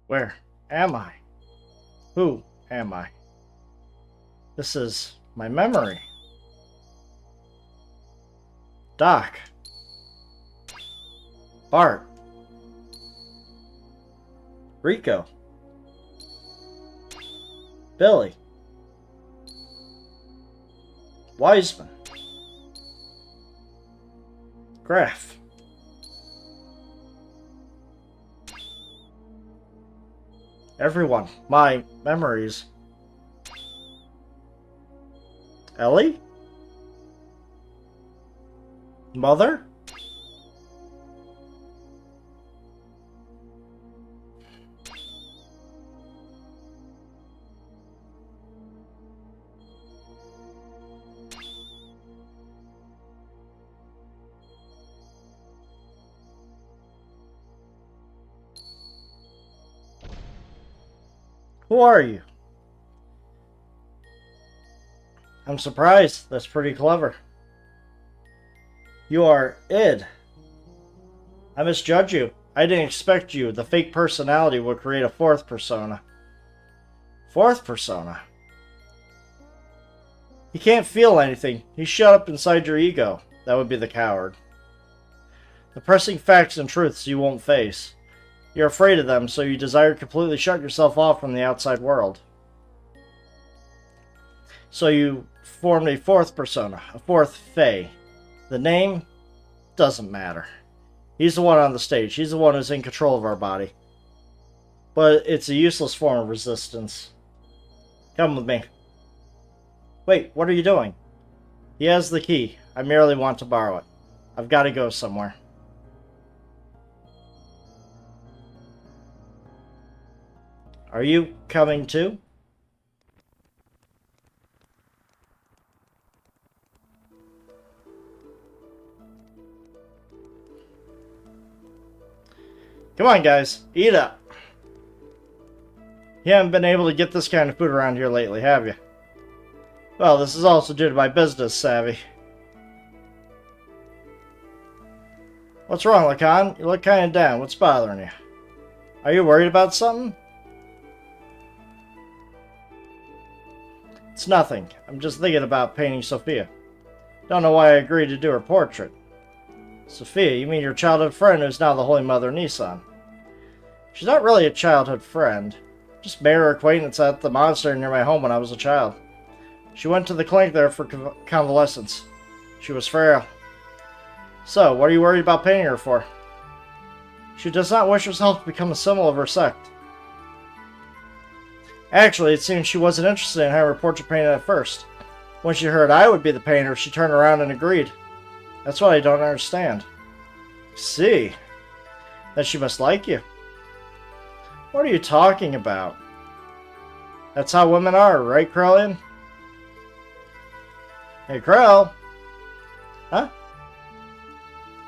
Speaker 1: Where am I? Who am I? This is my memory. Doc. Bart. Rico. Billy. Wiseman. Graf. Everyone. My memories. Ellie? Mother? Who are you? I'm surprised. That's pretty clever. You are id. I misjudged you. I didn't expect you. The fake personality would create a fourth persona. Fourth persona? You can't feel anything. You shut up inside your ego. That would be the coward. The pressing facts and truths you won't face. You're afraid of them, so you desire to completely shut yourself off from the outside world. So you formed a fourth persona, a fourth Fae. The name doesn't matter. He's the one on the stage. He's the one who's in control of our body. But it's a useless form of resistance. Come with me. Wait, what are you doing? He has the key. I merely want to borrow it. I've got to go somewhere. Are you coming too? Come on, guys. Eat up. You haven't been able to get this kind of food around here lately, have you? Well, this is also due to my business savvy. What's wrong, Lacan? You look kind of down. What's bothering you? Are you worried about something? It's nothing. I'm just thinking about painting Sophia. Don't know why I agreed to do her portrait. Sophia, you mean your childhood friend who's now the Holy Mother Nissan? She's not really a childhood friend. Just made her acquaintance at the monastery near my home when I was a child. She went to the clinic there for convalescence. She was frail. So, what are you worried about painting her for? She does not wish herself to become a symbol of her sect. Actually, it seems she wasn't interested in having her portrait painted at first. When she heard I would be the painter, she turned around and agreed. That's what I don't understand. See. Then she must like you. What are you talking about? That's how women are, right, Krellian? Hey, Krell. Huh?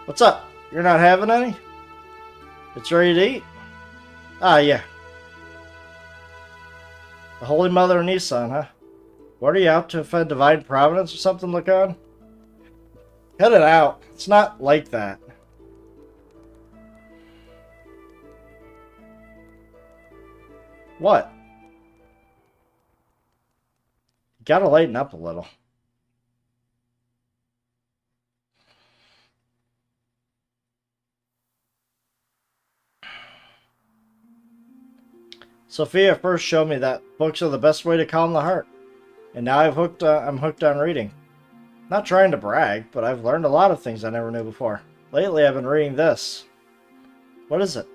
Speaker 1: What's up? You're not having any? It's ready to eat? Ah, yeah. The Holy Mother of Nissan, huh? What are you out to offend Divine Providence or something, Lacan? Cut it out. It's not like that. What? You gotta lighten up a little. Sophia first showed me that books are the best way to calm the heart. And now I'm hooked on reading. Not trying to brag, but I've learned a lot of things I never knew before. Lately I've been reading this. What is it?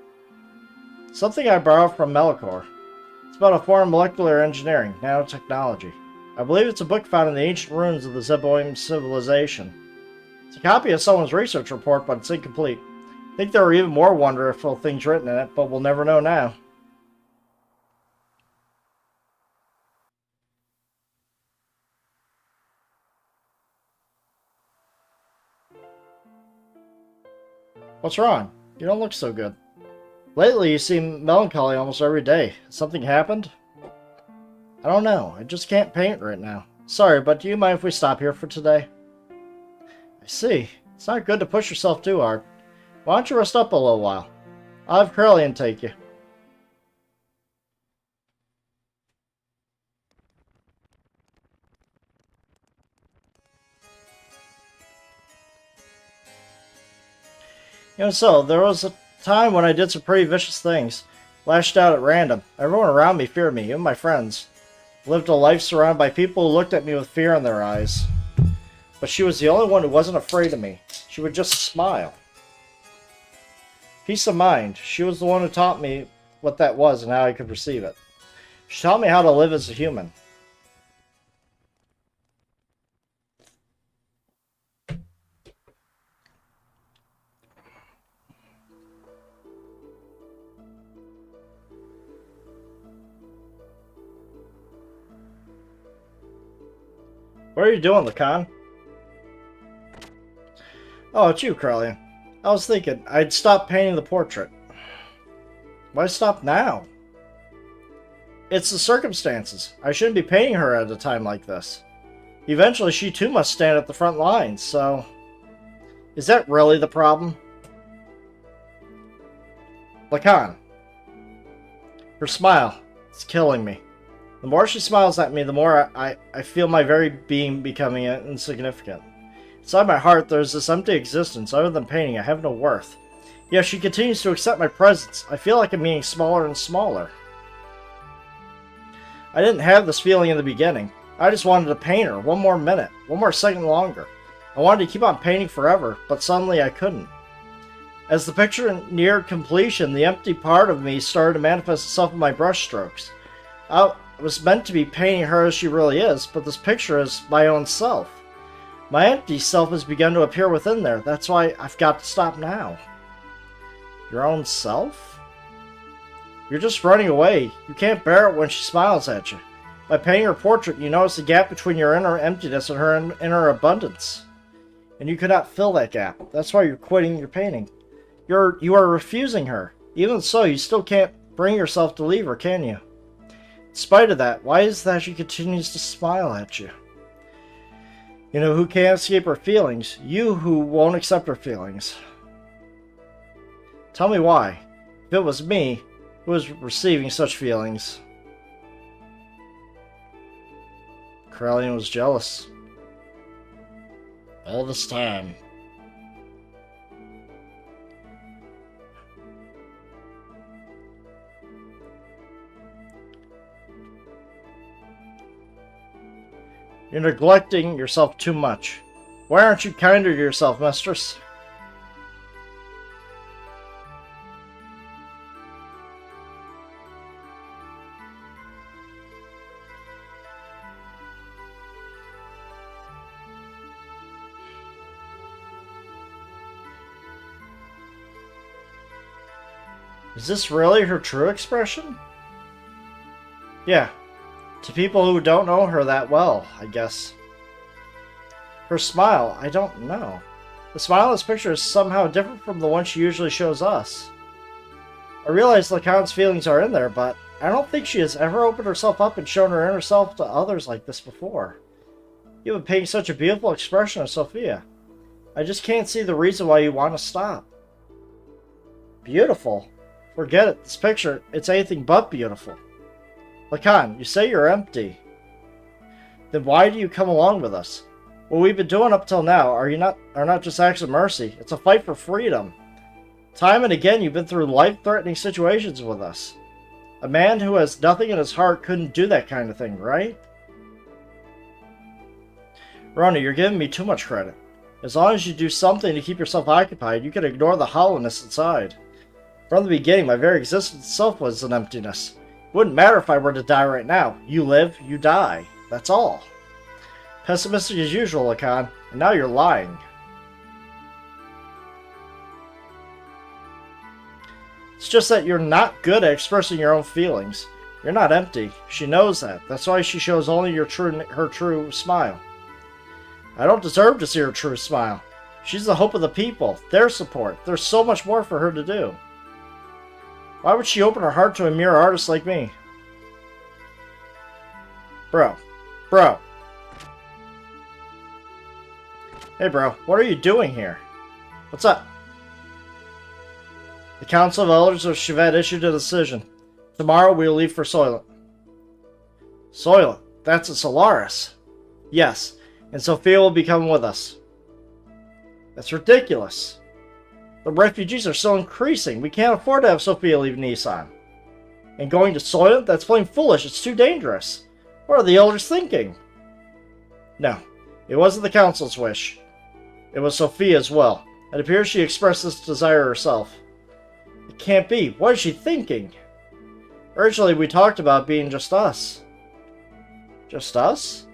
Speaker 1: Something I borrowed from Melkor. It's about a form of molecular engineering, nanotechnology. I believe it's a book found in the ancient ruins of the Zeboim civilization. It's a copy of someone's research report, but it's incomplete. I think there are even more wonderful things written in it, but we'll never know now. What's wrong? You don't look so good. Lately, you seem melancholy almost every day. Has something happened? I don't know. I just can't paint right now. Sorry, but do you mind if we stop here for today? I see. It's not good to push yourself too hard. Why don't you rest up a little while? I'll have Krellian take you. There was a time when I did some pretty vicious things. Lashed out at random. Everyone around me feared me, even my friends. Lived a life surrounded by people who looked at me with fear in their eyes. But she was the only one who wasn't afraid of me. She would just smile. Peace of mind. She was the one who taught me what that was and how I could perceive it. She taught me how to live as a human. What are you doing, Lacan? Oh, it's you, Crowley. I was thinking I'd stop painting the portrait. Why stop now? It's the circumstances. I shouldn't be painting her at a time like this. Eventually, she too must stand at the front lines, so... Is that really the problem? Lacan. Her smile. It's killing me. The more she smiles at me, the more I feel my very being becoming insignificant. Inside my heart, there's this empty existence. Other than painting, I have no worth. Yet she continues to accept my presence. I feel like I'm getting smaller and smaller. I didn't have this feeling in the beginning. I just wanted to paint her one more minute, one more second longer. I wanted to keep on painting forever, but suddenly I couldn't. As the picture neared completion, the empty part of me started to manifest itself in my brush strokes. I was meant to be painting her as she really is, but this picture is my own self. My empty self has begun to appear within there. That's why I've got to stop now. Your own self? You're just running away. You can't bear it when she smiles at you. By painting her portrait, you notice the gap between your inner emptiness and her inner abundance. And you cannot fill that gap. That's why you're quitting your painting. You are refusing her. Even so, you still can't bring yourself to leave her, can you? In spite of that, why is it that she continues to smile at you? You know who can't escape her feelings? You who won't accept her feelings. Tell me why. If it was me who was receiving such feelings. Corellian was jealous. All this time. You're neglecting yourself too much. Why aren't you kinder to yourself, mistress? Is this really her true expression? Yeah. To people who don't know her that well, I guess. Her smile, I don't know. The smile in this picture is somehow different from the one she usually shows us. I realize Lacan's feelings are in there, but I don't think she has ever opened herself up and shown her inner self to others like this before. You've been painting such a beautiful expression of Sophia. I just can't see the reason why you want to stop. Beautiful? Forget it. This picture, it's anything but beautiful. Lacan, you say you're empty. Then why do you come along with us? What we've been doing up till now are not just acts of mercy. It's a fight for freedom. Time and again you've been through life-threatening situations with us. A man who has nothing in his heart couldn't do that kind of thing, right? Rona, you're giving me too much credit. As long as you do something to keep yourself occupied, you can ignore the hollowness inside. From the beginning, my very existence itself was an emptiness. It wouldn't matter if I were to die right now. You live, you die. That's all. Pessimistic as usual, Lacan, and now you're lying. It's just that you're not good at expressing your own feelings. You're not empty. She knows that. That's why she shows only her true smile. I don't deserve to see her true smile. She's the hope of the people, their support. There's so much more for her to do. Why would she open her heart to a mere artist like me? Bro. Hey bro, what are you doing here? What's up? The Council of Elders of Chevet issued a decision. Tomorrow we will leave for Soylent. Soylent? That's a Solaris. Yes, and Sophia will be coming with us. That's ridiculous. The refugees are still increasing. We can't afford to have Sophia leave Nissan. And going to Soylent? That's plain foolish. It's too dangerous. What are the elders thinking? No, it wasn't the council's wish. It was Sophia's will. It appears she expressed this desire herself. It can't be. What is she thinking? Originally, we talked about being just us. Just us?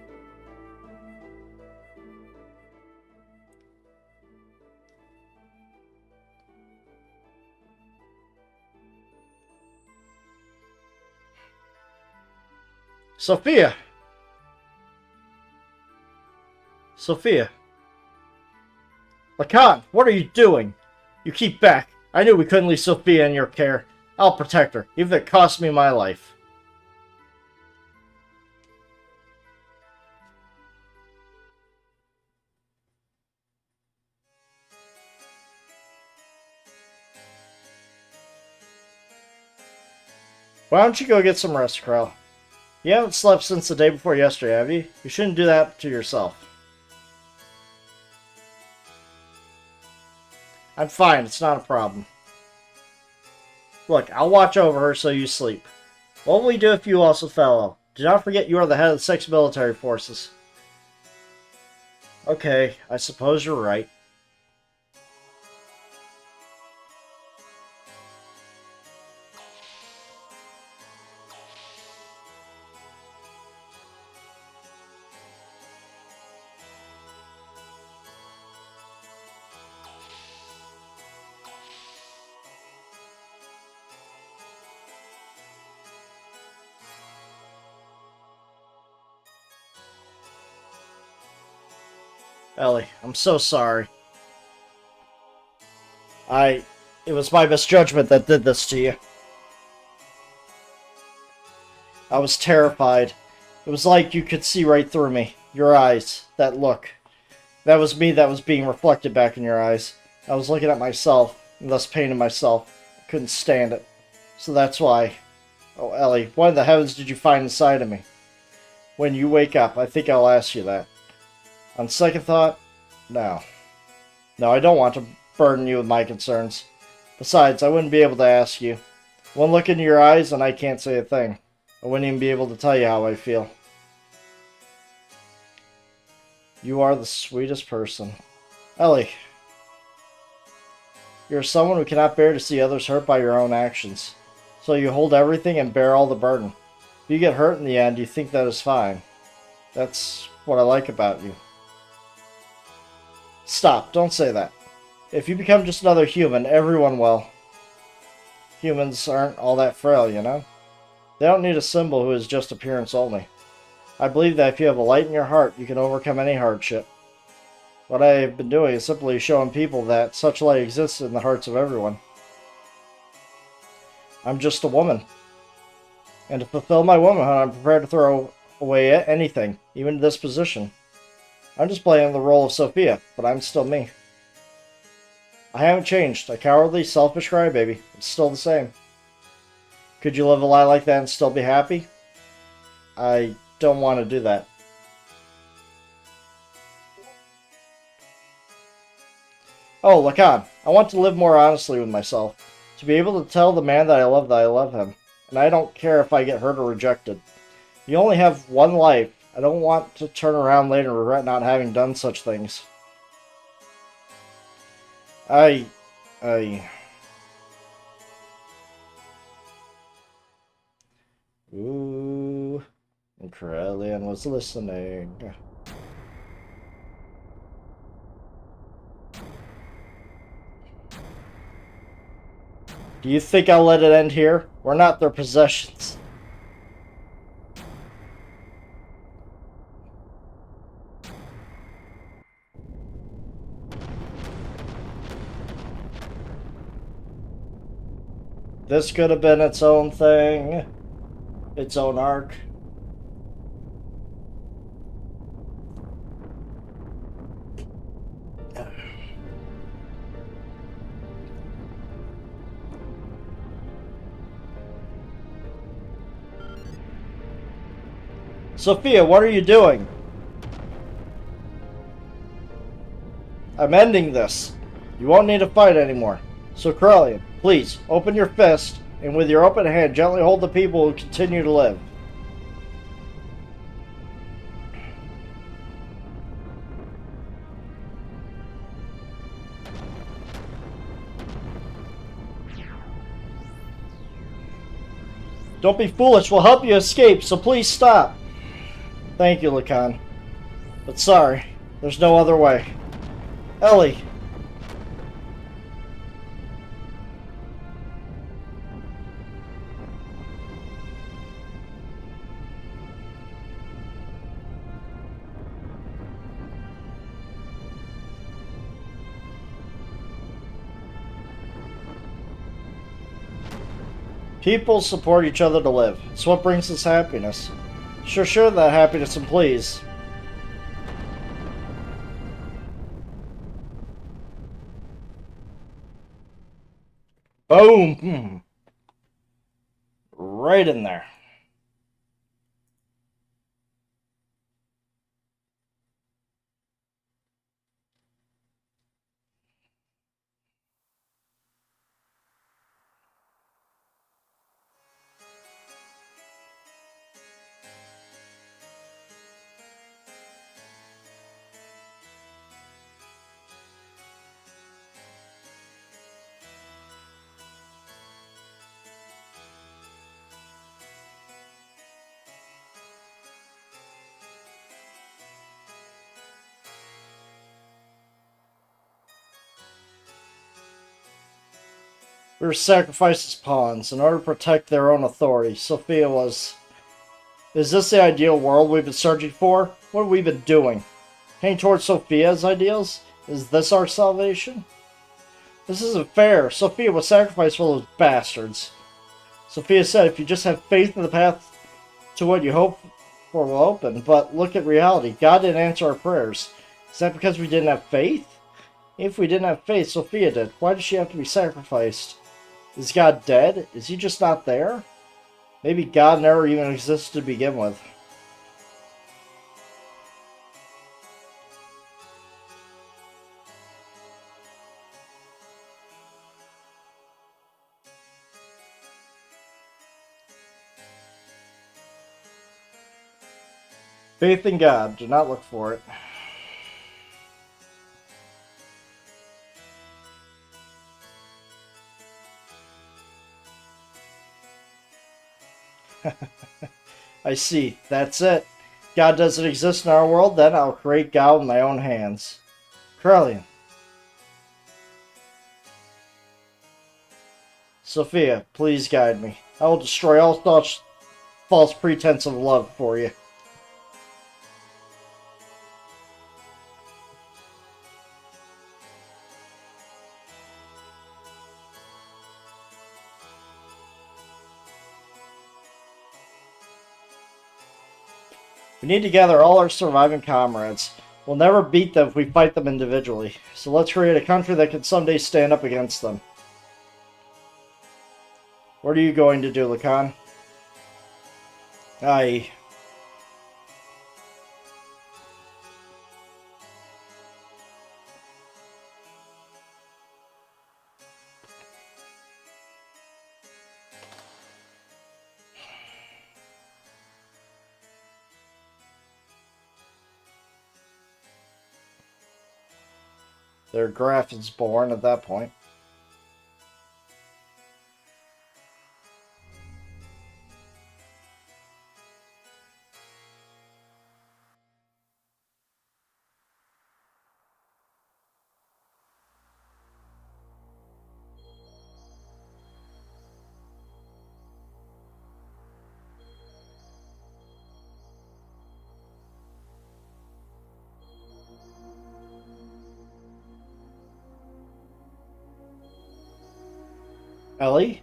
Speaker 1: Sophia! Sophia! Lacan, what are you doing? You keep back. I knew we couldn't leave Sophia in your care. I'll protect her, even if it costs me my life. Why don't you go get some rest, Krell? You haven't slept since the day before yesterday, have you? You shouldn't do that to yourself. I'm fine, it's not a problem. Look, I'll watch over her so you sleep. What will we do if you also fell ill? Do not forget you are the head of the 6 military forces. Okay, I suppose you're right. Ellie, I'm so sorry. It was my misjudgment that did this to you. I was terrified. It was like you could see right through me. Your eyes. That look. That was me that was being reflected back in your eyes. I was looking at myself, and thus painting myself. I couldn't stand it. So that's why. Oh, Ellie, what in the heavens did you find inside of me? When you wake up, I think I'll ask you that. On second thought, no. No, I don't want to burden you with my concerns. Besides, I wouldn't be able to ask you. One look into your eyes and I can't say a thing. I wouldn't even be able to tell you how I feel. You are the sweetest person. Ellie. You're someone who cannot bear to see others hurt by your own actions. So you hold everything and bear all the burden. If you get hurt in the end, you think that is fine. That's what I like about you. Stop, don't say that. If you become just another human, everyone will. Humans aren't all that frail, you know? They don't need a symbol who is just appearance only. I believe that if you have a light in your heart, you can overcome any hardship. What I have been doing is simply showing people that such light exists in the hearts of everyone. I'm just a woman. And to fulfill my womanhood, I'm prepared to throw away anything, even this position. I'm just playing the role of Sophia, but I'm still me. I haven't changed. A cowardly, selfish crybaby. It's still the same. Could you live a lie like that and still be happy? I don't want to do that. Oh, Lacan, I want to live more honestly with myself. To be able to tell the man that I love him. And I don't care if I get hurt or rejected. You only have one life. I don't want to turn around later and regret not having done such things. Ooh, and Corellian was listening. Do you think I'll let it end here? We're not their possessions. This could have been its own thing. Its own arc. Sophia, what are you doing? I'm ending this. You won't need to fight anymore. So Corellian, please, open your fist, and with your open hand, gently hold the people who continue to live. Don't be foolish. We'll help you escape, so please stop. Thank you, Lacan. But sorry, there's no other way. Ellie. People support each other to live. It's what brings us happiness. Sure that happiness and please. Boom! Right in there. We were sacrificed as pawns in order to protect their own authority. Sophia was... Is this the ideal world we've been searching for? What have we been doing? Heading towards Sophia's ideals? Is this our salvation? This isn't fair. Sophia was sacrificed for those bastards. Sophia said if you just have faith in the path to what you hope for will open. But look at reality. God didn't answer our prayers. Is that because we didn't have faith? If we didn't have faith, Sophia did. Why does she have to be sacrificed? Is God dead? Is he just not there? Maybe God never even existed to begin with. Faith in God. Do not look for it. I see. That's it. God doesn't exist in our world, then I'll create God with my own hands. Corellian. Sophia, please guide me. I will destroy all such false pretense of love for you. We need to gather all our surviving comrades. We'll never beat them if we fight them individually. So let's create a country that can someday stand up against them. What are you going to do, Lacan? Aye. Their Graf is born at that point. Ellie?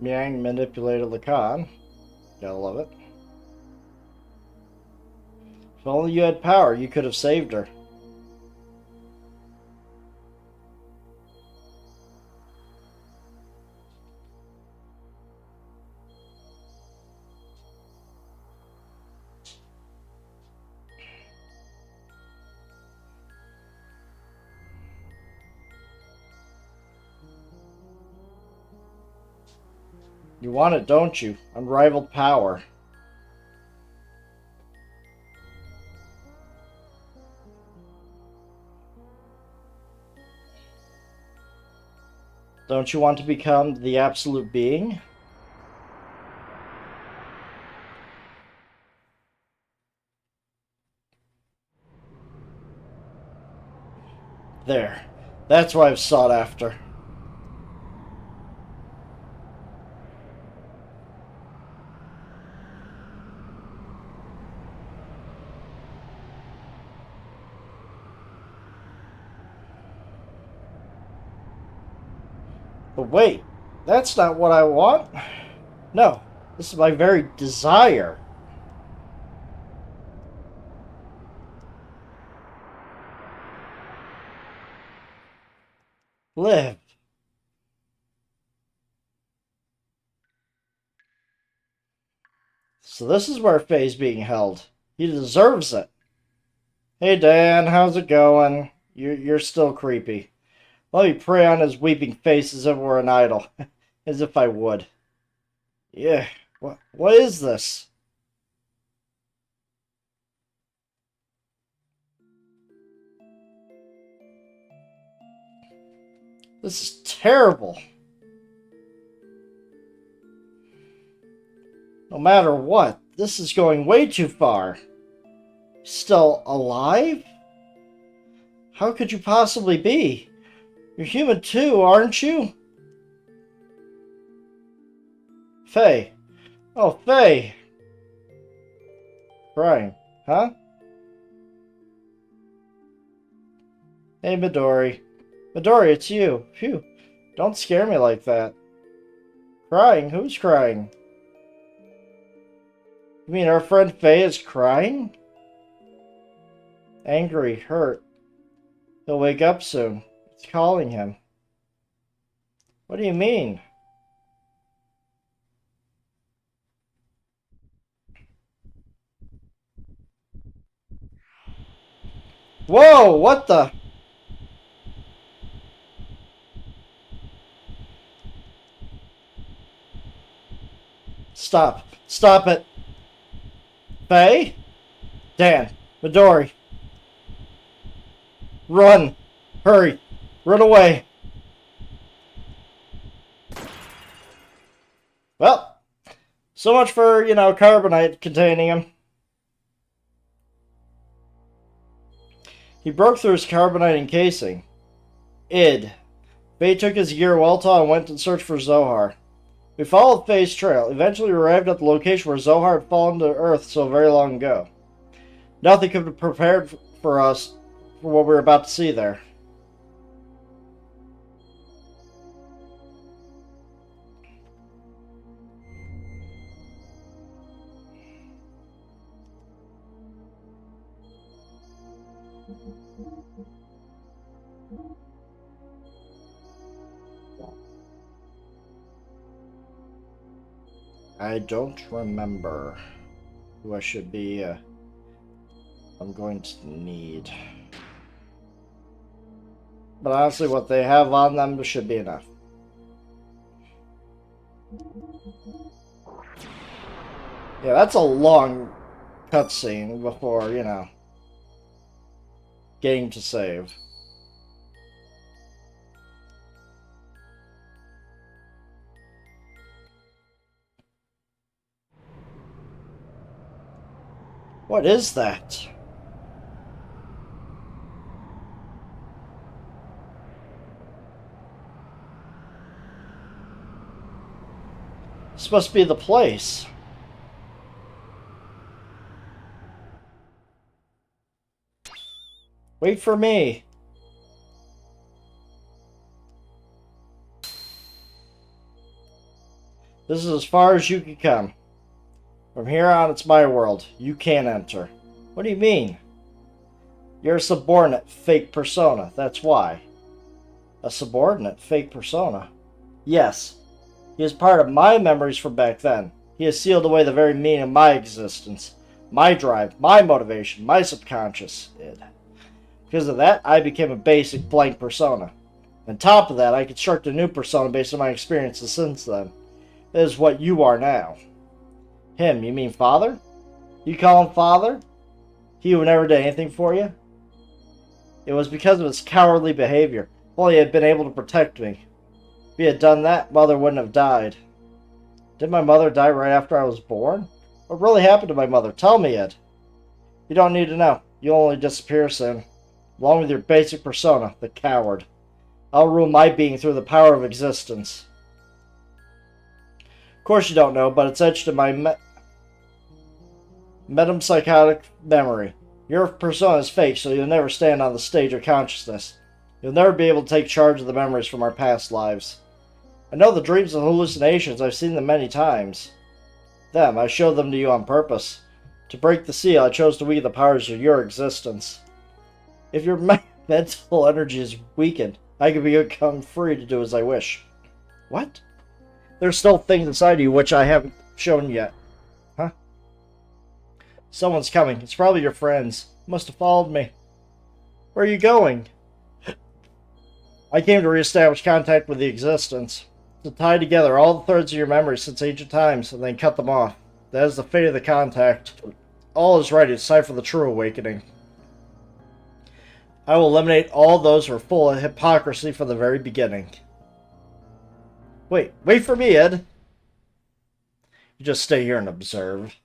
Speaker 1: Miang manipulated Lacan. Gotta love it. If only you had power, you could have saved her. You want it, don't you? Unrivaled power. Don't you want to become the absolute being? There. That's what I've sought after. But wait, that's not what I want. No, this is my very desire. Live. So this is where Faye's being held. He deserves it. Hey Dan, how's it going? You're still creepy. Let me pray on his weeping face as if it were an idol. As if I would. Yeah, what is this? This is terrible. No matter what, this is going way too far. Still alive? How could you possibly be? You're human too, aren't you? Faye. Oh, Faye. Crying. Huh? Hey, Midori. Midori, it's you. Phew. Don't scare me like that. Crying? Who's crying? You mean our friend Faye is crying? Angry, hurt. He'll wake up soon. It's calling him. What do you mean? Whoa, what the? Stop. Stop it. Faye? Dan. Midori. Run. Hurry. Run away. Well, so much for, carbonite containing him. He broke through his carbonite encasing. Id. Faye took his gear Welta and went in search for Zohar. We followed Faye's trail, eventually arrived at the location where Zohar had fallen to Earth so very long ago. Nothing could have prepared for us for what we were about to see there. I don't remember who I should be. I'm going to need. But honestly, what they have on them should be enough. Yeah, that's a long cutscene before, getting to save. What is that? This must be the place. Wait for me. This is as far as you can come. From here on, it's my world. You can't enter. What do you mean? You're a subordinate fake persona, that's why. A subordinate fake persona? Yes. He is part of my memories from back then. He has sealed away the very meaning of my existence. My drive, my motivation, my subconscious. Because of that, I became a basic blank persona. On top of that, I constructed a new persona based on my experiences since then. is what you are now. Him, you mean father? You call him father? He who never did anything for you? It was because of his cowardly behavior. If only he had been able to protect me. If he had done that, Mother wouldn't have died. Did my mother die right after I was born? What really happened to my mother? Tell me, Ed. You don't need to know. You'll only disappear soon. Along with your basic persona, the coward. I'll rule my being through the power of existence. Of course you don't know, but it's etched in my metempsychotic memory. Your persona is fake, so you'll never stand on the stage of consciousness. You'll never be able to take charge of the memories from our past lives. I know the dreams and hallucinations. I've seen them many times. I showed them to you on purpose. To break the seal, I chose to weaken the powers of your existence. If your mental energy is weakened, I can become free to do as I wish. What? There's still things inside you which I haven't shown yet. Huh? Someone's coming. It's probably your friends. Must have followed me. Where are you going? I came to reestablish contact with the existence. To tie together all the threads of your memory since ancient times, and then cut them off. That is the fate of the contact. All is ready. It's time for the true awakening. I will eliminate all those who are full of hypocrisy from the very beginning. Wait for me, Ed. You just stay here and observe.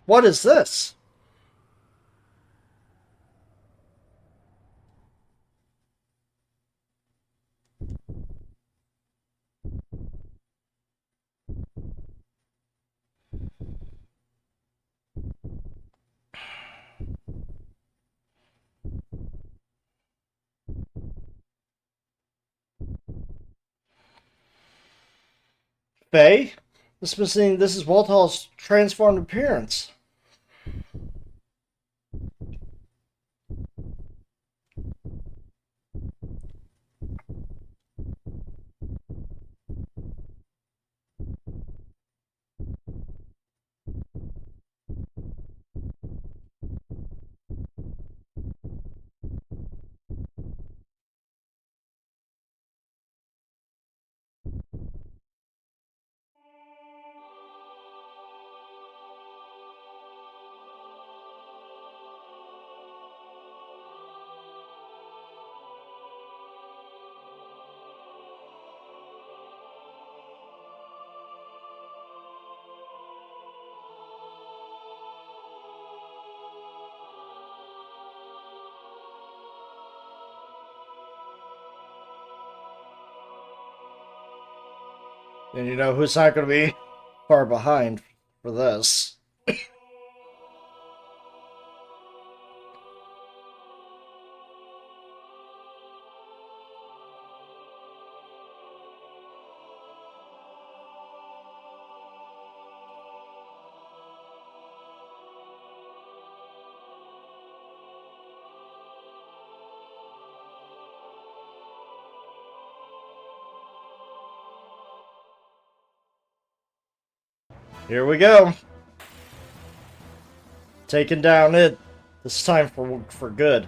Speaker 1: What is this? Faye? This is Walthall's transformed appearance. And you know who's not going to be far behind for this? Here we go. Taking down it. This time for good.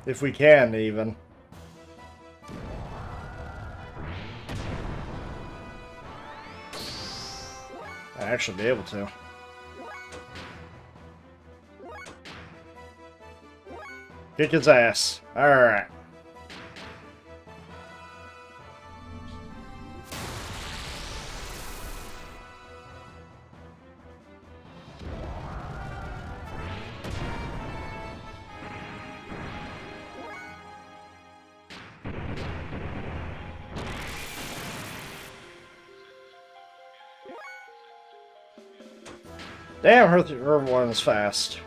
Speaker 1: If we can, even. I actually be able to. Kick his ass. Alright. Damn, her one is fast.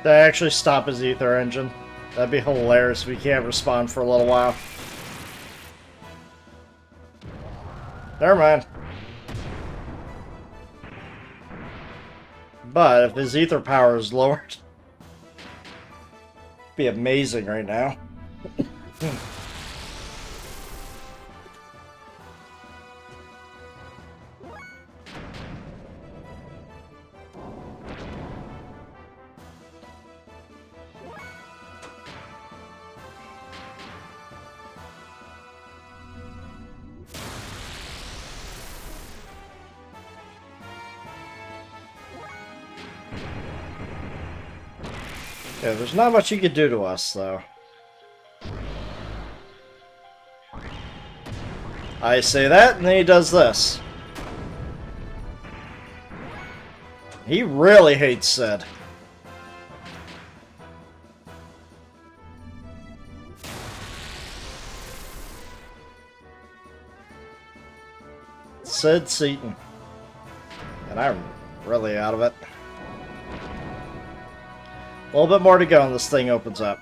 Speaker 1: Did I actually stop his ether engine? That'd be hilarious if he can't respond for a little while. Never mind. But if his ether power is lowered, it'd be amazing right now. Yeah, there's not much he could do to us, though. I say that, and then he does this. He really hates Sid. Sid Seaton. And I'm really out of it. A little bit more to go and this thing opens up.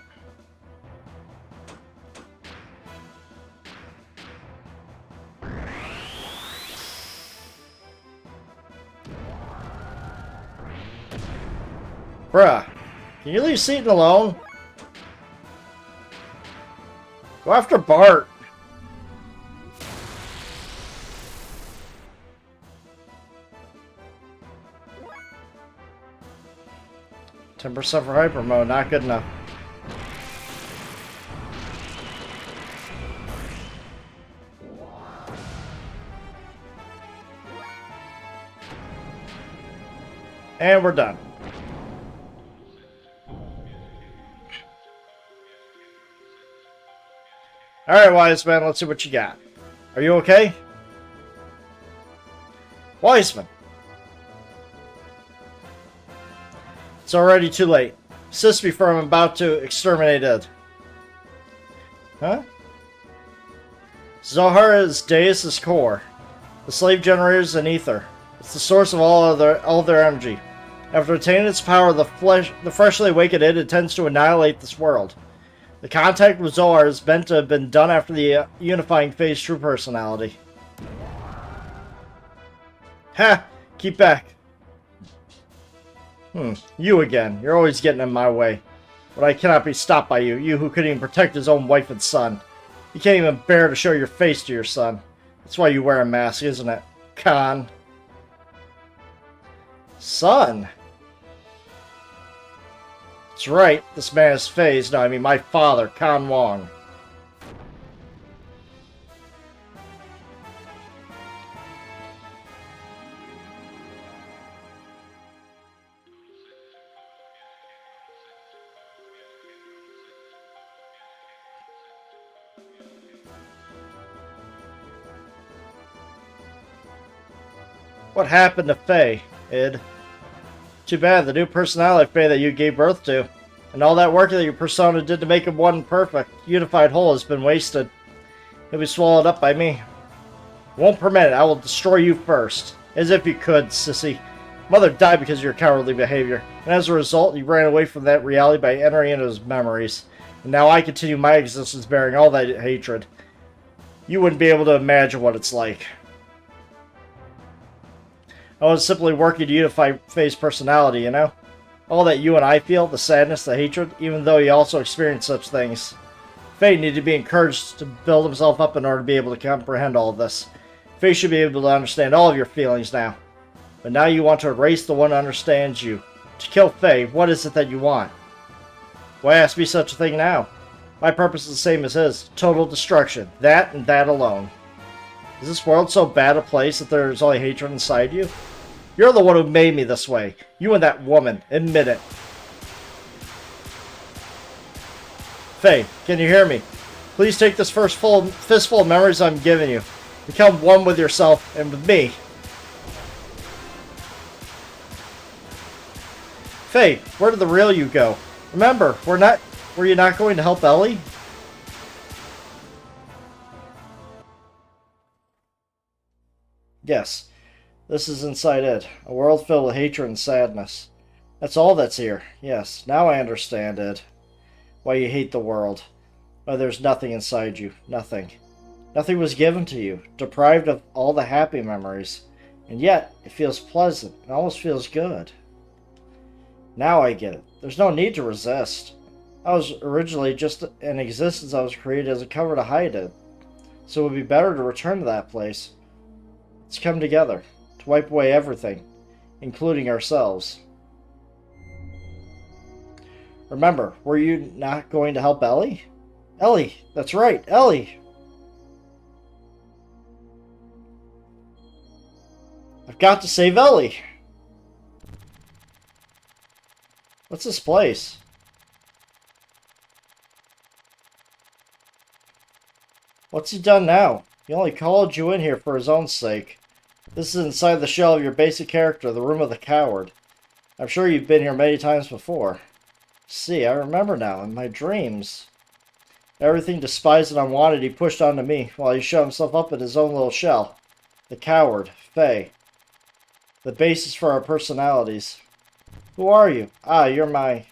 Speaker 1: Bruh, can you leave Seaton alone? Go after Bart. %for hyper mode, not good enough. And we're done. Alright, Wiseman, let's see what you got. Are you okay? Wiseman. It's already too late. Assist me for I'm about to exterminate Ed. Huh? Zohar is Deus' core. The slave generators and ether. It's the source of all their energy. After attaining its power, the freshly awakened Id intends to annihilate this world. The contact with Zohar is meant to have been done after the unifying phase true personality. Ha! Keep back. You again. You're always getting in my way. But I cannot be stopped by you. You who couldn't even protect his own wife and son. You can't even bear to show your face to your son. That's why you wear a mask, isn't it? Khan. Son? That's right. This man is phased. No, I mean my father, Khan Wong. What happened to Faye, Id? Too bad, the new personality Faye that you gave birth to, and all that work that your persona did to make him one perfect, unified whole has been wasted. He'll be swallowed up by me. Won't permit it, I will destroy you first. As if you could, sissy. Mother died because of your cowardly behavior, and as a result, you ran away from that reality by entering into his memories. And now I continue my existence bearing all that hatred. You wouldn't be able to imagine what it's like. I was simply working to unify Faye's personality, you know? All that you and I feel, the sadness, the hatred, even though he also experienced such things. Faye needed to be encouraged to build himself up in order to be able to comprehend all of this. Faye should be able to understand all of your feelings now. But now you want to erase the one who understands you. To kill Faye, what is it that you want? Why ask me such a thing now? My purpose is the same as his. Total destruction. That and that alone. Is this world so bad a place that there is only hatred inside you? You're the one who made me this way. You and that woman. Admit it. Faye, can you hear me? Please take this fistful of memories I'm giving you. Become one with yourself and with me. Faye, where did the real you go? Remember, were you not going to help Ellie? Yes. This is inside it, a world filled with hatred and sadness. That's all that's here. Yes, now I understand it. Why you hate the world. Why there's nothing inside you. Nothing. Nothing was given to you, deprived of all the happy memories. And yet, it feels pleasant. It almost feels good. Now I get it. There's no need to resist. I was originally just an existence I was created as a cover to hide it. So it would be better to return to that place. Let's come together, to wipe away everything, including ourselves. Remember, were you not going to help Ellie? Ellie, that's right, Ellie! I've got to save Ellie! What's this place? What's he done now? He only called you in here for his own sake. This is inside the shell of your basic character, the Room of the Coward. I'm sure you've been here many times before. See, I remember now, in my dreams. Everything despised and unwanted he pushed onto me, while he shut himself up in his own little shell. The coward, Faye. The basis for our personalities. Who are you? Ah, you're my...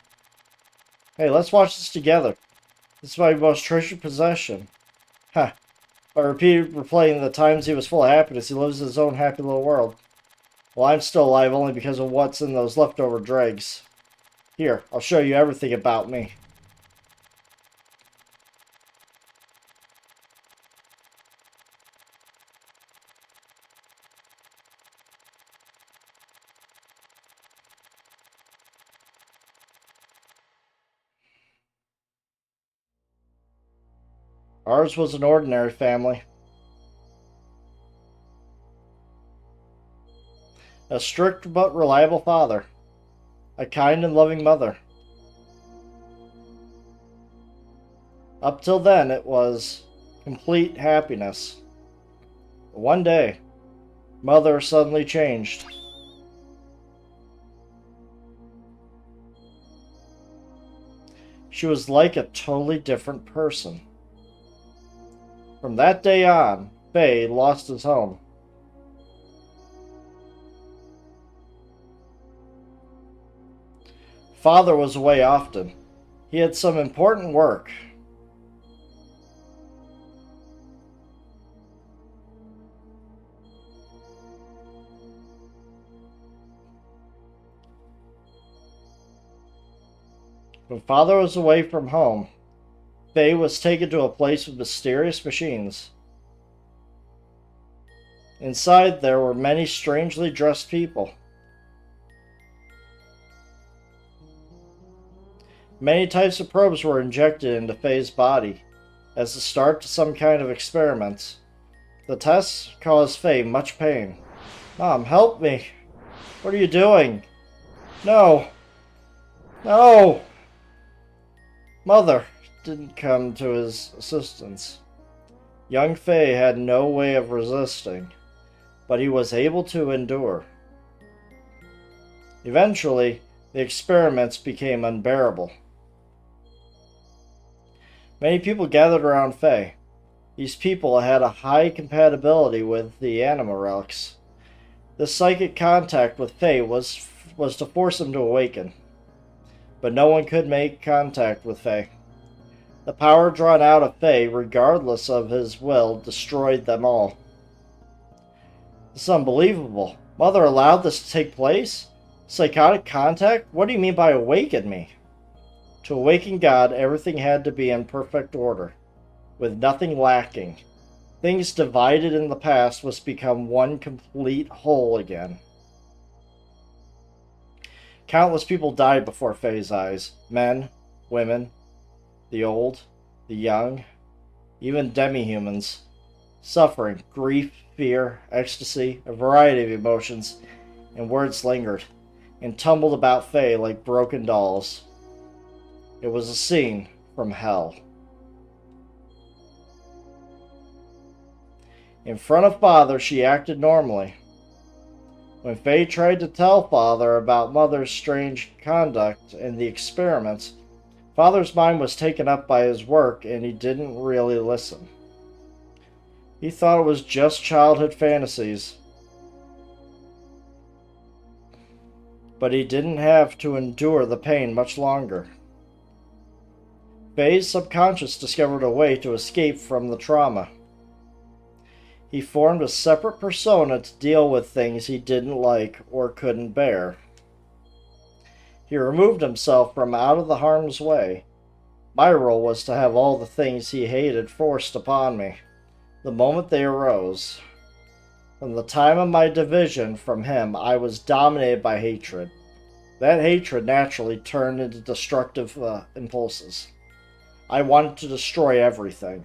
Speaker 1: Hey, let's watch this together. This is my most treasured possession. Huh. By repeatedly replaying the times he was full of happiness, he lives in his own happy little world. Well, I'm still alive only because of what's in those leftover dregs. Here, I'll show you everything about me. Ours was an ordinary family. A strict but reliable father. A kind and loving mother. Up till then, it was complete happiness. But one day, Mother suddenly changed. She was like a totally different person. From that day on, Faye lost his home. Father was away often. He had some important work. When Father was away from home, Faye was taken to a place with mysterious machines. Inside there were many strangely dressed people. Many types of probes were injected into Faye's body as the start to some kind of experiment. The tests caused Faye much pain. Mom, help me! What are you doing? No! No! Mother didn't come to his assistance. Young Faye had no way of resisting, but he was able to endure. Eventually, the experiments became unbearable. Many people gathered around Faye. These people had a high compatibility with the anima relics. This psychic contact with Faye was to force him to awaken. But no one could make contact with Faye. The power drawn out of Faye, regardless of his will, destroyed them all. This is unbelievable. Mother allowed this to take place? Psychotic contact? What do you mean by awaken me? To awaken God, everything had to be in perfect order, with nothing lacking. Things divided in the past must become one complete whole again. Countless people died before Faye's eyes. Men, women, the old, the young, even demi-humans. Suffering, grief, fear, ecstasy, a variety of emotions, and words lingered, and tumbled about Faye like broken dolls. It was a scene from hell. In front of Father, she acted normally. When Faye tried to tell Father about Mother's strange conduct in the experiments, Father's mind was taken up by his work and he didn't really listen. He thought it was just childhood fantasies. But he didn't have to endure the pain much longer. Faye's subconscious discovered a way to escape from the trauma. He formed a separate persona to deal with things he didn't like or couldn't bear. He removed himself from out of the harm's way. My role was to have all the things he hated forced upon me, the moment they arose. From the time of my division from him, I was dominated by hatred. That hatred naturally turned into destructive impulses. I wanted to destroy everything.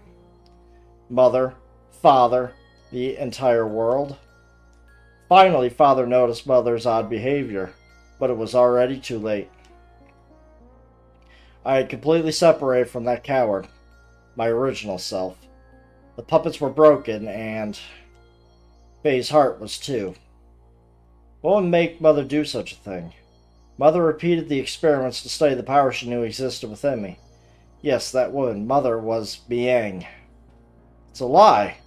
Speaker 1: Mother, Father, the entire world. Finally, Father noticed Mother's odd behavior, but it was already too late. I had completely separated from that coward, my original self. The puppets were broken, and Faye's heart was too. What would make Mother do such a thing? Mother repeated the experiments to study the power she knew existed within me. Yes, that woman, Mother, was Miang. It's a lie.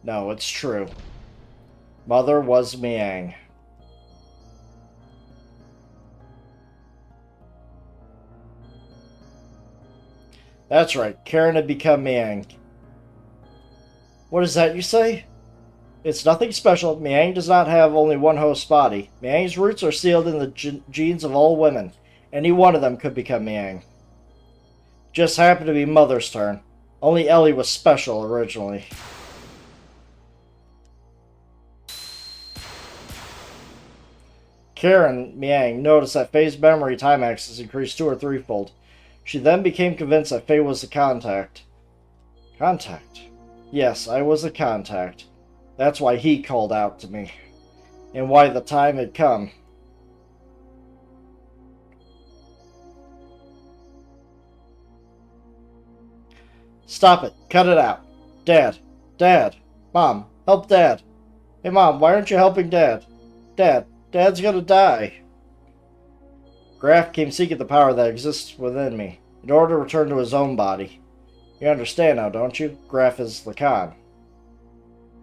Speaker 1: No, it's true. Mother was Miang. That's right, Karen had become Miang. What is that you say? It's nothing special. Miang does not have only one host body. Miang's roots are sealed in the genes of all women. Any one of them could become Miang. Just happened to be Mother's turn. Only Ellie was special originally. Karen Miang noticed that Faye's memory time axis increased 2 or 3-fold. She then became convinced that Faye was the contact. Contact? Yes, I was the contact. That's why he called out to me. And why the time had come. Stop it. Cut it out. Dad. Dad. Mom. Help Dad. Hey Mom, why aren't you helping Dad? Dad. Dad's gonna die. Graf came seeking the power that exists within me, in order to return to his own body. You understand now, don't you? Graf is Lacan.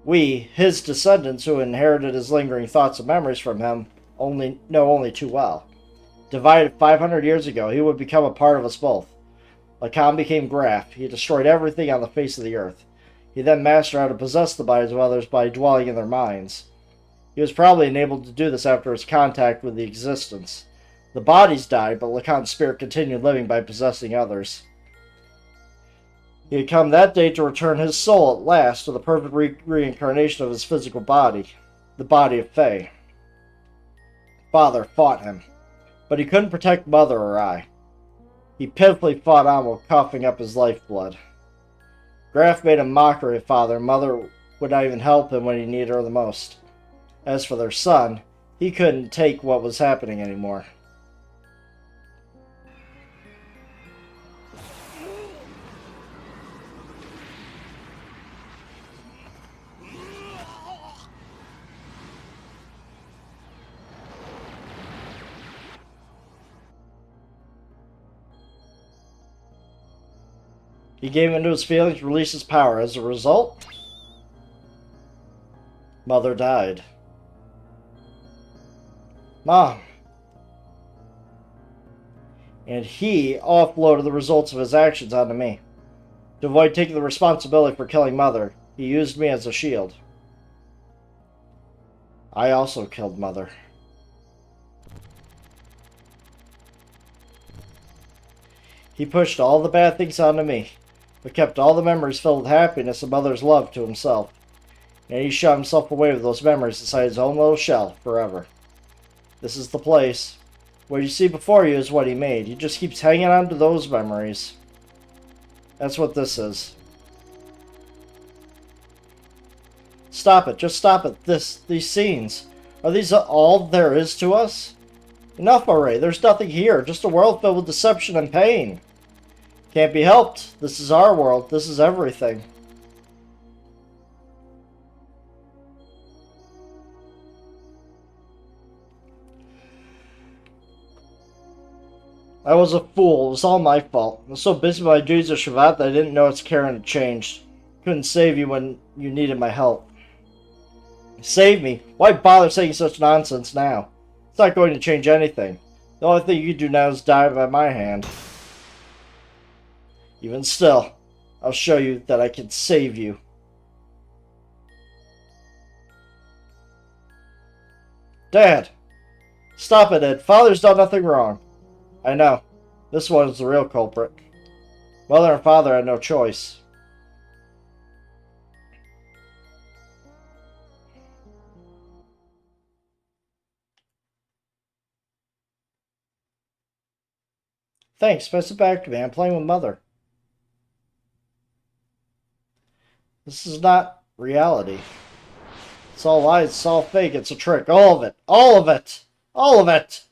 Speaker 1: We, his descendants who inherited his lingering thoughts and memories from him, know only too well. Divided 500 years ago, he would become a part of us both. Lacan became Graf. He destroyed everything on the face of the earth. He then mastered how to possess the bodies of others by dwelling in their minds. He was probably enabled to do this after his contact with the existence. The bodies died, but Lacan's spirit continued living by possessing others. He had come that day to return his soul at last to the perfect reincarnation of his physical body, the body of Faye. Father fought him, but he couldn't protect Mother or I. He pitifully fought on while coughing up his lifeblood. Graf made a mockery of Father, and Mother would not even help him when he needed her the most. As for their son, he couldn't take what was happening anymore. He gave into his feelings, released his power. As a result, Mother died. Mom. And he offloaded the results of his actions onto me. To avoid taking the responsibility for killing Mother, he used me as a shield. I also killed Mother. He pushed all the bad things onto me, but kept all the memories filled with happiness and Mother's love to himself. And he shot himself away with those memories inside his own little shell forever. This is the place. What you see before you is what he made. He just keeps hanging on to those memories. That's what this is. Stop it. Just stop it. These scenes. Are these all there is to us? Enough already. There's nothing here. Just a world filled with deception and pain. Can't be helped. This is our world. This is everything. I was a fool. It was all my fault. I was so busy with my duties of Shevat that I didn't notice Karen had changed. Couldn't save you when you needed my help. Save me? Why bother saying such nonsense now? It's not going to change anything. The only thing you can do now is die by my hand. Even still, I'll show you that I can save you. Dad! Stop it, Ed. Father's done nothing wrong. I know. This one is the real culprit. Mother and father had no choice. Thanks, pass it back to me. I'm playing with Mother. This is not reality. It's all lies, it's all fake, it's a trick. All of it. All of it. All of it.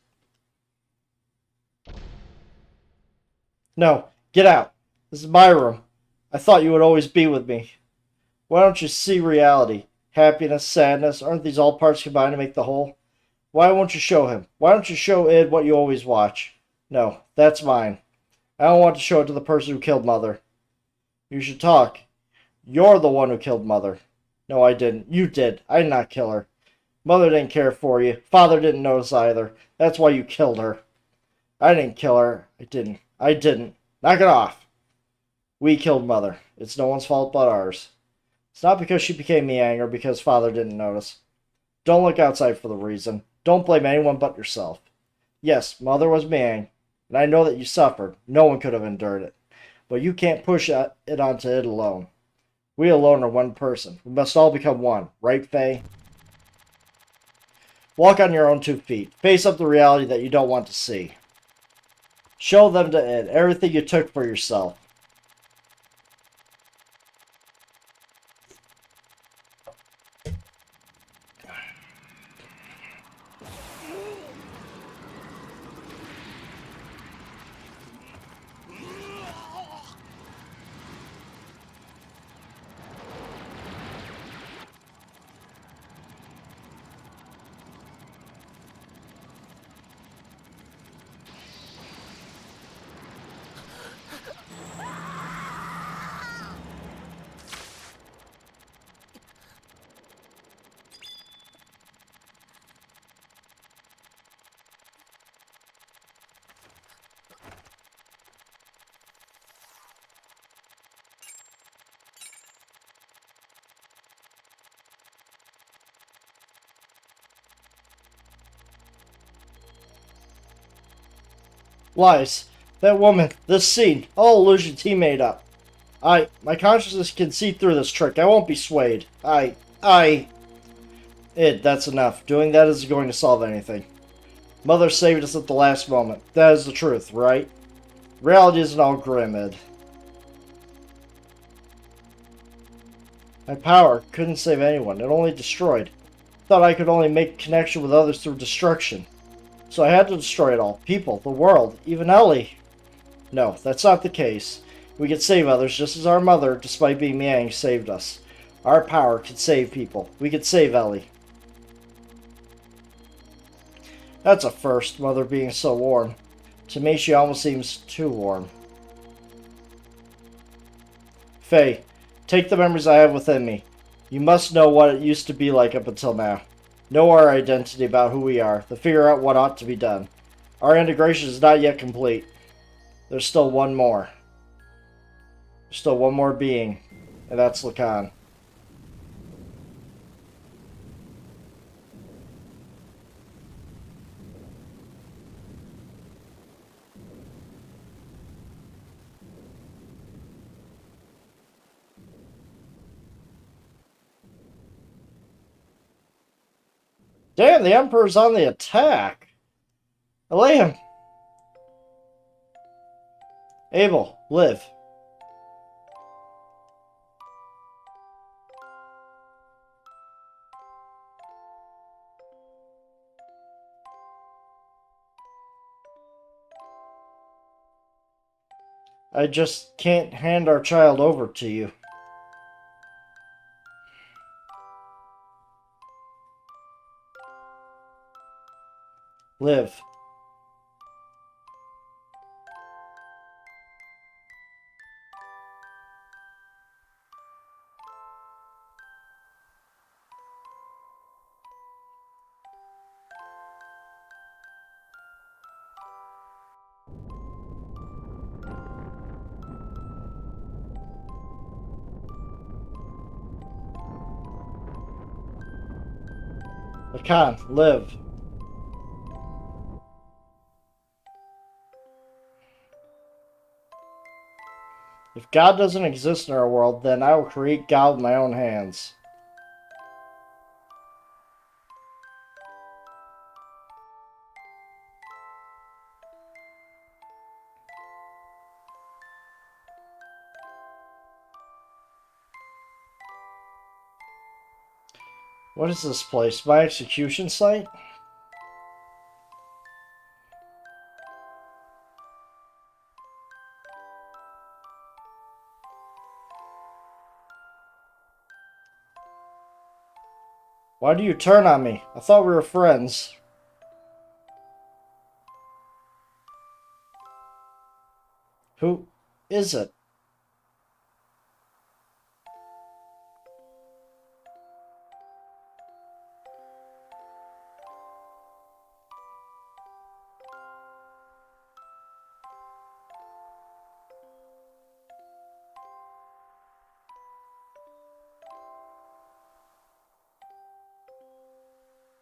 Speaker 1: No, get out. This is my room. I thought you would always be with me. Why don't you see reality? Happiness, sadness, aren't these all parts combined to make the whole? Why won't you show him? Why don't you show Ed what you always watch? No, that's mine. I don't want to show it to the person who killed Mother. You should talk. You're the one who killed Mother. No, I didn't. You did. I did not kill her. Mother didn't care for you. Father didn't notice either. That's why you killed her. I didn't kill her. I didn't. I didn't. Knock it off. We killed Mother. It's no one's fault but ours. It's not because she became Miang or because Father didn't notice. Don't look outside for the reason. Don't blame anyone but yourself. Yes, Mother was Miang, and I know that you suffered. No one could have endured it. But you can't push it onto it alone. We alone are one person. We must all become one. Right, Faye? Walk on your own 2 feet. Face up the reality that you don't want to see. Show them to Ed everything you took for yourself. Lies. That woman. This scene. All illusions he made up. My consciousness can see through this trick. I won't be swayed. Ed, that's enough. Doing that isn't going to solve anything. Mother saved us at the last moment. That is the truth, right? Reality isn't all grim, Ed. My power couldn't save anyone. It only destroyed. Thought I could only make connection with others through destruction. So I had to destroy it all. People, the world, even Ellie. No, that's not the case. We could save others just as our mother, despite being Miang, saved us. Our power could save people. We could save Ellie. That's a first, Mother being so warm. To me, she almost seems too warm. Faye, take the memories I have within me. You must know what it used to be like up until now. Know our identity about who we are, to figure out what ought to be done. Our integration is not yet complete. There's still one more. There's still one more being, and that's Lacan. Damn, the Emperor's on the attack. Elaine. Abel, live. I just can't hand our child over to you. Live. Lacan, live. If God doesn't exist in our world, then I will create God with my own hands. What is this place? My execution site? Why do you turn on me? I thought we were friends. Who is it?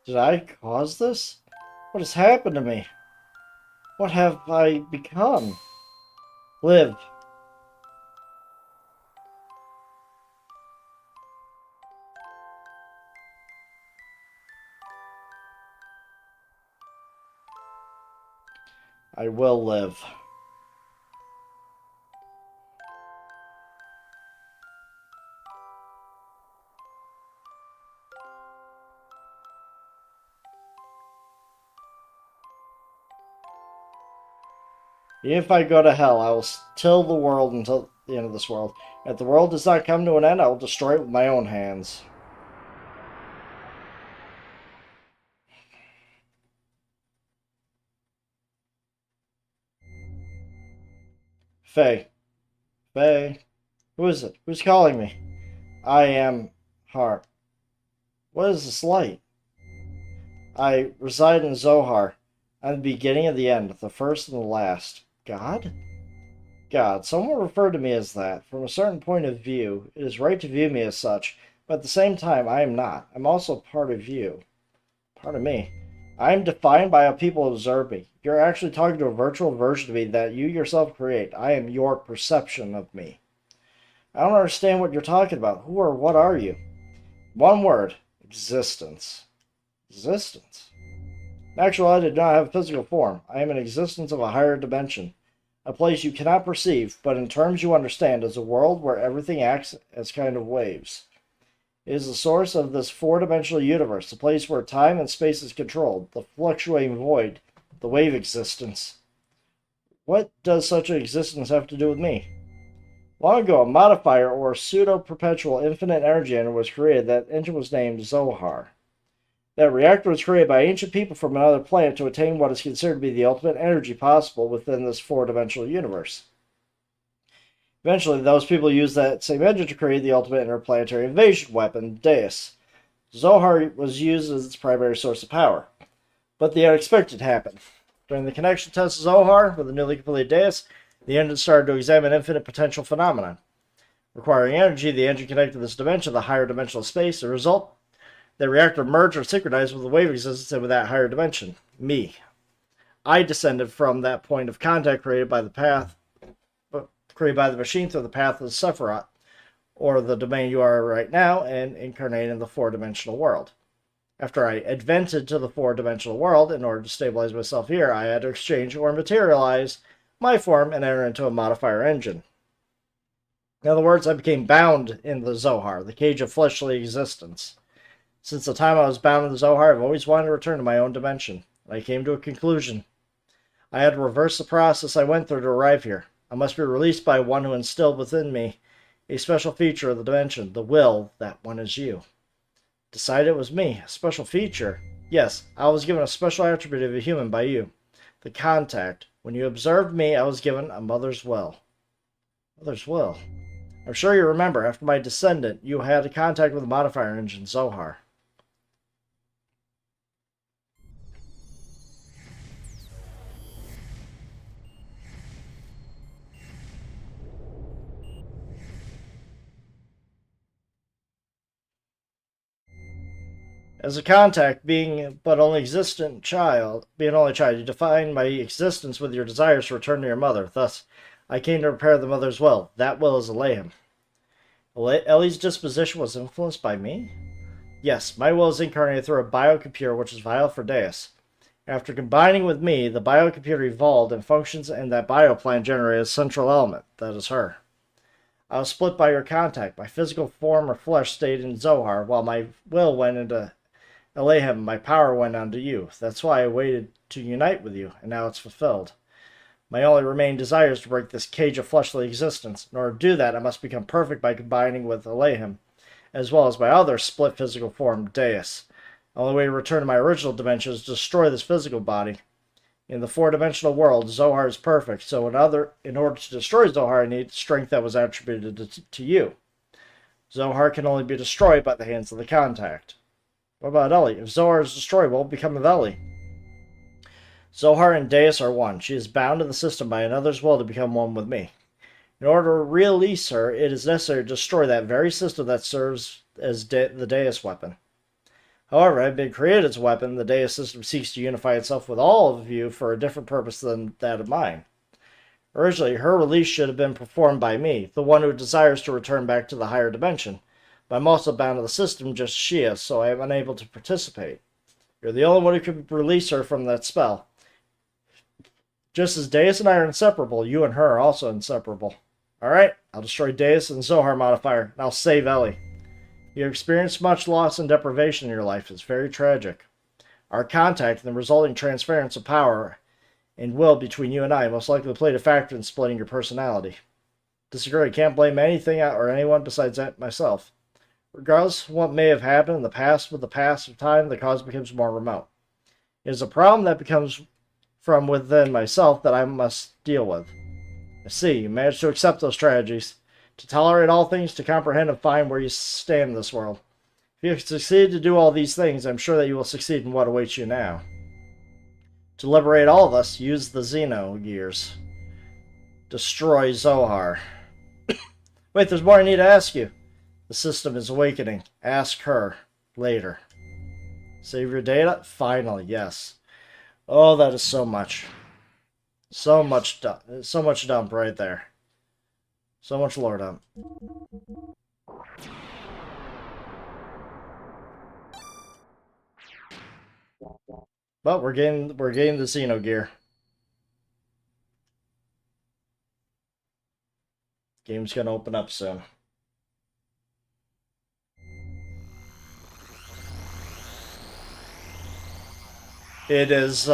Speaker 1: Did I cause this? What has happened to me? What have I become? Live. I will live. Even if I go to hell, I will till the world until the end of this world. If the world does not come to an end, I will destroy it with my own hands. Faye. Faye. Who is it? Who's calling me? I am Har. What is this light? I reside in Zohar. I'm the beginning and the end, the first and the last. God? God. Someone referred to me as that. From a certain point of view, it is right to view me as such, but at the same time, I am not. I'm also part of you. Part of me. I am defined by how people observe me. You're actually talking to a virtual version of me that you yourself create. I am your perception of me. I don't understand what you're talking about. Who or what are you? One word. Existence. Existence. In actuality, I do not have a physical form. I am an existence of a higher dimension. A place you cannot perceive, but in terms you understand, as a world where everything acts as kind of waves. It is the source of this four-dimensional universe, the place where time and space is controlled, the fluctuating void, the wave existence. What does such an existence have to do with me? Long ago, a modifier or pseudo-perpetual infinite energy engine was created. That engine was named Zohar. That reactor was created by ancient people from another planet to attain what is considered to be the ultimate energy possible within this four-dimensional universe. Eventually, those people used that same engine to create the ultimate interplanetary invasion weapon, Deus. Zohar was used as its primary source of power. But the unexpected happened. During the connection test of Zohar with the newly completed Deus, the engine started to examine infinite potential phenomena. Requiring energy, the engine connected to this dimension, the higher dimensional space. The result, the reactor merged or synchronized with the wave existence and with that higher dimension, me. I descended from that point of contact created by the machine through the path of the Sephiroth, or the domain you are right now, and incarnated in the four-dimensional world. After I advented to the four-dimensional world, in order to stabilize myself here, I had to exchange or materialize my form and enter into a modifier engine. In other words, I became bound in the Zohar, the cage of fleshly existence. Since the time I was bound in the Zohar, I've always wanted to return to my own dimension. I came to a conclusion. I had to reverse the process I went through to arrive here. I must be released by one who instilled within me a special feature of the dimension, the will. That one is you. Decided it was me. A special feature? Yes, I was given a special attribute of a human by you. The contact. When you observed me, I was given a mother's will. Mother's will? I'm sure you remember, after my descendant, you had a contact with the modifier engine, Zohar. As a contact, being but only existent child, being only child, you define my existence with your desires to return to your mother. Thus, I came to repair the mother's will. That will is Elayham. Ellie's disposition was influenced by me? Yes, my will is incarnated through a biocomputer which is vital for Deus. After combining with me, the biocomputer evolved and functions in that bioplan generated a central element. That is her. I was split by your contact. My physical form or flesh stayed in Zohar, while my will went into Elayham. My power went onto you. That's why I waited to unite with you, and now it's fulfilled. My only remaining desire is to break this cage of fleshly existence. In order to do that, I must become perfect by combining with Elayham, as well as my other split physical form, Deus. The only way to return to my original dimension is to destroy this physical body. In the four-dimensional world, Zohar is perfect, so in order to destroy Zohar, I need strength that was attributed to you. Zohar can only be destroyed by the hands of the contact. What about Ellie? If Zohar is destroyed, what will become of Ellie? Zohar and Deus are one. She is bound to the system by another's will to become one with me. In order to release her, it is necessary to destroy that very system that serves as the Deus weapon. However, having been created as a weapon, the Deus system seeks to unify itself with all of you for a different purpose than that of mine. Originally, her release should have been performed by me, the one who desires to return back to the higher dimension. But I'm also bound to the system, just she is, so I am unable to participate. You're the only one who can release her from that spell. Just as Deus and I are inseparable, you and her are also inseparable. Alright, I'll destroy Deus and Zohar modifier, and I'll save Ellie. You have experienced much loss and deprivation in your life. It's very tragic. Our contact and the resulting transference of power and will between you and I most likely played a factor in splitting your personality. Disagree. Can't blame anything or anyone besides myself. Regardless of what may have happened in the past, with the passage of time, the cause becomes more remote. It is a problem that becomes from within myself that I must deal with. I see, you managed to accept those tragedies, to tolerate all things, to comprehend and find where you stand in this world. If you succeed to do all these things, I'm sure that you will succeed in what awaits you now. To liberate all of us, use the Xenogears. Destroy Zohar. Wait, there's more I need to ask you. The system is awakening. Ask her later. Save your data? Finally, yes. Oh, that is so much. So much dump right there. So much lore dump. But we're getting the Xenogear. Game's gonna open up soon. It is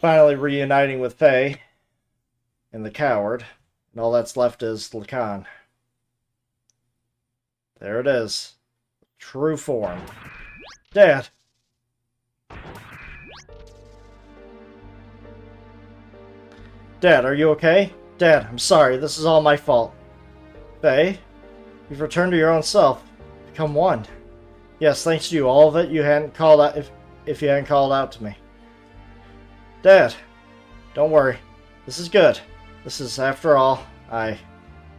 Speaker 1: finally reuniting with Faye and the coward, and all that's left is Lacan. There it is. True form. Dad! Dad, are you okay? Dad, I'm sorry. This is all my fault. Faye, you've returned to your own self. Become one. Yes, thanks to you. All of it you hadn't called out if you hadn't called out to me. Dad, don't worry. This is good. This is, after all,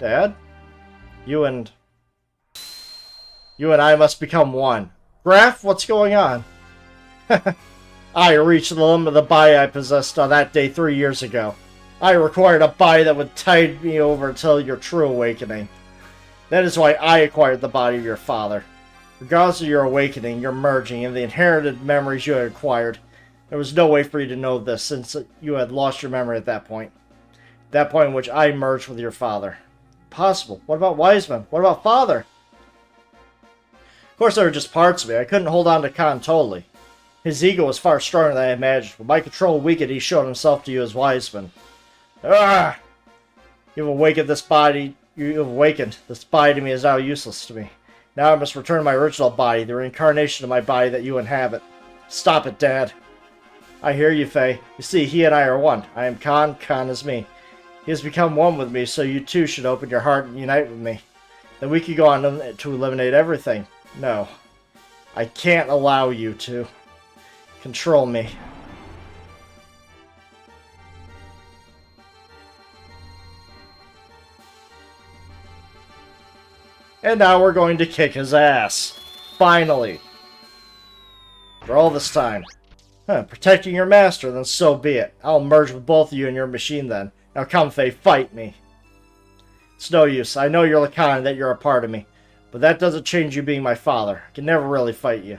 Speaker 1: Dad? You and I must become one. Graf, what's going on? I reached the limit of the body I possessed on that day 3 years ago. I required a body that would tide me over until your true awakening. That is why I acquired the body of your father. Regardless of your awakening, your merging, and the inherited memories you had acquired, there was no way for you to know this since you had lost your memory at that point. That point in which I merged with your father. Possible. What about Wiseman? What about father? Of course, there were just parts of me. I couldn't hold on to Khan totally. His ego was far stronger than I imagined. With my control weakened, he showed himself to you as Wiseman. Ah! You've awakened this body. You have awakened. This body to me is now useless to me. Now I must return to my original body, the reincarnation of my body that you inhabit. Stop it, Dad. I hear you, Faye. You see, he and I are one. I am Khan, Khan is me. He has become one with me, so you too should open your heart and unite with me. Then we could go on to eliminate everything. No. I can't allow you to control me. And now we're going to kick his ass. Finally. For all this time. Huh, protecting your master, then so be it. I'll merge with both of you in your machine then. Now come, Faye, fight me. It's no use. I know you're Lacan and that you're a part of me. But that doesn't change you being my father. I can never really fight you.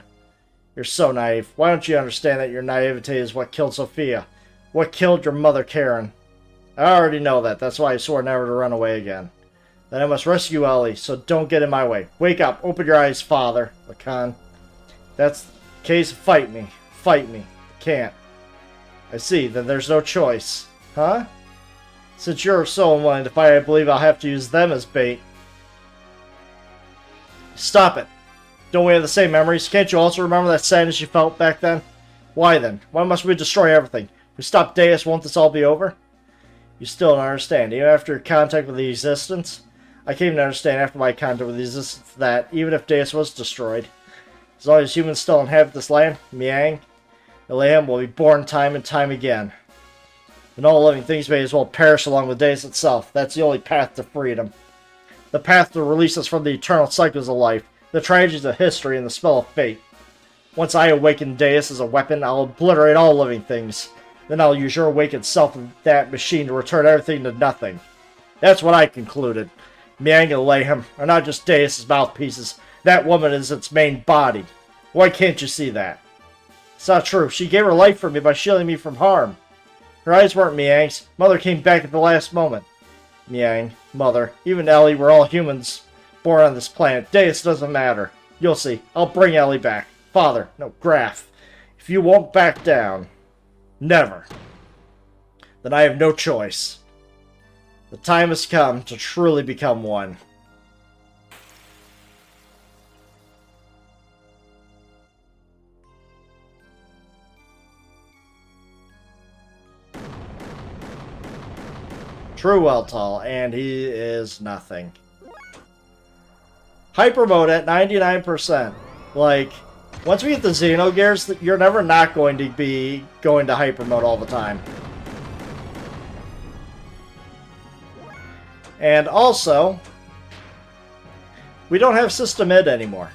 Speaker 1: You're so naive. Why don't you understand that your naivete is what killed Sophia? What killed your mother, Karen? I already know that. That's why I swore never to run away again. Then I must rescue Ellie, so don't get in my way. Wake up. Open your eyes, father. Lacan. That's the case. Fight me. Fight me. Can't. I see. Then there's no choice. Huh? Since you're so unwilling to fight, I believe I'll have to use them as bait. Stop it. Don't we have the same memories? Can't you also remember that sadness you felt back then? Why then? Why must we destroy everything? If we stop Deus, won't this all be over? You still don't understand. Even after your contact with the Existence? I came to understand after my contact with the Existence that, even if Deus was destroyed, as long as humans still inhabit this land, Miang, Iliam will be born time and time again. And all living things may as well perish along with Deus itself. That's the only path to freedom. The path to release us from the eternal cycles of life, the tragedies of history, and the spell of fate. Once I awaken Deus as a weapon, I'll obliterate all living things. Then I'll use your awakened self of that machine to return everything to nothing. That's what I concluded. Miang and Iliam are not just Deus' mouthpieces. That woman is its main body. Why can't you see that? It's not true. She gave her life for me by shielding me from harm. Her eyes weren't Miang's. Mother came back at the last moment. Miang, Mother, even Ellie, we're all humans born on this planet. Deus doesn't matter. You'll see. I'll bring Ellie back. Father, no, Graf. If you won't back down, never, then I have no choice. The time has come to truly become one. True Weltall, and he is nothing. Hyper mode at 99%. Like, once we get the Xenogears, you're never not going to be going to hyper mode all the time. And also, we don't have System Id anymore.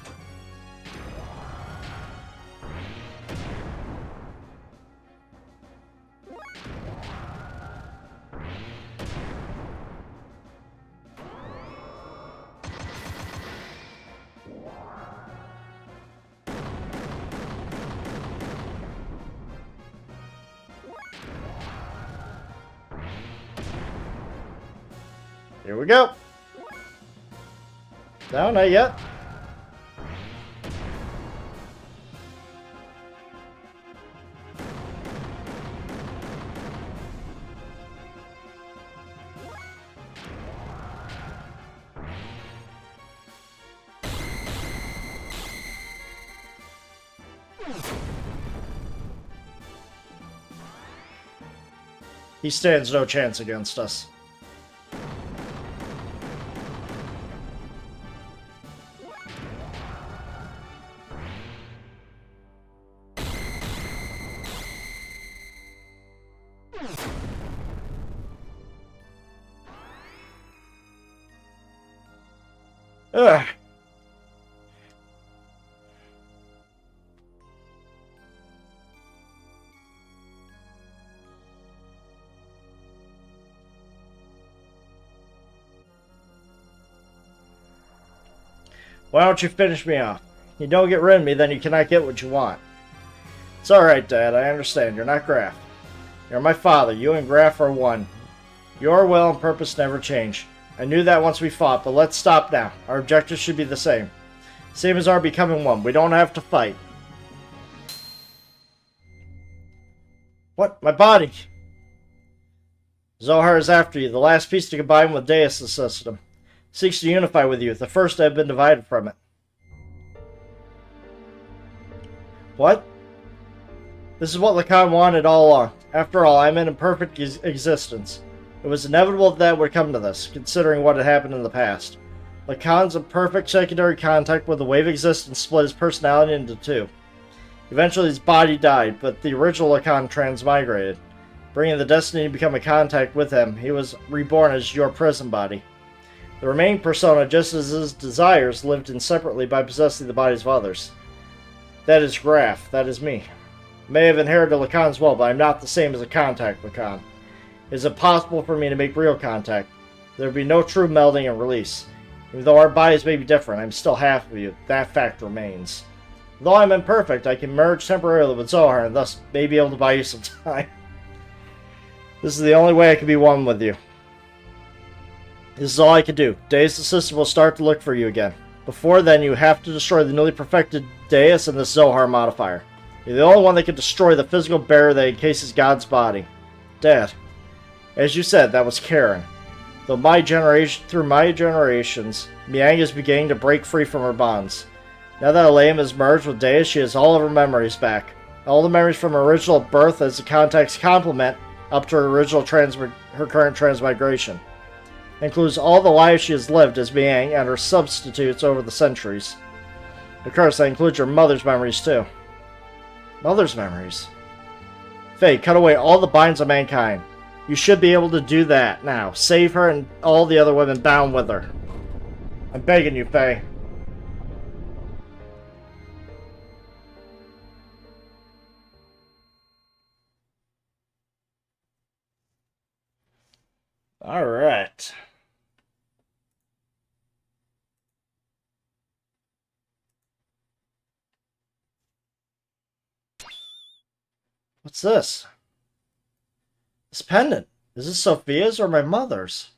Speaker 1: Here we go. No, not yet. He stands no chance against us. Ugh. Why don't you finish me off? You don't get rid of me, then you cannot get what you want. It's alright, Dad. I understand. You're not Graf. You're my father. You and Graf are one. Your will and purpose never change. I knew that once we fought, but let's stop now. Our objectives should be the same. Same as our becoming one. We don't have to fight. What? My body! Zohar is after you, the last piece to combine with Deus' system. Seeks to unify with you, the first to have been divided from it. What? This is what Lacan wanted all along. After all, I'm in imperfect existence. It was inevitable that would come to this, considering what had happened in the past. Lacan's imperfect secondary contact with the wave existence split his personality into two. Eventually his body died, but the original Lacan transmigrated. Bringing the destiny to become a contact with him, he was reborn as your prison body. The remaining persona, just as his desires, lived in separately by possessing the bodies of others. That is Graf. That is me. May have inherited Lacan's well, but I'm not the same as a contact Lacan. It is impossible for me to make real contact. There will be no true melding and release. Even though our bodies may be different, I'm still half of you. That fact remains. Though I'm imperfect, I can merge temporarily with Zohar and thus may be able to buy you some time. This is the only way I can be one with you. This is all I can do. Deus the system will start to look for you again. Before then, you have to destroy the newly perfected Deus and the Zohar modifier. You're the only one that can destroy the physical barrier that encases God's body. Dad, as you said, that was Karen. Through my generations, Miang is beginning to break free from her bonds. Now that Aleum has merged with Deus, she has all of her memories back. All the memories from her original birth as the contact's complement up to her current transmigration. It includes all the lives she has lived as Miang and her substitutes over the centuries. Of course, that includes your mother's memories too. Mother's memories? Faye, cut away all the binds of mankind. You should be able to do that now. Save her and all the other women bound with her. I'm begging you, Faye. Alright. What's this? This pendant. Is this Sophia's or my mother's?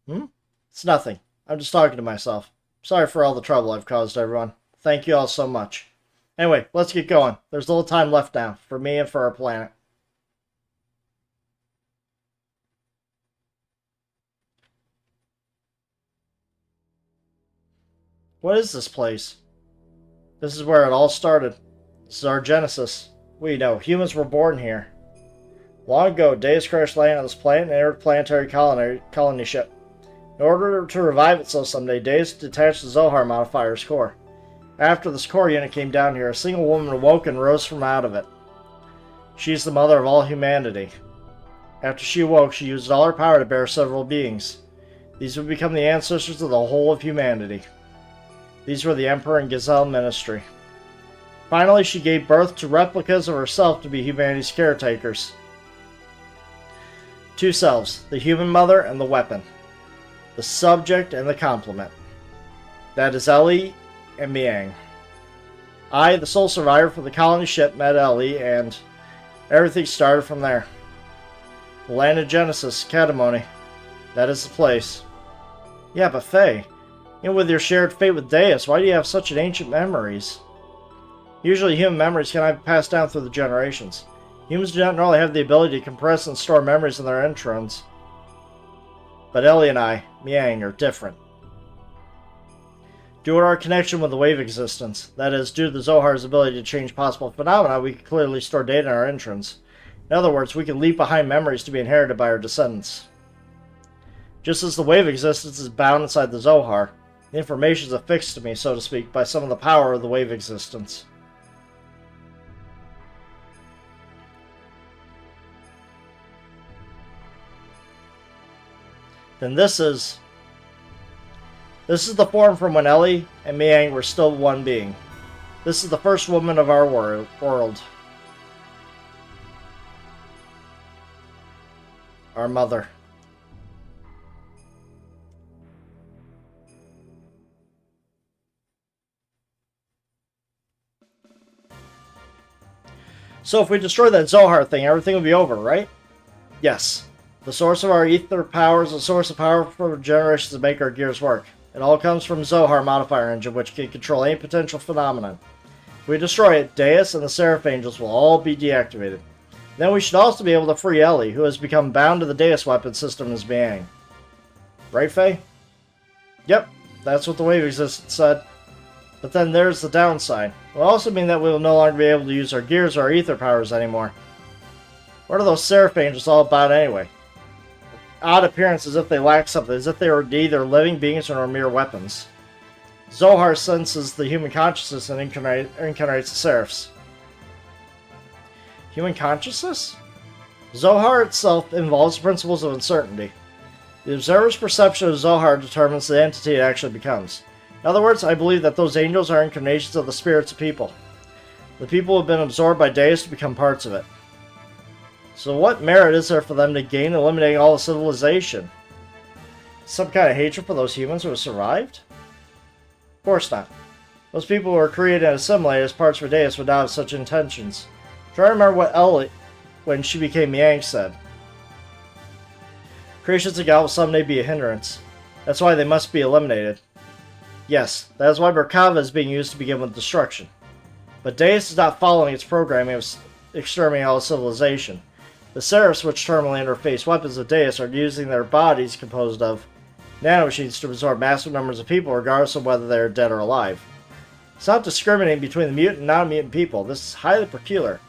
Speaker 1: It's nothing. I'm just talking to myself. Sorry for all the trouble I've caused everyone. Thank you all so much. Anyway, let's get going. There's little time left now, for me and for our planet. What is this place? This is where it all started. This is our genesis. We know humans were born here. Long ago, Deus crashed land on this planet and interplanetary colony ship. In order to revive itself someday, Deus detached the Zohar modifier's core. After this core unit came down here, a single woman awoke and rose from out of it. She is the mother of all humanity. After she awoke, she used all her power to bear several beings. These would become the ancestors of the whole of humanity. These were the Emperor and Gazelle ministry. Finally, she gave birth to replicas of herself to be humanity's caretakers. Two selves, the human mother and the weapon. The subject and the complement. That is Ellie and Miang. I, the sole survivor from the colony ship, met Ellie, and everything started from there. The land of Genesis, Katamoni. That is the place. Yeah, but Faye, even with your shared fate with Deus, why do you have such ancient memories? Usually human memories cannot be passed down through the generations. Humans do not normally have the ability to compress and store memories in their introns. But Ellie and I, Miang, are different. Due to our connection with the wave existence, that is, due to the Zohar's ability to change possible phenomena, we can clearly store data in our introns. In other words, we can leave behind memories to be inherited by our descendants. Just as the wave existence is bound inside the Zohar, the information is affixed to me, so to speak, by some of the power of the wave existence. Then this is the form from when Ellie and Miang were still one being. This is the first woman of our world. Our mother. So if we destroy that Zohar thing, everything will be over, right? Yes. The source of our ether power is a source of power for generations to make our gears work. It all comes from Zohar modifier engine, which can control any potential phenomenon. If we destroy it, Deus and the Seraph Angels will all be deactivated. Then we should also be able to free Ellie, who has become bound to the Deus weapon system as Miang. Right, Faye? Yep, that's what the wave existence said. But then there's the downside. It will also mean that we will no longer be able to use our gears or our ether powers anymore. What are those Seraph Angels all about anyway? Odd appearance as if they lack something, as if they were either living beings or mere weapons. Zohar senses the human consciousness and incarnates the Seraphs. Human consciousness? Zohar itself involves principles of uncertainty. The observer's perception of Zohar determines the entity it actually becomes. In other words, I believe that those angels are incarnations of the spirits of people. The people have been absorbed by Deus to become parts of it. So what merit is there for them to gain eliminating all the civilization? Some kind of hatred for those humans who have survived? Of course not. Those people who were created and assimilated as parts of Deus would not have such intentions. Try to remember what Ellie, when she became Yang, said. Creations of God will someday be a hindrance. That's why they must be eliminated. Yes, that is why Merkava is being used to begin with destruction. But Deus is not following its programming of exterminating all civilization. The Seraphs, which terminally interface weapons of Deus, are using their bodies composed of nanomachines to absorb massive numbers of people regardless of whether they are dead or alive. It's not discriminating between the mutant and non-mutant people. This is highly peculiar.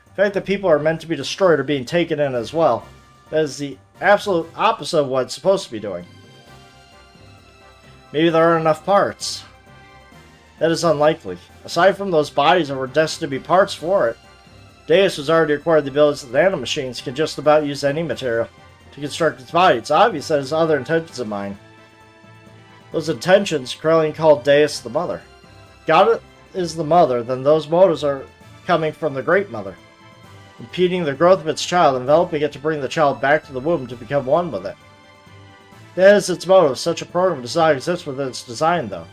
Speaker 1: The fact that people are meant to be destroyed are being taken in as well. That is the absolute opposite of what it's supposed to be doing. Maybe there aren't enough parts. That is unlikely. Aside from those bodies that were destined to be parts for it, Deus has already acquired the abilities that the nanomachines can just about use any material to construct its body. It's obvious that it has other intentions in mind. Those intentions, Krelian called Deus the Mother. God is the Mother, then those motives are coming from the Great Mother, impeding the growth of its child, enveloping it to bring the child back to the womb to become one with it. That is its motive. Such a program does not exist within its design, though.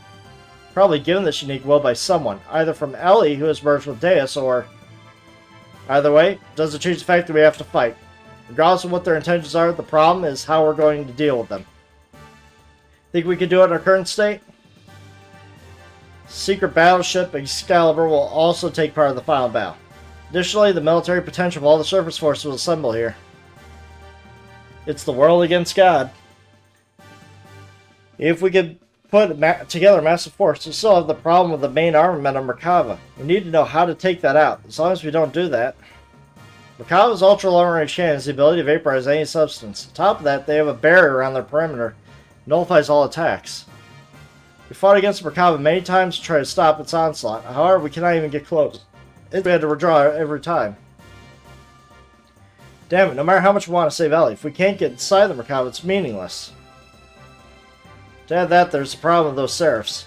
Speaker 1: Probably given this unique will by someone, either from Ellie, who has merged with Deus, or... Either way, it doesn't change the fact that we have to fight. Regardless of what their intentions are, the problem is how we're going to deal with them. Think we can do it in our current state? Secret battleship Excalibur will also take part in the final battle. Additionally, the military potential of all the surface forces will assemble here. It's the world against God. If we could put together a massive force, we still have the problem with the main armament of Merkava. We need to know how to take that out. As long as we don't do that. Merkava's ultra-long-range cannon has the ability to vaporize any substance. On top of that, they have a barrier around their perimeter. It nullifies all attacks. We fought against Merkava many times to try to stop its onslaught. However, we cannot even get close. We had to withdraw every time. Damn it, no matter how much we want to save Ellie, if we can't get inside the Merkava, it's meaningless. To add that, there's the problem with those Seraphs.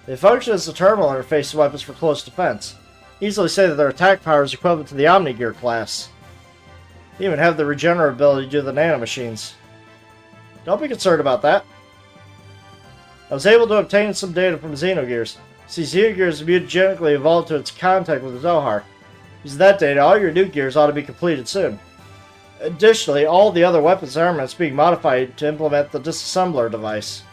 Speaker 1: They function as the terminal interface weapons for close defense. Easily say that their attack power is equivalent to the Omnigear class. They even have the regenerative ability to do the nanomachines. Don't be concerned about that. I was able to obtain some data from Xenogears. See, Xenogears have mutagenically evolved to its contact with the Zohar. Using that data, all your new gears ought to be completed soon. Additionally, all the other weapons and armaments being modified to implement the disassembler device.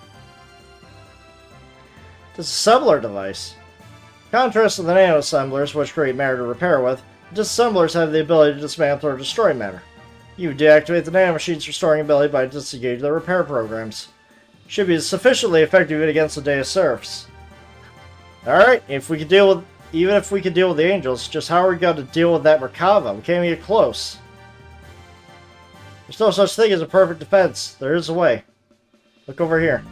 Speaker 1: Disassembler device? In contrast to the nanoassemblers, which create matter to repair with, the disassemblers have the ability to dismantle or destroy matter. You deactivate the nanomachine's restoring ability by disengaging the repair programs. Should be sufficiently effective against the Deus Seraphs. Alright, even if we could deal with the angels, just how are we going to deal with that Merkava? We can't even get close. There's no such thing as a perfect defense. There is a way. Look over here.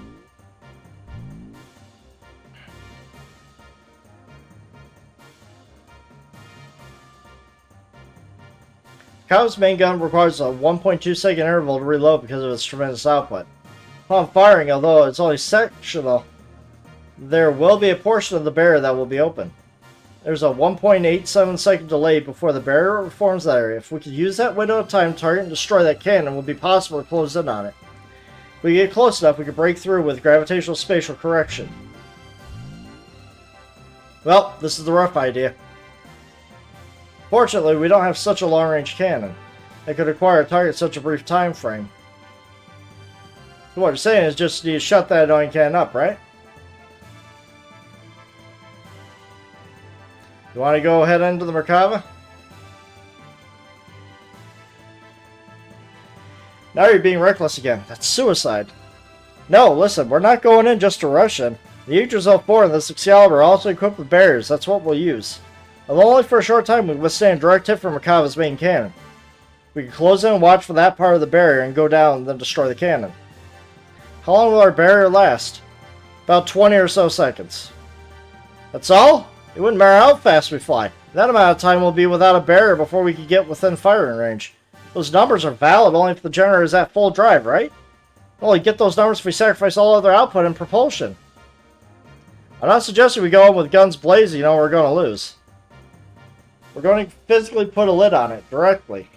Speaker 1: Merkava's main gun requires a 1.2 second interval to reload because of its tremendous output. Upon firing, although it's only sectional, there will be a portion of the barrier that will be open. There's a 1.87 second delay before the barrier reforms that area. If we could use that window of time to target and destroy that cannon, it would be possible to close in on it. If we get close enough, we could break through with gravitational spatial correction. Well, this is the rough idea. Fortunately, we don't have such a long-range cannon that could require a target such a brief time frame. What you're saying is just you shut that annoying cannon up, right? You want to go ahead into the Merkava? Now you're being reckless again. That's suicide. No, listen, we're not going in just to rush in. The Yggdrasil 4 and this Excalibur are also equipped with barriers. That's what we'll use. Although only for a short time, we can withstand a direct hit from Merkava's main cannon. We can close in and watch for that part of the barrier and go down and then destroy the cannon. How long will our barrier last? About 20 or so seconds. That's all? It wouldn't matter how fast we fly. That amount of time will be without a barrier before we can get within firing range. Those numbers are valid only if the generator is at full drive, right? We'll only get those numbers if we sacrifice all other output and propulsion. I'm not suggesting we go in with guns blazing, you know we're going to lose. We're going to physically put a lid on it directly.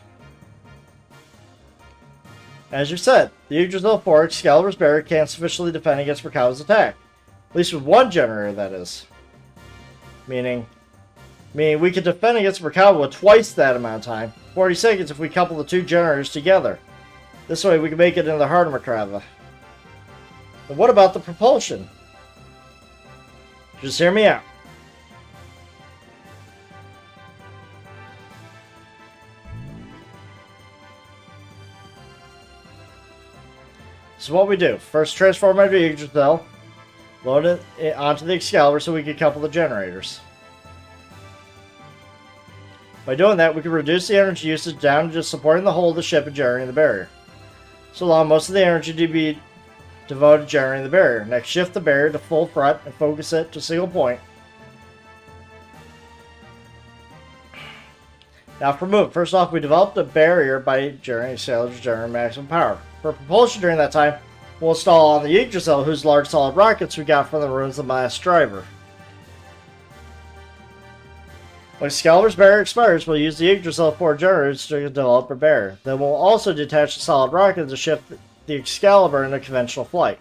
Speaker 1: As you said, the Yggdrasil 4 Excalibur's barrier can't sufficiently defend against Merkava's attack. At least with one generator, that is. Meaning we could defend against Merkava with twice that amount of time. 40 seconds if we couple the two generators together. This way we can make it into the heart of Merkava. But what about the propulsion? Just hear me out. So what we do, first transform into Yggdrasil, load it onto the Excalibur so we can couple the generators. By doing that, we can reduce the energy usage down to just supporting the hull of the ship and generating the barrier. So allow most of the energy to be devoted to generating the barrier. Next, shift the barrier to full front and focus it to a single point. Now for move, first off we developed a barrier by generating sailors to generate maximum power. For propulsion during that time, we'll install on the Yggdrasil, whose large solid rockets we got from the ruins of the last driver. When Excalibur's barrier expires, we'll use the Yggdrasil 4 generators to develop a barrier. Then we'll also detach the solid rocket to shift the Excalibur into conventional flight.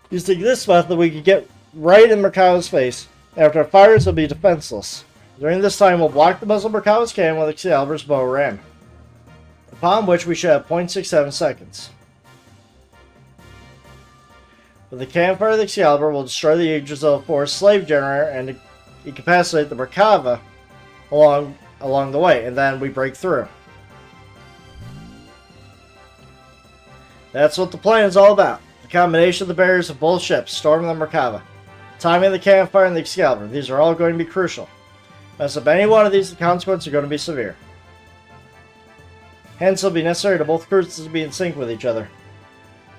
Speaker 1: Using this method, we can get right in Merkava's face. After it fires, it'll be defenseless. During this time, we'll block the muzzle of Merkava's cannon with Excalibur's bow ram, upon which we should have 0.67 seconds. With the cannon fire of the Excalibur, we'll destroy the Yggdrasil 4 slave generator and incapacitate the Merkava along the way, and then we break through. That's what the plan is all about. The combination of the barriers of both ships, storming the Merkava. Timing of the cannon fire and the Excalibur. These are all going to be crucial. Mess up any one of these, the consequences are going to be severe. Hence, it'll be necessary to both crews to be in sync with each other.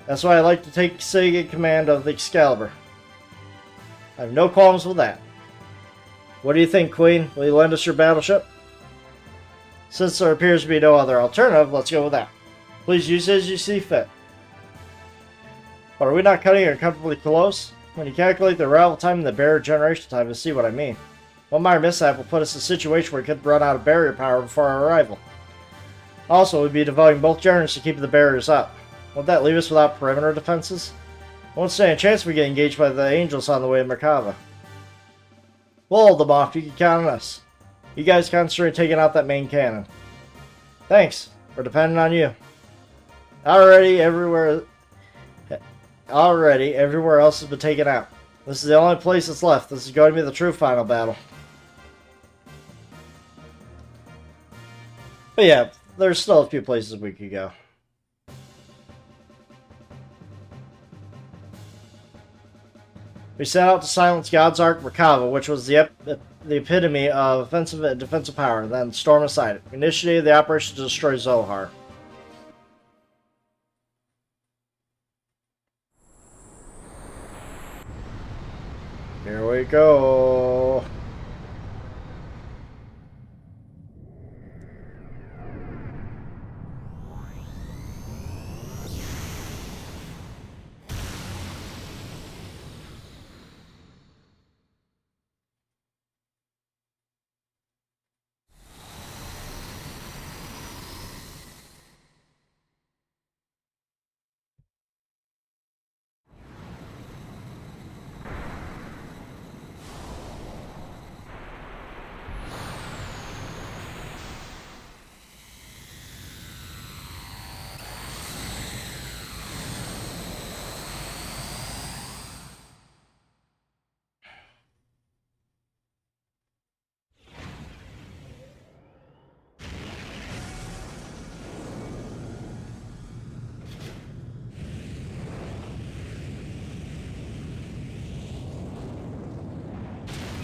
Speaker 1: That's why I like to take Sig in command of the Excalibur. I have no qualms with that. What do you think, Queen? Will you lend us your battleship? Since there appears to be no other alternative, let's go with that. Please use it as you see fit. But are we not cutting it uncomfortably close? When you calculate the arrival time and the barrier generation time, you'll see what I mean. One minor mishap will put us in a situation where we could run out of barrier power before our arrival. Also, we'd be devoting both generators to keep the barriers up. Won't that leave us without perimeter defenses? Won't stand a chance we get engaged by the Angels on the way to Merkava. We'll hold them off, you can count on us. You guys concentrate taking out that main cannon. Thanks, we're depending on you. Already, everywhere else has been taken out. This is the only place that's left. This is going to be the true final battle. But yeah, there's still a few places we could go. We set out to silence God's Ark Merkava, which was the epitome of offensive and defensive power, then storm aside it. We initiated the operation to destroy Zohar. Here we go.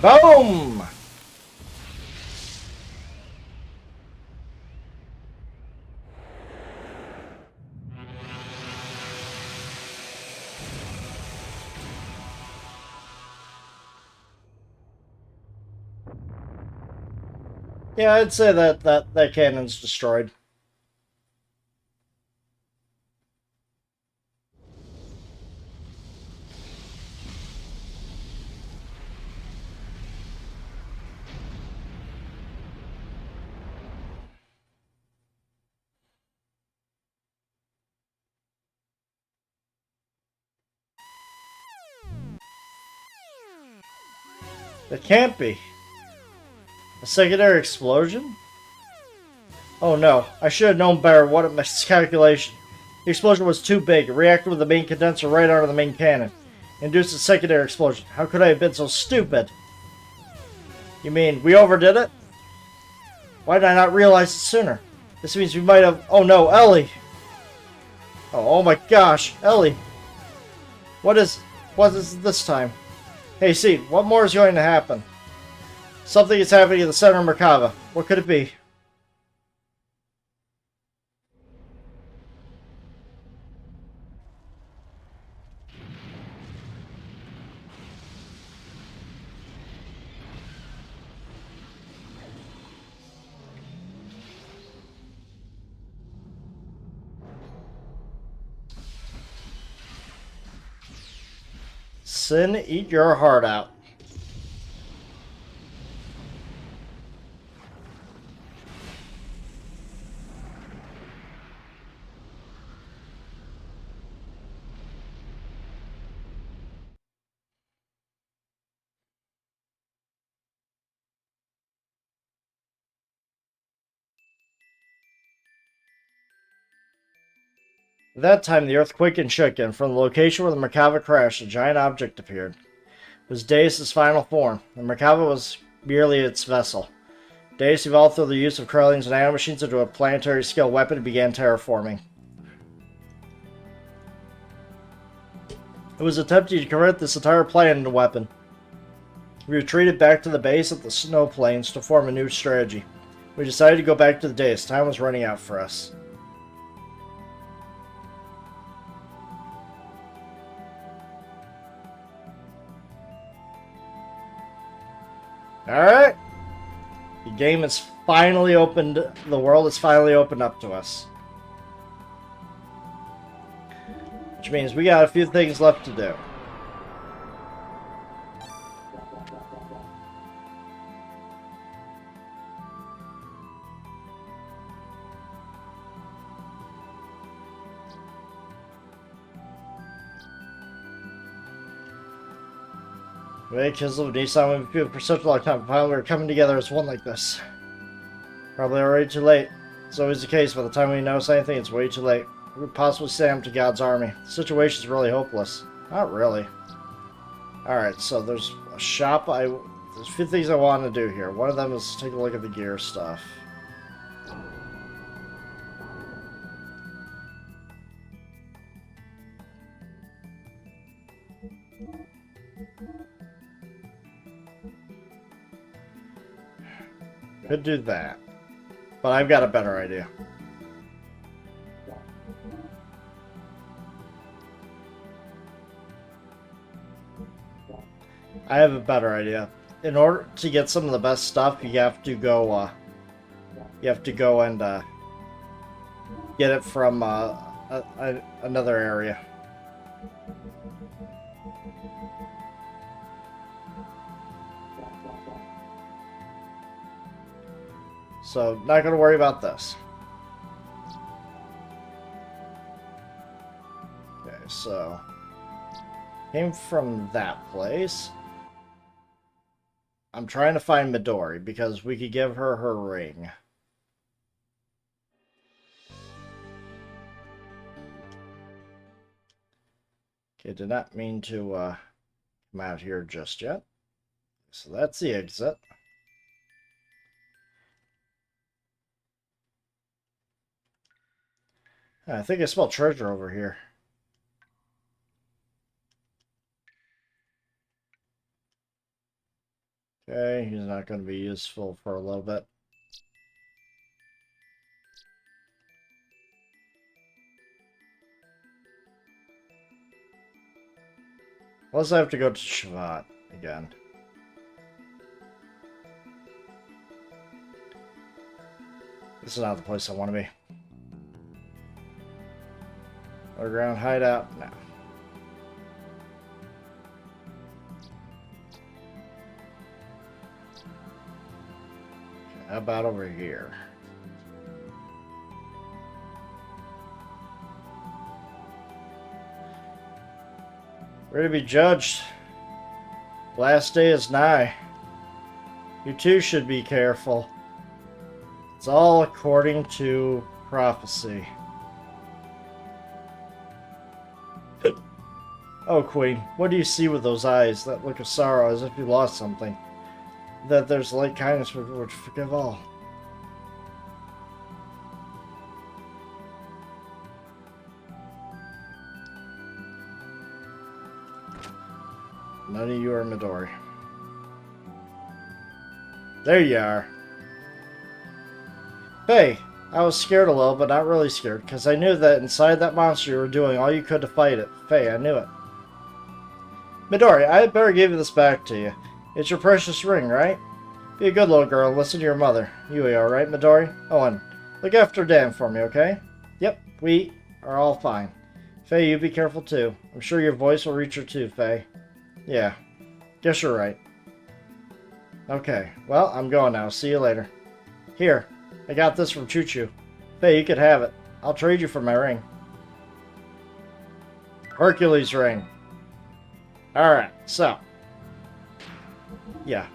Speaker 1: Boom! Yeah, I'd say that cannon's destroyed. It can't be. A secondary explosion? Oh no, I should have known better. What a miscalculation. The explosion was too big. It reacted with the main condenser right under the main cannon. Induced a secondary explosion. How could I have been so stupid? You mean, we overdid it? Why did I not realize it sooner? This means we might have... Oh no, Ellie! Oh my gosh, Ellie! What is this time? Hey, Seed, what more is going to happen? Something is happening in the center of Merkava. What could it be? Sin, eat your heart out. At that time, the earth quaked and shook, and from the location where the Merkava crashed, a giant object appeared. It was Deus' final form. The Merkava was merely its vessel. Deus evolved through the use of Corellians and nanomachines into a planetary-scale weapon and began terraforming. It was attempting to convert this entire planet into a weapon. We retreated back to the base of the snow plains to form a new strategy. We decided to go back to the Deus. Time was running out for us. Alright. The game has finally opened, the world has finally opened up to us. Which means we got a few things left to do. Ray, Kislov, and Nissan, we've been for such a long time. Finally, we're coming together as one like this. Probably already too late. It's always the case. By the time we notice anything, it's way too late. We could possibly stand to God's army. The situation's really hopeless. Not really. Alright, so there's a shop. There's a few things I want to do here. One of them is take a look at the gear stuff. Could do that. But I've got a better idea. I have a better idea. In order to get some of the best stuff, you have to go and get it from another area. So, not going to worry about this. Okay, so... came from that place. I'm trying to find Midori, because we could give her her ring. Okay, did not mean to come out here just yet. So that's the exit. I think I smell treasure over here. Okay, he's not going to be useful for a little bit. Unless I have to go to Shvat again. This is not the place I want to be. Underground hideout? No. Okay, how about over here? Ready to be judged. Last day is nigh. You too should be careful. It's all according to prophecy. Oh, Queen, what do you see with those eyes, that look of sorrow as if you lost something? That there's light kindness which forgive all. None of you are Midori. There you are. Hey, I was scared a little, but not really scared, because I knew that inside that monster you were doing all you could to fight it. Faye, I knew it. Midori, I had better give this back to you. It's your precious ring, right? Be a good little girl and listen to your mother. You are right, Midori? Owen, look after Dan for me, okay? Yep, we are all fine. Faye, you be careful too. I'm sure your voice will reach her too, Faye. Yeah, guess you're right. Okay, well, I'm going now. See you later. Here, I got this from Choo Choo. Faye, you could have it. I'll trade you for my ring. Hercules ring. Alright, so. Yeah.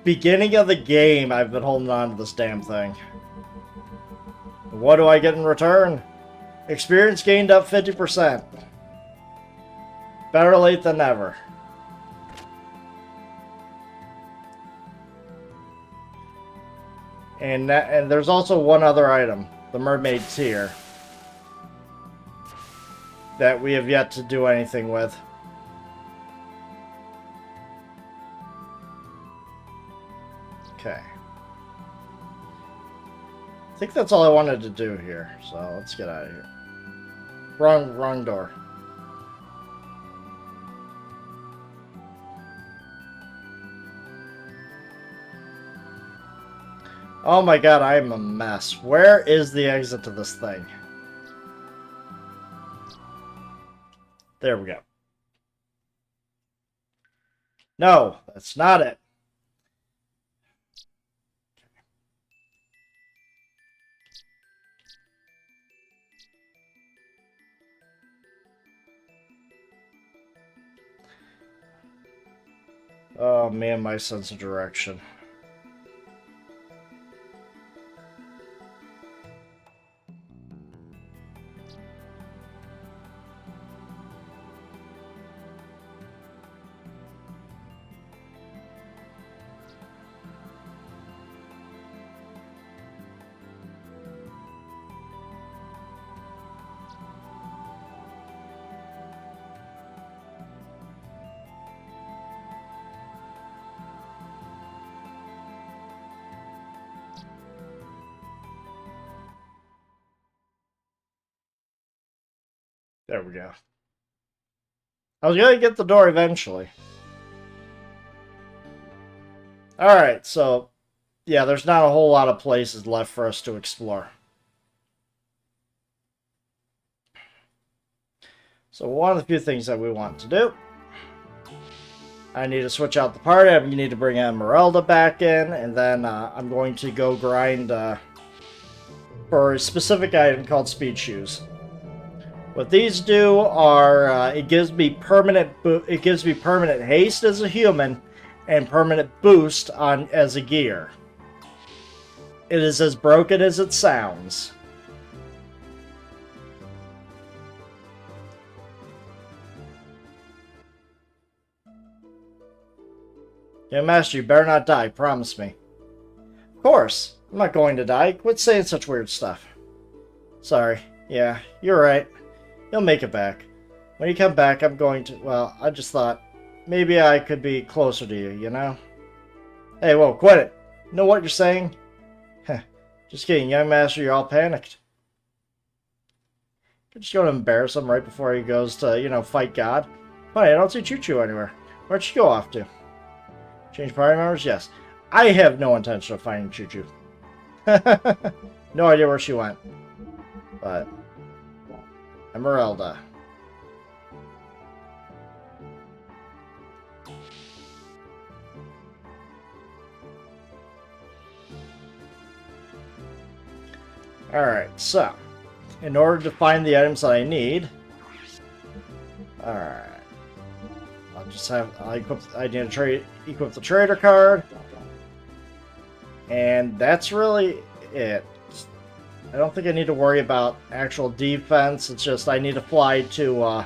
Speaker 1: Beginning of the game, I've been holding on to this damn thing. What do I get in return? Experience gained up 50%. Better late than never. And there's also one other item, the Mermaid Tear, that we have yet to do anything with. Okay. I think that's all I wanted to do here, so let's get out of here. Wrong door. Oh my god, I am a mess. Where is the exit to this thing? There we go. No, that's not it. Oh man, my sense of direction. There we go. I was going to get the door eventually. Alright, so, yeah, there's not a whole lot of places left for us to explore. So one of the few things that we want to do, I need to switch out the party. I need to bring Esmeralda back in, and then I'm going to go grind for a specific item called Speed Shoes. What these do are it gives me permanent haste as a human and permanent boost on as a gear. It is as broken as it sounds. Yeah, Master, you better not die, promise me. Of course, I'm not going to die. Quit saying such weird stuff. Sorry. Yeah, you're right. You'll make it back. When you come back, I'm going to... Well, I just thought, maybe I could be closer to you, you know? Hey, whoa, quit it. You know what you're saying? Heh, just kidding, young master, you're all panicked. You're just going to embarrass him right before he goes to, you know, fight God. Funny, I don't see Choo Choo anywhere. Where'd she go off to? Change party members? Yes. I have no intention of finding Choo Choo. No idea where she went. But... Esmeralda. Alright, so, in order to find the items that I need, alright, I need to equip the trader card, And that's really it. I don't think I need to worry about actual defense. It's just I need to fly to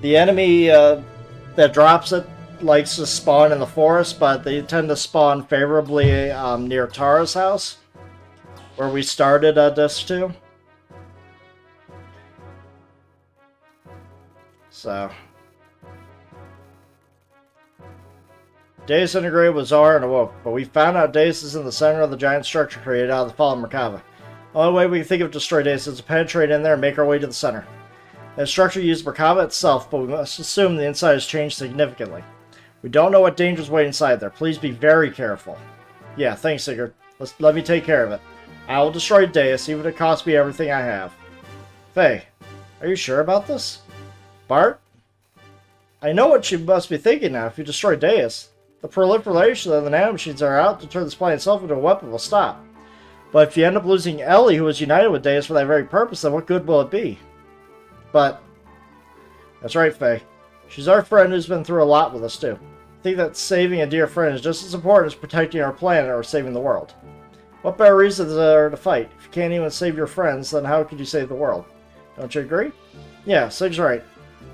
Speaker 1: the enemy that drops it likes to spawn in the forest, but they tend to spawn favorably near Tara's house, where we started Disc 2. So, Deus integrated with Zara and awoke, but we found out Deus is in the center of the giant structure created out of the fallen Merkava. The only way we can think of destroy Deus is to penetrate in there and make our way to the center. The structure used Merkava itself, but we must assume the inside has changed significantly. We don't know what dangers wait inside there. Please be very careful. Yeah, thanks, Sigurd. Let me take care of it. I will destroy Deus, even if it costs me everything I have. Faye, are you sure about this? Bart? I know what you must be thinking now. If you destroy Deus, the proliferation of the nanomachines that are out to turn this planet itself into a weapon will stop. But if you end up losing Ellie, who was united with Deus for that very purpose, then what good will it be? But, that's right, Faye. She's our friend who's been through a lot with us, too. I think that saving a dear friend is just as important as protecting our planet or saving the world. What better reason is there to fight? If you can't even save your friends, then how could you save the world? Don't you agree? Yeah, Sig's right.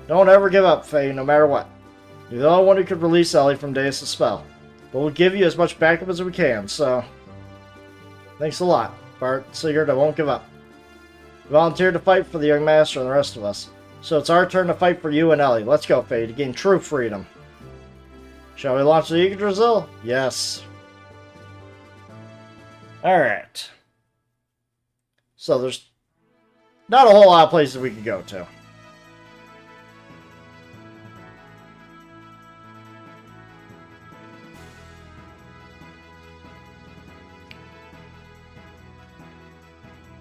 Speaker 1: Don't ever give up, Faye, no matter what. You're the only one who could release Ellie from Deus' spell. But we'll give you as much backup as we can, so... Thanks a lot, Bart. Sigurd, I won't give up. You volunteered to fight for the young master and the rest of us. So it's our turn to fight for you and Ellie. Let's go, Faye, to gain true freedom. Shall we launch the Yggdrasil? Yes. Alright. So there's not a whole lot of places we could go to.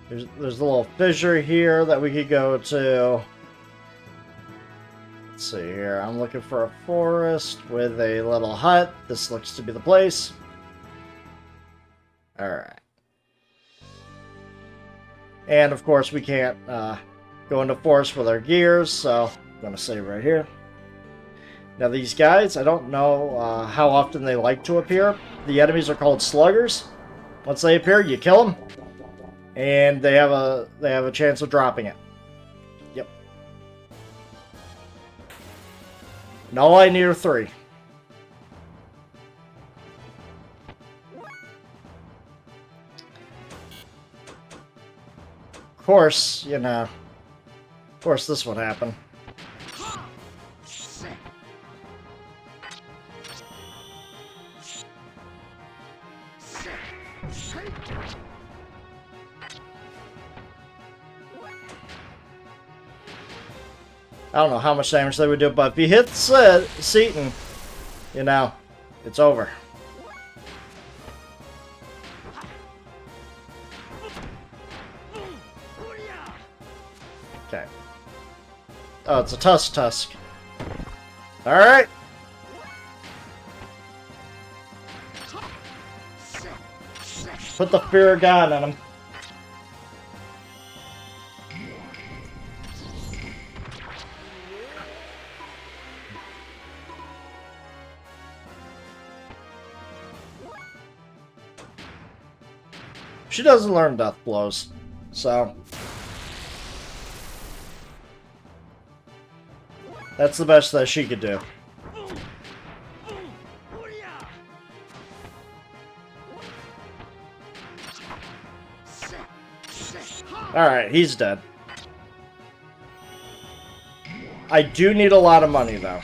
Speaker 1: There's a little fissure here that we could go to. Let's see here. I'm looking for a forest with a little hut. This looks to be the place. Alright. And of course we can't go into forest with our gears, so I'm going to save right here. Now these guys, I don't know how often they like to appear. The enemies are called sluggers. Once they appear, you kill them. And they have a chance of dropping it. Yep. And all I need are 3. Of course, you know. Of course this would happen. I don't know how much damage they would do, but if you hit Seaton, you know, it's over. Okay. Oh, it's a Tusk. Alright. Put the Fear of God on him. She doesn't learn death blows, so that's the best that she could do. Alright, he's dead. I do need a lot of money, though.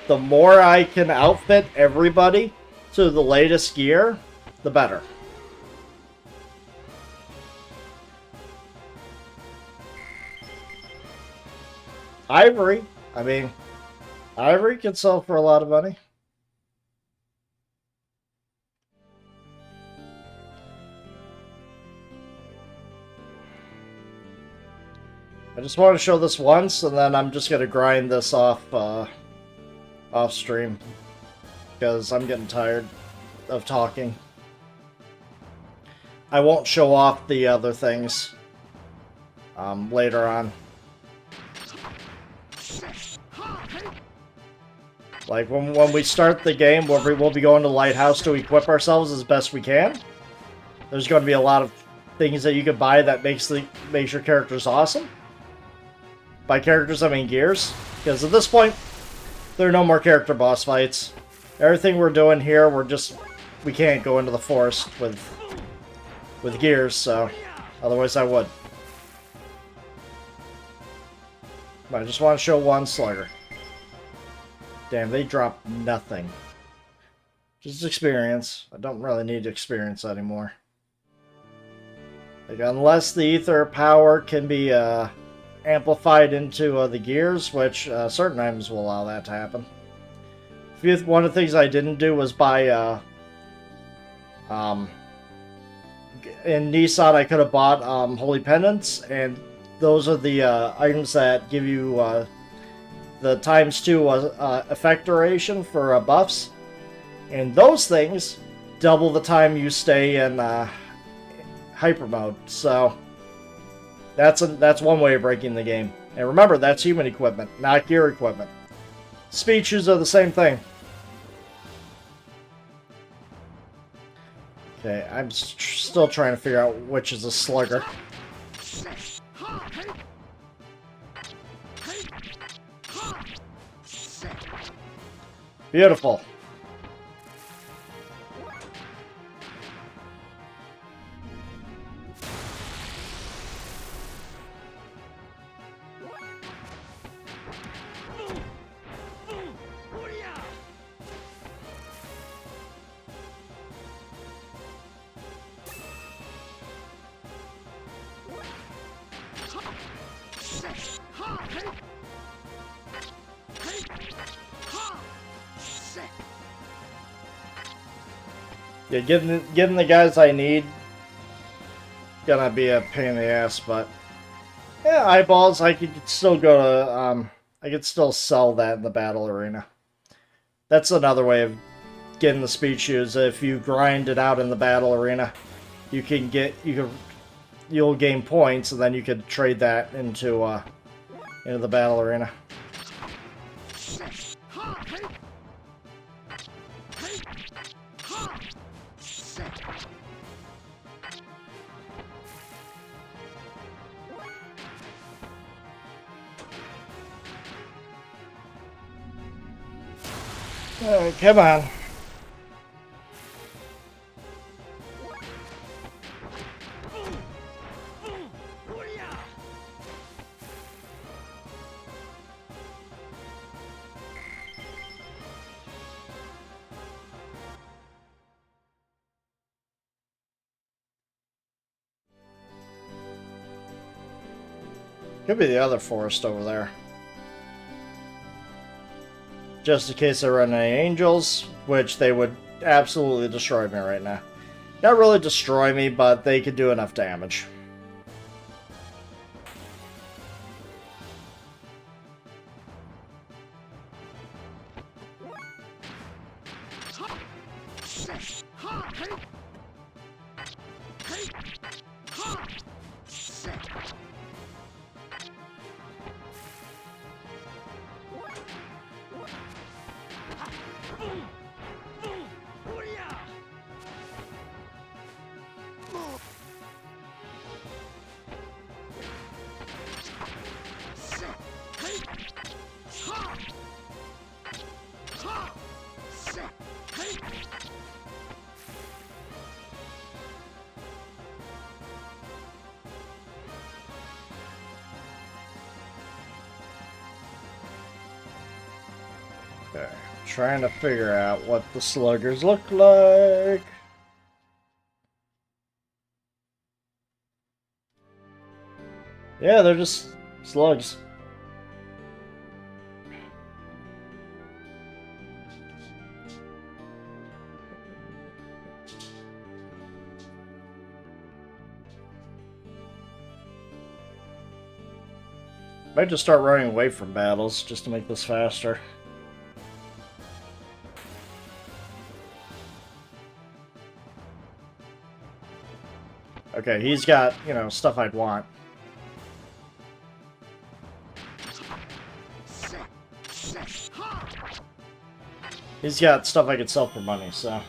Speaker 1: The more I can outfit everybody to the latest gear, the better. Ivory. I mean, ivory can sell for a lot of money. I just want to show this once, and then I'm just going to grind this off stream, because I'm getting tired of talking. I won't show off the other things later on. Like, when we start the game, we'll be going to the lighthouse to equip ourselves as best we can. There's going to be a lot of things that you can buy that makes your characters awesome. By characters, I mean gears. Because at this point, there are no more character boss fights. Everything we're doing here, we can't go into the forest with gears, so otherwise I would. But I just want to show one slugger. Damn, they dropped nothing. Just experience. I don't really need experience anymore. Like, unless the ether power can be amplified into the gears, which certain items will allow that to happen. One of the things I didn't do was buy in Nissan I could have bought Holy Pendants, and those are the items that give you the ×2 effect duration for buffs. And those things double the time you stay in hyper mode. So that's one way of breaking the game. And remember, that's human equipment, not gear equipment. Speed shoes are the same thing. Okay, I'm still trying to figure out which is a slugger. Beautiful. Yeah, getting the guys I need gonna be a pain in the ass, but yeah, eyeballs. I could still go to I could still sell that in the battle arena. That's another way of getting the speed shoes. If you grind it out in the battle arena, you'll gain points, and then you could trade that into the battle arena. Come on. Could be the other forest over there. Just in case there are any angels, which they would absolutely destroy me right now. Not really destroy me, but they could do enough damage. Okay, trying to figure out what the sluggers look like. Yeah, they're just slugs. Might just start running away from battles just to make this faster. Okay, he's got, stuff I'd want. He's got stuff I could sell for money, so...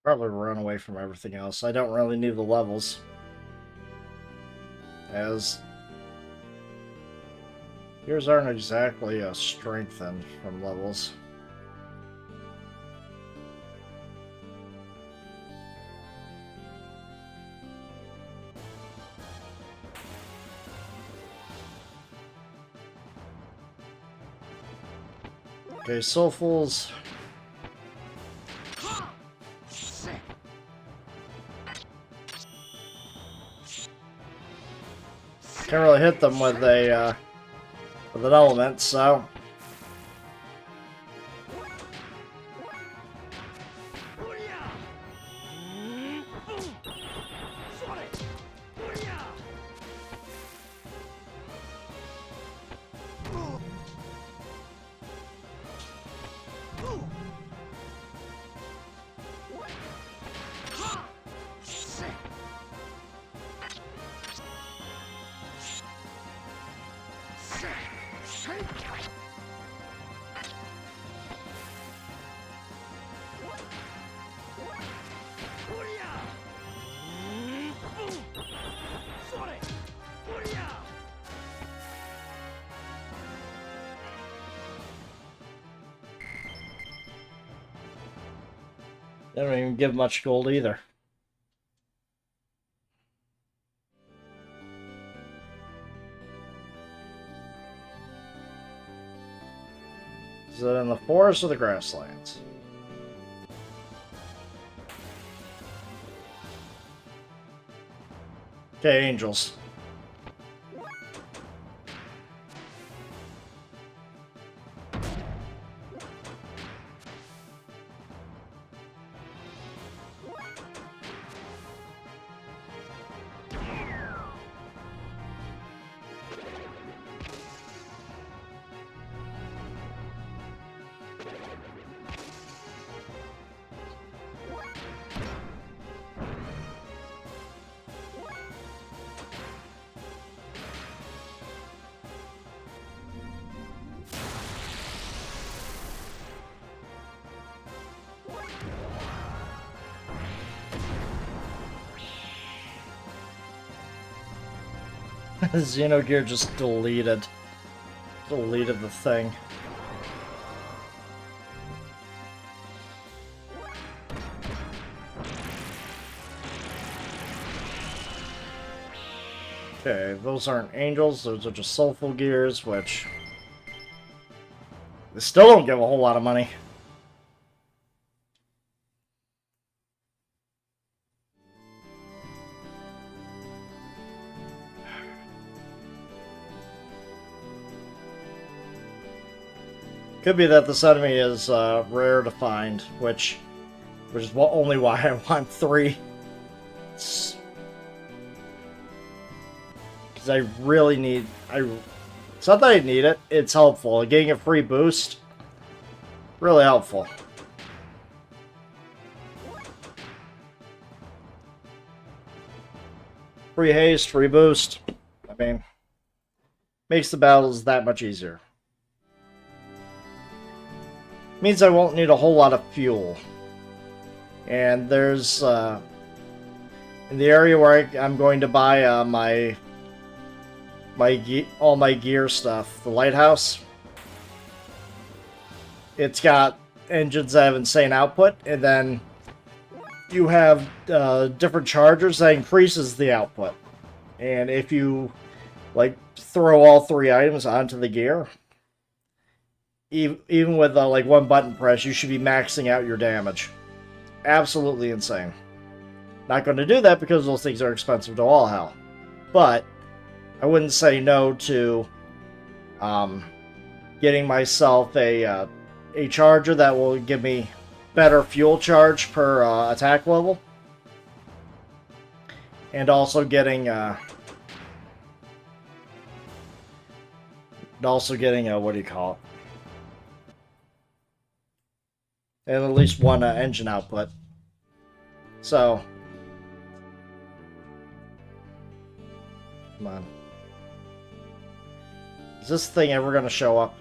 Speaker 1: Probably run away from everything else. I don't really need the levels. As... Yours aren't exactly strengthened from levels. Okay, Soulfuls. Can't really hit them with a with an element, so they don't even give much gold either. Is it in the forest or the grasslands? Okay, angels. Xenogear just deleted the thing. Okay, those aren't angels, those are just soulful gears, which they still don't give a whole lot of money. Could be that this enemy is rare to find, which is only why I want 3. Because I really need... It's not that I need it, it's helpful. Getting a free boost, really helpful. Free haste, free boost. I mean, makes the battles that much easier. Means I won't need a whole lot of fuel. And there's, in the area where I'm going to buy my all my gear stuff. The lighthouse, it's got engines that have insane output, and then you have different chargers that increases the output. And if you like throw all 3 items onto the gear, even with like one button press, you should be maxing out your damage. Absolutely insane. Not going to do that because those things are expensive to all hell. But I wouldn't say no to getting myself a charger that will give me better fuel charge per attack level. And also getting what do you call it? And at least one engine output. So, come on. Is this thing ever going to show up?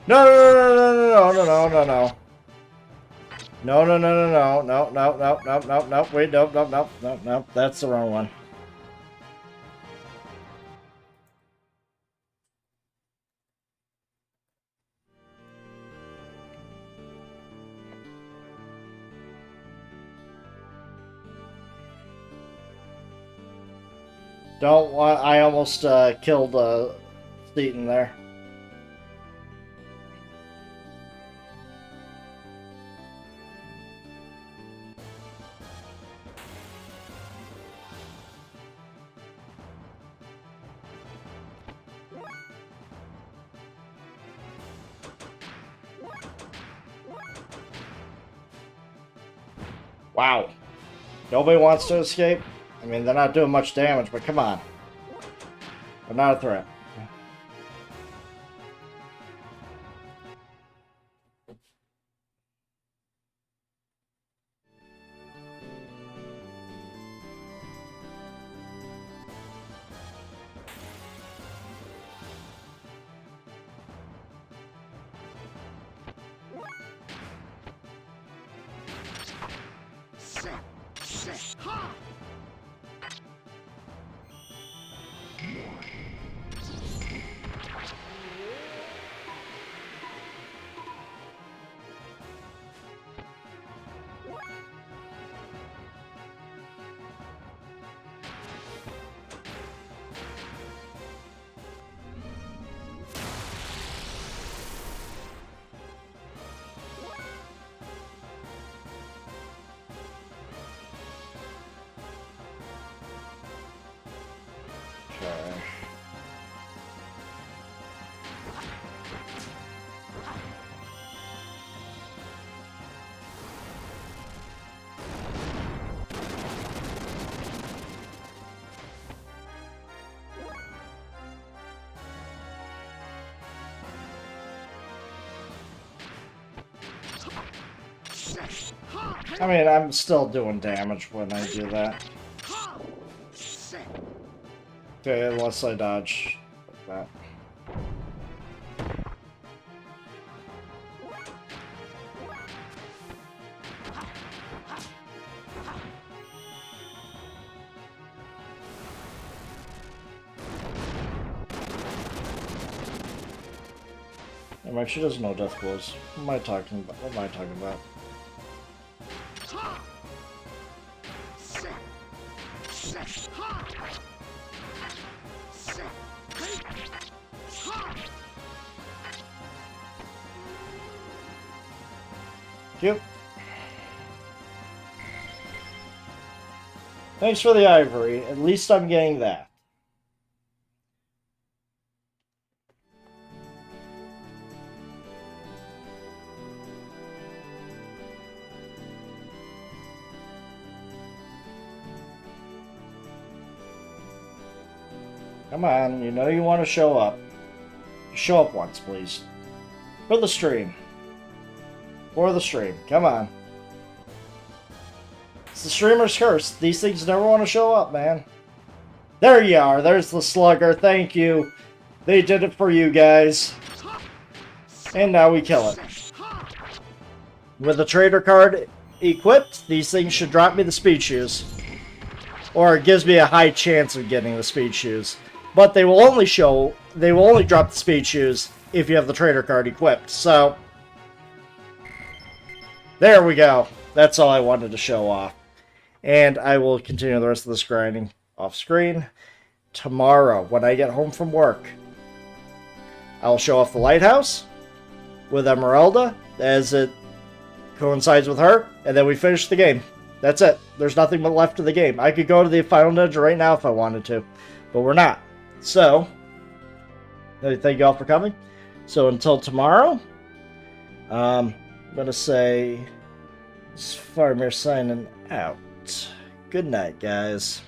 Speaker 1: No, no, no, no, no, no, no, no. No, no, no, no, no, no, no, no, no, no, no, wait, no, no, no, no, no, that's the wrong one. Don't want, I almost killed Seaton there. Wow. Nobody wants to escape? I mean, they're not doing much damage, but come on. They're not a threat. I mean, I'm still doing damage when I do that. Okay, unless I dodge like that. Damn, she doesn't know death blows. What am I talking about? What am I talking about? Yep. Thanks for the ivory. At least I'm getting that. Come on, you know you want to show up. Show up once, please. For the stream. For the stream. Come on. It's the streamer's curse. These things never want to show up, man. There you are. There's the slugger. Thank you. They did it for you guys. And now we kill it. With the trader card equipped, these things should drop me the speed shoes. Or it gives me a high chance of getting the speed shoes. But they will only drop the speed shoes if you have the trader card equipped. So, there we go. That's all I wanted to show off. And I will continue the rest of this grinding off screen. Tomorrow, when I get home from work, I'll show off the lighthouse with Esmeralda as it coincides with her, and then we finish the game. That's it. There's nothing but left of the game. I could go to the Final Ninja right now if I wanted to, but we're not. So, thank you all for coming. So until tomorrow, I'm going to say, this is Farmir signing out. Good night, guys.